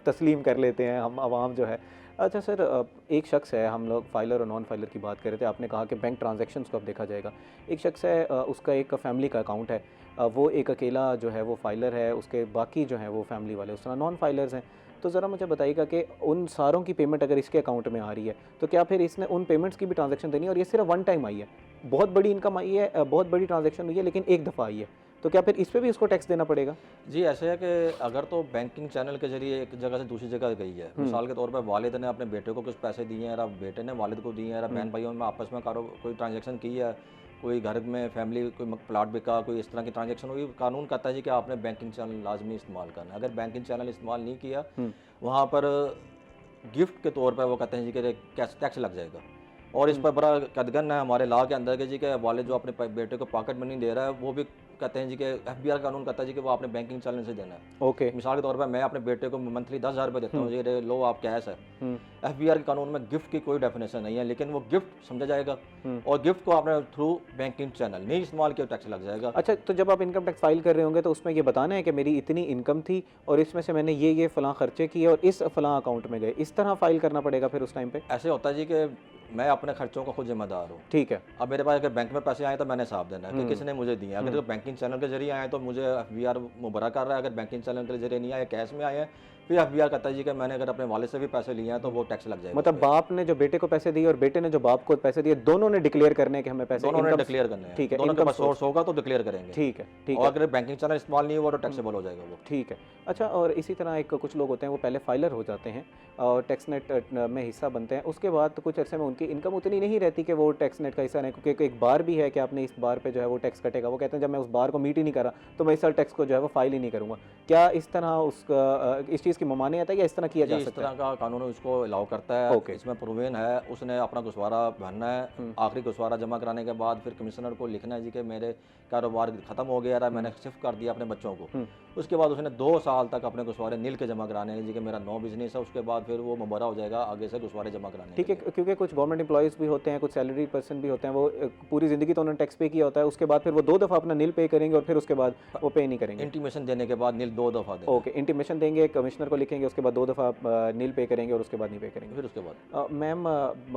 तस्लीम कर लेते हैं, हम आवाम जो है। अच्छा सर, एक शख्स है, हम लोग फाइलर और नॉन फाइलर की बात कर रहे थे, आपने कहा कि बैंक ट्रांजैक्शंस को अब देखा जाएगा। एक शख्स है, उसका एक फैमिली का अकाउंट है, वो एक अकेला जो है वो फाइलर है, उसके बाकी जो है वो फैमिली वाले उस तरह नॉन फाइलर्स हैं। तो ज़रा मुझे बताइएगा कि उन सारों की पेमेंट अगर इसके अकाउंट में आ रही है तो क्या फिर इसने उन पेमेंट्स की भी ट्रांजैक्शन देनी है, और ये सिर्फ वन टाइम आई है, बहुत बड़ी इनकम आई है, बहुत बड़ी ट्रांजैक्शन हुई है लेकिन एक दफ़ा आई है, तो क्या फिर इस पर भी उसको टैक्स देना पड़ेगा?
जी ऐसे है कि अगर तो बैंकिंग चैनल के जरिए एक जगह से दूसरी जगह गई है, मिसाल के तौर पर वालिद ने अपने बेटे को कुछ पैसे दिए हैं, या बेटे ने वालिद को दिए हैं, या बहन भाइयों में आपस में कोई ट्रांजेक्शन की है, कोई घर में फैमिली कोई प्लाट बिका, कोई इस तरह की ट्रांजेक्शन हुई, कानून कहता है जी कि आपने बैंकिंग चैनल लाजमी इस्तेमाल करना है। अगर बैंकिंग चैनल इस्तेमाल नहीं किया वहाँ पर गिफ्ट के तौर पर वो कहते हैं जी कि टैक्स लग जाएगा। और इस पर बड़ा कदगन है हमारे लॉ के अंदर के जी के वालिद जो अपने बेटे को पॉकेट मनी दे रहा है, वो भी कहते हैं जी कि एफबीआर कानून कहता है जी कि वो आपने बैंकिंग चैनल से देना है।
ओके
मिसाल के तौर पर मैं अपने बेटे को मंथली 10,000 रुपये देता हूँ, ये लो आप कैश है। एफबीआर के कानून में गिफ्ट की कोई डेफिनेशन नहीं है, लेकिन वो गिफ्ट समझा जाएगा और गिफ्ट को आपने थ्रू बैंकिंग चैनल नहीं इस्तेमाल किया टैक्स लग जाएगा।
अच्छा, तो जब आप इनकम टैक्स फाइल कर रहे होंगे तो उसमें ये बताना है कि मेरी इतनी इनकम थी और इसमें से मैंने ये फ़लाँ खर्चे किए और इस फ़लाँ अकाउंट में गए, इस तरह फाइल करना पड़ेगा फिर उस टाइम पे?
ऐसे होता है जी कि मैं अपने खर्चों का खुद जिम्मेदार हूँ।
ठीक है।
अब मेरे पास अगर बैंक में पैसे आए तो मैंने हिसाब देना है कि किसने मुझे दिए। अगर तो बैंकिंग चैनल के जरिए आए तो मुझे एफबीआर मुबरा कर रहा है, अगर बैंकिंग चैनल के जरिए नहीं आए कैश में आए हैं फिर एफबीआर कहता है जी कि मैंने अगर अपने वालिद से भी पैसे लिए हैं तो वो टैक्स लग जाएगा।
मतलब बाप ने जो बेटे को पैसे दिए और बेटे ने जो बाप को पैसे दिए, दोनों ने डिक्लेयर करने के हमें पैसे,
दोनों ने
income-
डिक्लेयर करने हैं।
ठीक है,
दोनों के
income
पास सोर्स होगा तो डिक्लेयर करेंगे।
ठीक है, ठीक
और
है,
अगर बैंकिंग चैनल इस्तेमाल नहीं हुआ तो टैक्सेबल हो जाएगा वो।
ठीक है। अच्छा, और इसी तरह एक कुछ लोग होते हैं वो पहले फाइलर हो जाते हैं और टैक्स नेट में हिस्सा बनते हैं, उसके बाद तो कुछ अरसे में उनकी इनकम उतनी नहीं रहती कि वो टैक्स नेट का हिस्सा नहीं, क्योंकि एक बार भी है कि आपने इस बार पे जो है वो टैक्स कटेगा। वो कहते हैं जब मैं उस बार को मीट ही नहीं कर रहा तो मैं इस साल टैक्स को जो है वो फाइल ही नहीं करूँगा। क्या इस तरह उसका इस चीज़ की ममानियत है या इस तरह किया जा
इस
सकता
तरह
है?
का कानून उसको अलाउ करता है।
ओके।
इसमें प्रूवन है, उसने अपना गुसवारा भरना है, आखिरी गुसवारा जमा कराने के बाद फिर कमिश्नर को लिखना है जी कि मेरे कारोबार खत्म हो गया है, मैंने शिफ्ट कर दिया अपने बच्चों को। उसके बाद उसने 2 साल तक अपने गुसवारे नील के जमा कराने हैं जी कि मेरा नो बिजनेस है, उसके बाद फिर वो मुबरा हो जाएगा आगे से गुसवारे जमा कराने।
ठीक है, क्योंकि कुछ गवर्नमेंट एम्प्लॉयज़ भी होते हैं, कुछ सैलरी पर्सन भी होते हैं, वो पूरी ज़िंदगी तो उन्होंने टैक्स पे किया होता है, उसके बाद फिर वो 2 दफ़ा अपना नील पे करेंगे और फिर उसके बाद वो पे नहीं करेंगे।
इंटीमेशन देने के बाद नील 2 दफ़ा दें।
ओके, इंटीमेशन देंगे, कमिश्नर को लिखेंगे, उसके बाद 2 दफ़ा नील पे करेंगे और उसके बाद नहीं पे करेंगे।
फिर उसके बाद
मैम,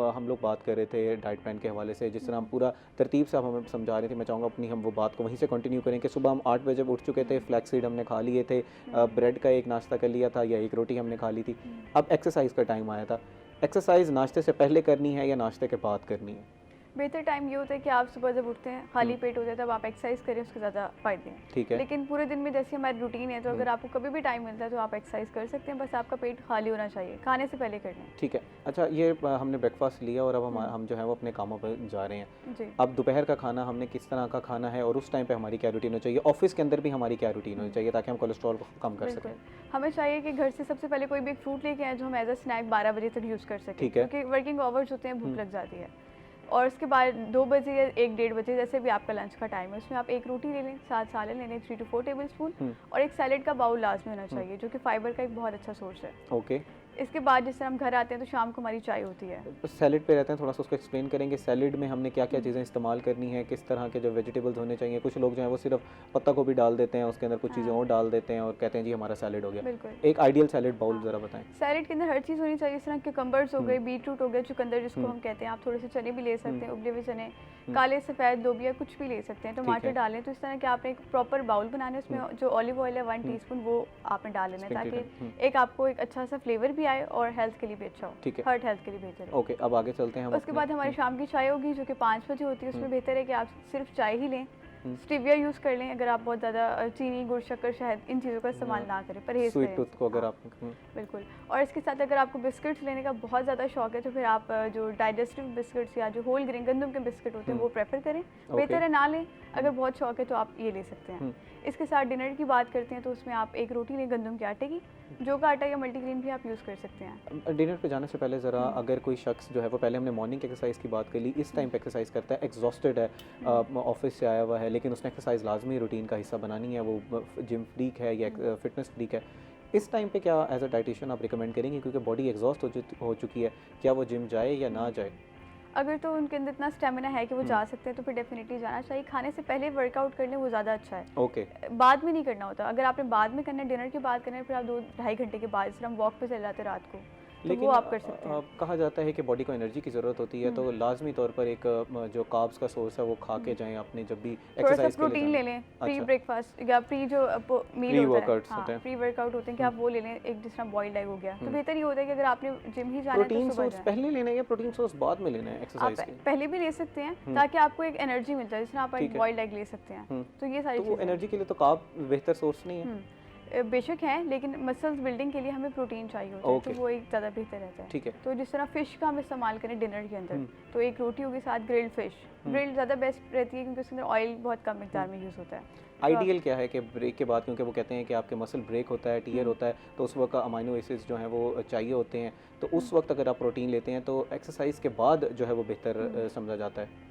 हम लोग बात कर रहे थे डाइट प्लान के हवाले से, जिस तरह हम पूरा तरतीब से आप हमें समझा रहे थे, मैं चाहूँगा अपनी हम वो बात को वहीं से कंटिन्यू करें कि सुबह हम 8 बजे उठ चुके थे, फ्लैक्स सीड हमने खा लिए थे, ब्रेड का एक नाश्ता कर लिया था या एक रोटी हमने खा ली थी। अब एक्सरसाइज का टाइम आया था, एक्सरसाइज नाश्ते से पहले करनी है या नाश्ते के बाद करनी है?
बेहतर टाइम ये होता है कि आप सुबह जब उठते हैं खाली पेट होता है तब आप एक्सरसाइज करें, उसके ज़्यादा फ़ायदे हैं।
ठीक है।
लेकिन पूरे दिन में जैसे हमारी रूटीन है तो अगर आपको कभी भी टाइम मिलता है तो आप एक्सरसाइज कर सकते हैं, बस आपका पेट खाली होना चाहिए, खाने से पहले करना है।
ठीक है। अच्छा, ये हमने ब्रेकफास्ट लिया और अब हम जो है वो अपने कामों पर जा रहे हैं।
जी।
अब दोपहर का खाना हमने किस तरह का खाना है और उस टाइम पे हमारी क्या रूटीन होनी चाहिए, ऑफिस के अंदर भी हमारी क्या रूटीन होनी चाहिए ताकि हम कोलेस्ट्रॉल को कम कर
बिल्कुल,
सकें?
हमें चाहिए कि घर से सबसे पहले कोई भी एक फ्रूट लेके आए जो हम एज अ स्नैक 12 बजे तक यूज़ कर सकें।
ठीक है।
क्योंकि वर्किंग आवर्स होते हैं, भूख लग जाती है। और उसके बाद 2 बजे या 1-1:30 बजे जैसे भी आपका लंच का टाइम है उसमें आप एक रोटी ले लें, 7 सालन ले लें, 3 to 4 टेबलस्पून, और एक सैलेड का बाउल लाजमी होना चाहिए जो कि फाइबर का एक बहुत अच्छा सोर्स है।
ओके।
इसके बाद जिस तरह हम घर आते हैं तो शाम को हमारी चाय होती है।
सैलेड पे रहते हैं, थोड़ा सा उसको एक्सप्लेन करेंगे। सैलेड में हमने क्या क्या चीज़ें इस्तेमाल करनी है, किस तरह के जो वेजिटेबल्स होने चाहिए? कुछ लोग जो है वो सिर्फ पत्ता गोभी डाल देते हैं, उसके अंदर कुछ चीज़ें और डाल देते हैं और कहते हैं जी हमारा सैलेड हो गया।
बिल्कुल।
एक आइडियल सैलेड बाउल ज़रा बताएं।
सैलेड के अंदर हर चीज़ होनी चाहिए, इस तरह क्यूकम्बर्स हो गए, बीटरूट हो गया, चुकंदर जिसको हम कहते हैं, आप थोड़े से चने भी ले सकते हैं, उबले हुए चने, काले सफ़ेद लोबिया कुछ भी ले सकते हैं, टमाटर डालें। तो इस तरह के आपने एक प्रॉपर बाउल बनाना है, उसमें जो ऑलिव ऑयल है 1 टीस्पून वो आपने डाल लेना है ताकि एक आपको एक अच्छा सा फ्लेवर भी आए और हेल्थ के लिए भी अच्छा हो।
ठीक है।
हार्ट हेल्थ के लिए बेहतर है।
ओके, अब आगे चलते हैं हम।
उसके बाद हमारी शाम की चाय होगी जो कि 5 बजे होती है, उसमें बेहतर है कि आप सिर्फ चाय ही लें, स्टीविया यूज़ कर लें अगर आप बहुत ज़्यादा चीनी, गुड़, शक्कर, शहद इन चीज़ों का इस्तेमाल ना करें, परहेज़
स्वीट
करें।
टूथ को अगर आप
बिल्कुल। और इसके साथ अगर आपको बिस्किट्स लेने का बहुत ज़्यादा शौक है तो फिर आप जो डाइजेस्टिव बिस्किट्स या जो होल ग्रेन गंदम के बिस्किट होते हैं वो प्रेफर करें। बेहतर है ना लें, अगर बहुत शौक है तो आप ये ले सकते हैं। इसके साथ डिनर की बात करते हैं तो उसमें आप एक रोटी लें गंदम के आटे की, जो का आटा या मल्टीग्रेन भी आप यूज़ कर सकते हैं।
डिनर पे जाने से पहले ज़रा अगर कोई शख्स जो है वो पहले हमने मॉर्निंग एक्सरसाइज की बात कर ली, इस टाइम पे एक्सरसाइज करता है, एग्जॉस्टेड है, ऑफिस से आया हुआ है, लेकिन उसने एक्सरसाइज लाजमी रूटीन का हिस्सा बनानी है, वो जिम फ्रीक है या फिटनेस फ्रीक है, इस टाइम पे क्या एज अ डाइटिशियन आप रिकमेंड करेंगे क्योंकि बॉडी एग्जॉस्ट हो चुकी है, क्या वो जिम जाए या ना जाए?
अगर तो उनके अंदर इतना स्टेमिना है कि वो जा सकते हैं तो फिर डेफिनेटली जाना चाहिए। खाने से पहले वर्कआउट कर लें, वो ज़्यादा अच्छा है।
ओके।
बाद में नहीं करना होता। अगर आपने बाद में करना है, डिनर की बात करना है, फिर आप 2-2.5 घंटे के बाद, जिस तरह हम वॉक पे चले जाते हैं रात को,
लेकिन
वो आप कर सकते हैं।
कहा जाता है कि बॉडी को एनर्जी की ज़रूरत होती है, तो लाजमी तौर पर एक जो कार्ब्स का सोर्स है वो खा के जाएं अपने जब भी
थोड़ा सा
एक्सरसाइज के लिए
प्रोटीन ले लें प्री
अच्छा।
ब्रेकफास्ट या प्री जो मील होता है,
वर्कआउट्स
हाँ
होते हैं।
प्री वर्कआउट होते हैं कि आप वो ले लें, एक जिस तरह बॉइल्ड एग हो गया, तो बेहतर ये होता है कि अगर आपने जिम ही जाना है
प्रोटीन
तो सुबह
सोर्स
जाएं।
पहले लेना है या प्रोटीन सोर्स बाद में लेना है
आप
एक्सरसाइज के?
पहले भी ले सकते हैं ताकि आपको एक एनर्जी मिल जाए, जिसमें आप एक
ठीक है।
बॉइल्ड एग ले सकते हैं, तो ये सारी
तो वो
चीज़ें
एनर्जी के लिए तो कार्ब बेहतर सोर्स नहीं है?
बेशक है, लेकिन मसल्स बिल्डिंग के लिए हमें प्रोटीन चाहिए होता है, तो वो एक ज़्यादा बेहतर रहता है।
ठीक है।
तो जिस तरह फ़िश का हम इस्तेमाल करें डिनर के अंदर, तो एक रोटी होगी साथ ग्रिल्ड फ़िश, ग्रिल्ड ज़्यादा बेस्ट रहती है क्योंकि उसके अंदर ऑयल बहुत कम मिकदार में यूज़ होता है।
आइडियल क्या है कि ब्रेक के बाद, क्योंकि वो कहते हैं कि आपके मसल ब्रेक होता है, टीयर होता है, तो उस वक्त अमाइनो एसिड्स जो हैं वो चाहिए होते हैं, तो उस वक्त अगर आप प्रोटीन लेते हैं तो एक्सरसाइज के बाद जो है वो बेहतर समझा जाता है।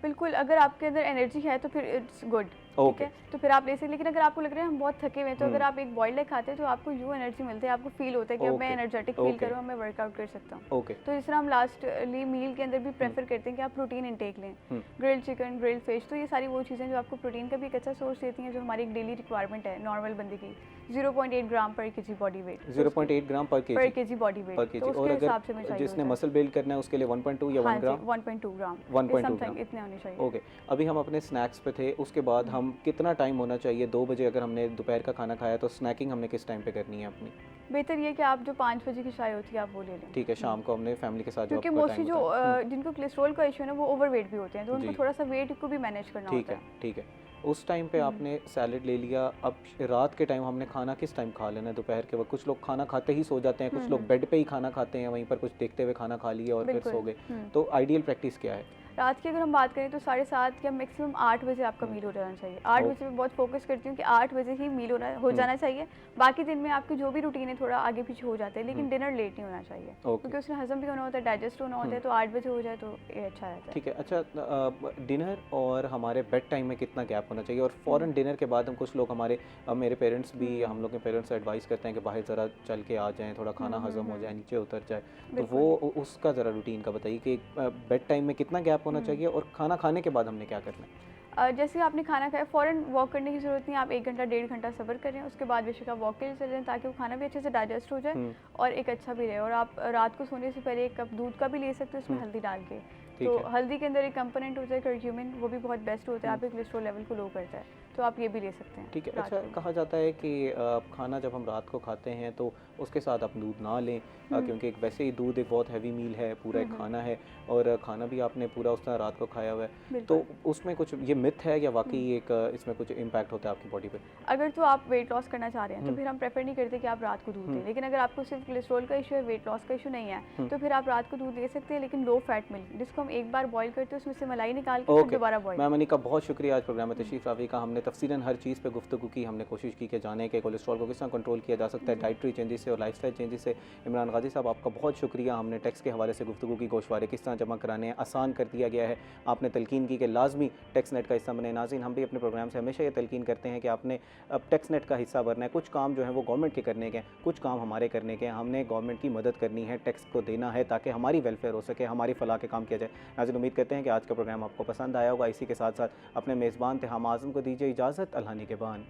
बिल्कुल, अगर आपके अंदर एनर्जी है तो फिर इट्स गुड, ठीक है, तो फिर आप ले सकते हैं। लेकिन अगर आपको लग रहा है हम बहुत थके हुए हैं, तो अगर आप एक बॉइल्ड एग खाते हैं तो आपको यूँ एनर्जी मिलती है, आपको फील होता है कि अब मैं एनर्जेटिक फील कर रहा हूँ, मैं वर्कआउट कर सकता हूँ। तो जिस तरह हम लास्टली मील के अंदर भी प्रेफर करते हैं कि आप प्रोटीन इनटेक लें, ग्रिल्ड चिकन, ग्रिल्ड फिश, तो ये सारी वो चीज़ें जो आपको प्रोटीन का भी एक अच्छा सोर्स देती हैं, जो हमारी एक डेली रिक्वायरमेंट है नॉर्मल बंदे की, 0.8 ग्राम पर केजी बॉडी वेट,
0.8 ग्राम पर
केजी बॉडी वेट, तो
और
उसके हिसाब से
अगर जिसने मसल बिल्ड करना है उसके लिए 1.2 या 1 ग्राम,
1.2 ग्राम,
1.2 ग्राम
इतने होने चाहिए।
ओके। अभी हम अपने स्नैक्स पे थे, उसके बाद हम कितना टाइम होना चाहिए? 2 बजे अगर हमने दोपहर का खाना खाया तो स्नैकिंग हमने किस टाइम पे करनी है अपनी?
बेहतर ये कि आप जो 5 बजे की चाय होती है आप वो ले लें,
ठीक है, शाम को हमने फैमिली के साथ जो
क्योंकि
आपका
मोस्टली
टाइम
जो
होता है।
जिनको कोलेस्ट्रॉल का इशू है ना वो ओवरवेट भी होते हैं, तो उनको
जी।
थोड़ा सा वेट को भी मैनेज करना
ठीक
होता
है,
है।
ठीक है। उस टाइम पे आपने सैलेड ले लिया, अब रात के टाइम हमने खाना किस टाइम खा लेना है? दोपहर के वक्त कुछ लोग खाना खाते ही सो जाते हैं, कुछ लोग बेड पे ही खाना खाते हैं, वहीं पर कुछ देखते हुए खाना खा लिया और फिर सो गए, तो आइडियल प्रैक्टिस क्या है?
रात की अगर हम बात करें तो 7:30 या मैक्सिमम 8 बजे आपका मील हो जाना चाहिए। 8 बजे मैं बहुत फोकस करती हूँ कि 8 बजे ही मील हो जाना चाहिए। बाकी दिन में आपकी जो भी रूटीन है थोड़ा आगे पीछे हो जाता है, लेकिन डिनर लेट नहीं होना चाहिए, क्योंकि उसमें हजम भी होना होता है, डाइजेस्ट होना होता है, तो 8 बजे हो जाए तो ये अच्छा रहता है।
ठीक है। अच्छा, डिनर और हमारे बेड टाइम में कितना गैप होना चाहिए? और फ़ौरन डिनर के बाद हम कुछ लोग मेरे पेरेंट्स भी, हम लोग के पेरेंट्स एडवाइस करते हैं कि बाहर ज़रा चल के आ जाएँ, थोड़ा खाना हजम हो जाए, नीचे उतर जाए, तो वो उसका ज़रा रूटीन का बताइए कि बेड टाइम में कितना गैप होना चाहिए और खाना खाने के बाद हमने क्या करना है?
जैसे आपने खाना खाया फ़ौरन वॉक करने की ज़रूरत नहीं है, आप 1 घंटा 1.5 घंटा सब्र करें, उसके बाद बेशक आप वॉक के लिए चले जाएं ताकि वो खाना भी अच्छे से डाइजेस्ट हो जाए और एक अच्छा भी रहे। और आप रात को सोने से पहले 1 कप दूध का भी ले सकते हैं उसमें हल्दी डाल के, तो हल्दी के अंदर एक कंपोनेंट होता है कर्क्यूमिन, वो भी बहुत बेस्ट होता है, आपके कोलेस्ट्रॉल लेवल को लो करता है, तो आप ये भी ले सकते हैं।
ठीक है। अच्छा, कहा जाता है कि खाना जब हम रात को खाते हैं तो उसके साथ आप दूध ना लें, क्योंकि वैसे ही दूध एक बहुत हैवी मील है, पूरा एक खाना है और खाना भी आपने पूरा उस तरह रात को खाया हुआ है, तो उसमें कुछ ये मिथ है या वाकई एक इसमें कुछ इम्पैक्ट होता है आपकी बॉडी पे?
अगर तो आप वेट लॉस करना चाह रहे हैं तो फिर हम प्रेफर नहीं करते कि आप रात को दूध लें, लेकिन अगर आपको सिर्फ कोलेस्ट्रॉल का इशू है, वेट लॉस का इशू नहीं है, तो फिर आप रात को दूध ले सकते हैं, लेकिन लो फैट मिल्क, जिसको हम एक बार बॉईल करते हैं उसमें से मलाई निकाल के फिर दोबारा बॉईल।
मैम अनिका, बहुत शुक्रिया आज प्रोग्राम में तशरीफ़ आवी का। हमने तफसीलन हर चीज़ पे गुफ्तगू की, हमने कोशिश की कि जाने के कोलेस्ट्रॉल को किस तरह कंट्रोल किया जा सकता है डाइटरी चेंजेस से और लाइफस्टाइल चेंजेस से। इमरान गाजी साहब, आपका बहुत शुक्रिया। हमने टैक्स के हवाले से गुफ्तगू की, गोशवारे किस तरह जमा कराने हैं आसान कर दिया गया है, आपने तलकीन की कि लाजमी टैक्स नेट का हिस्सा बने। नाज़रीन, हम भी अपने प्रोग्राम से हमेशा ये तलकीन करते हैं कि आपने अब टैक्स नेट का हिस्सा बनना है। कुछ काम जो है वो गवर्नमेंट के करने के हैं, कुछ काम हमारे करने के हैं। हमने गवर्नमेंट की मदद करनी है, टैक्स को देना है ताकि हमारी वेलफेयर हो सके, हमारी फलाह के काम किया जाए। नाज़रीन, उम्मीद करते हैं कि आज का प्रोग्राम आपको पसंद आया होगा। इसी के साथ साथ अपने मेज़बान थे हम आज़म को दीजिए इजाज़त। अल्लाह निगहबान।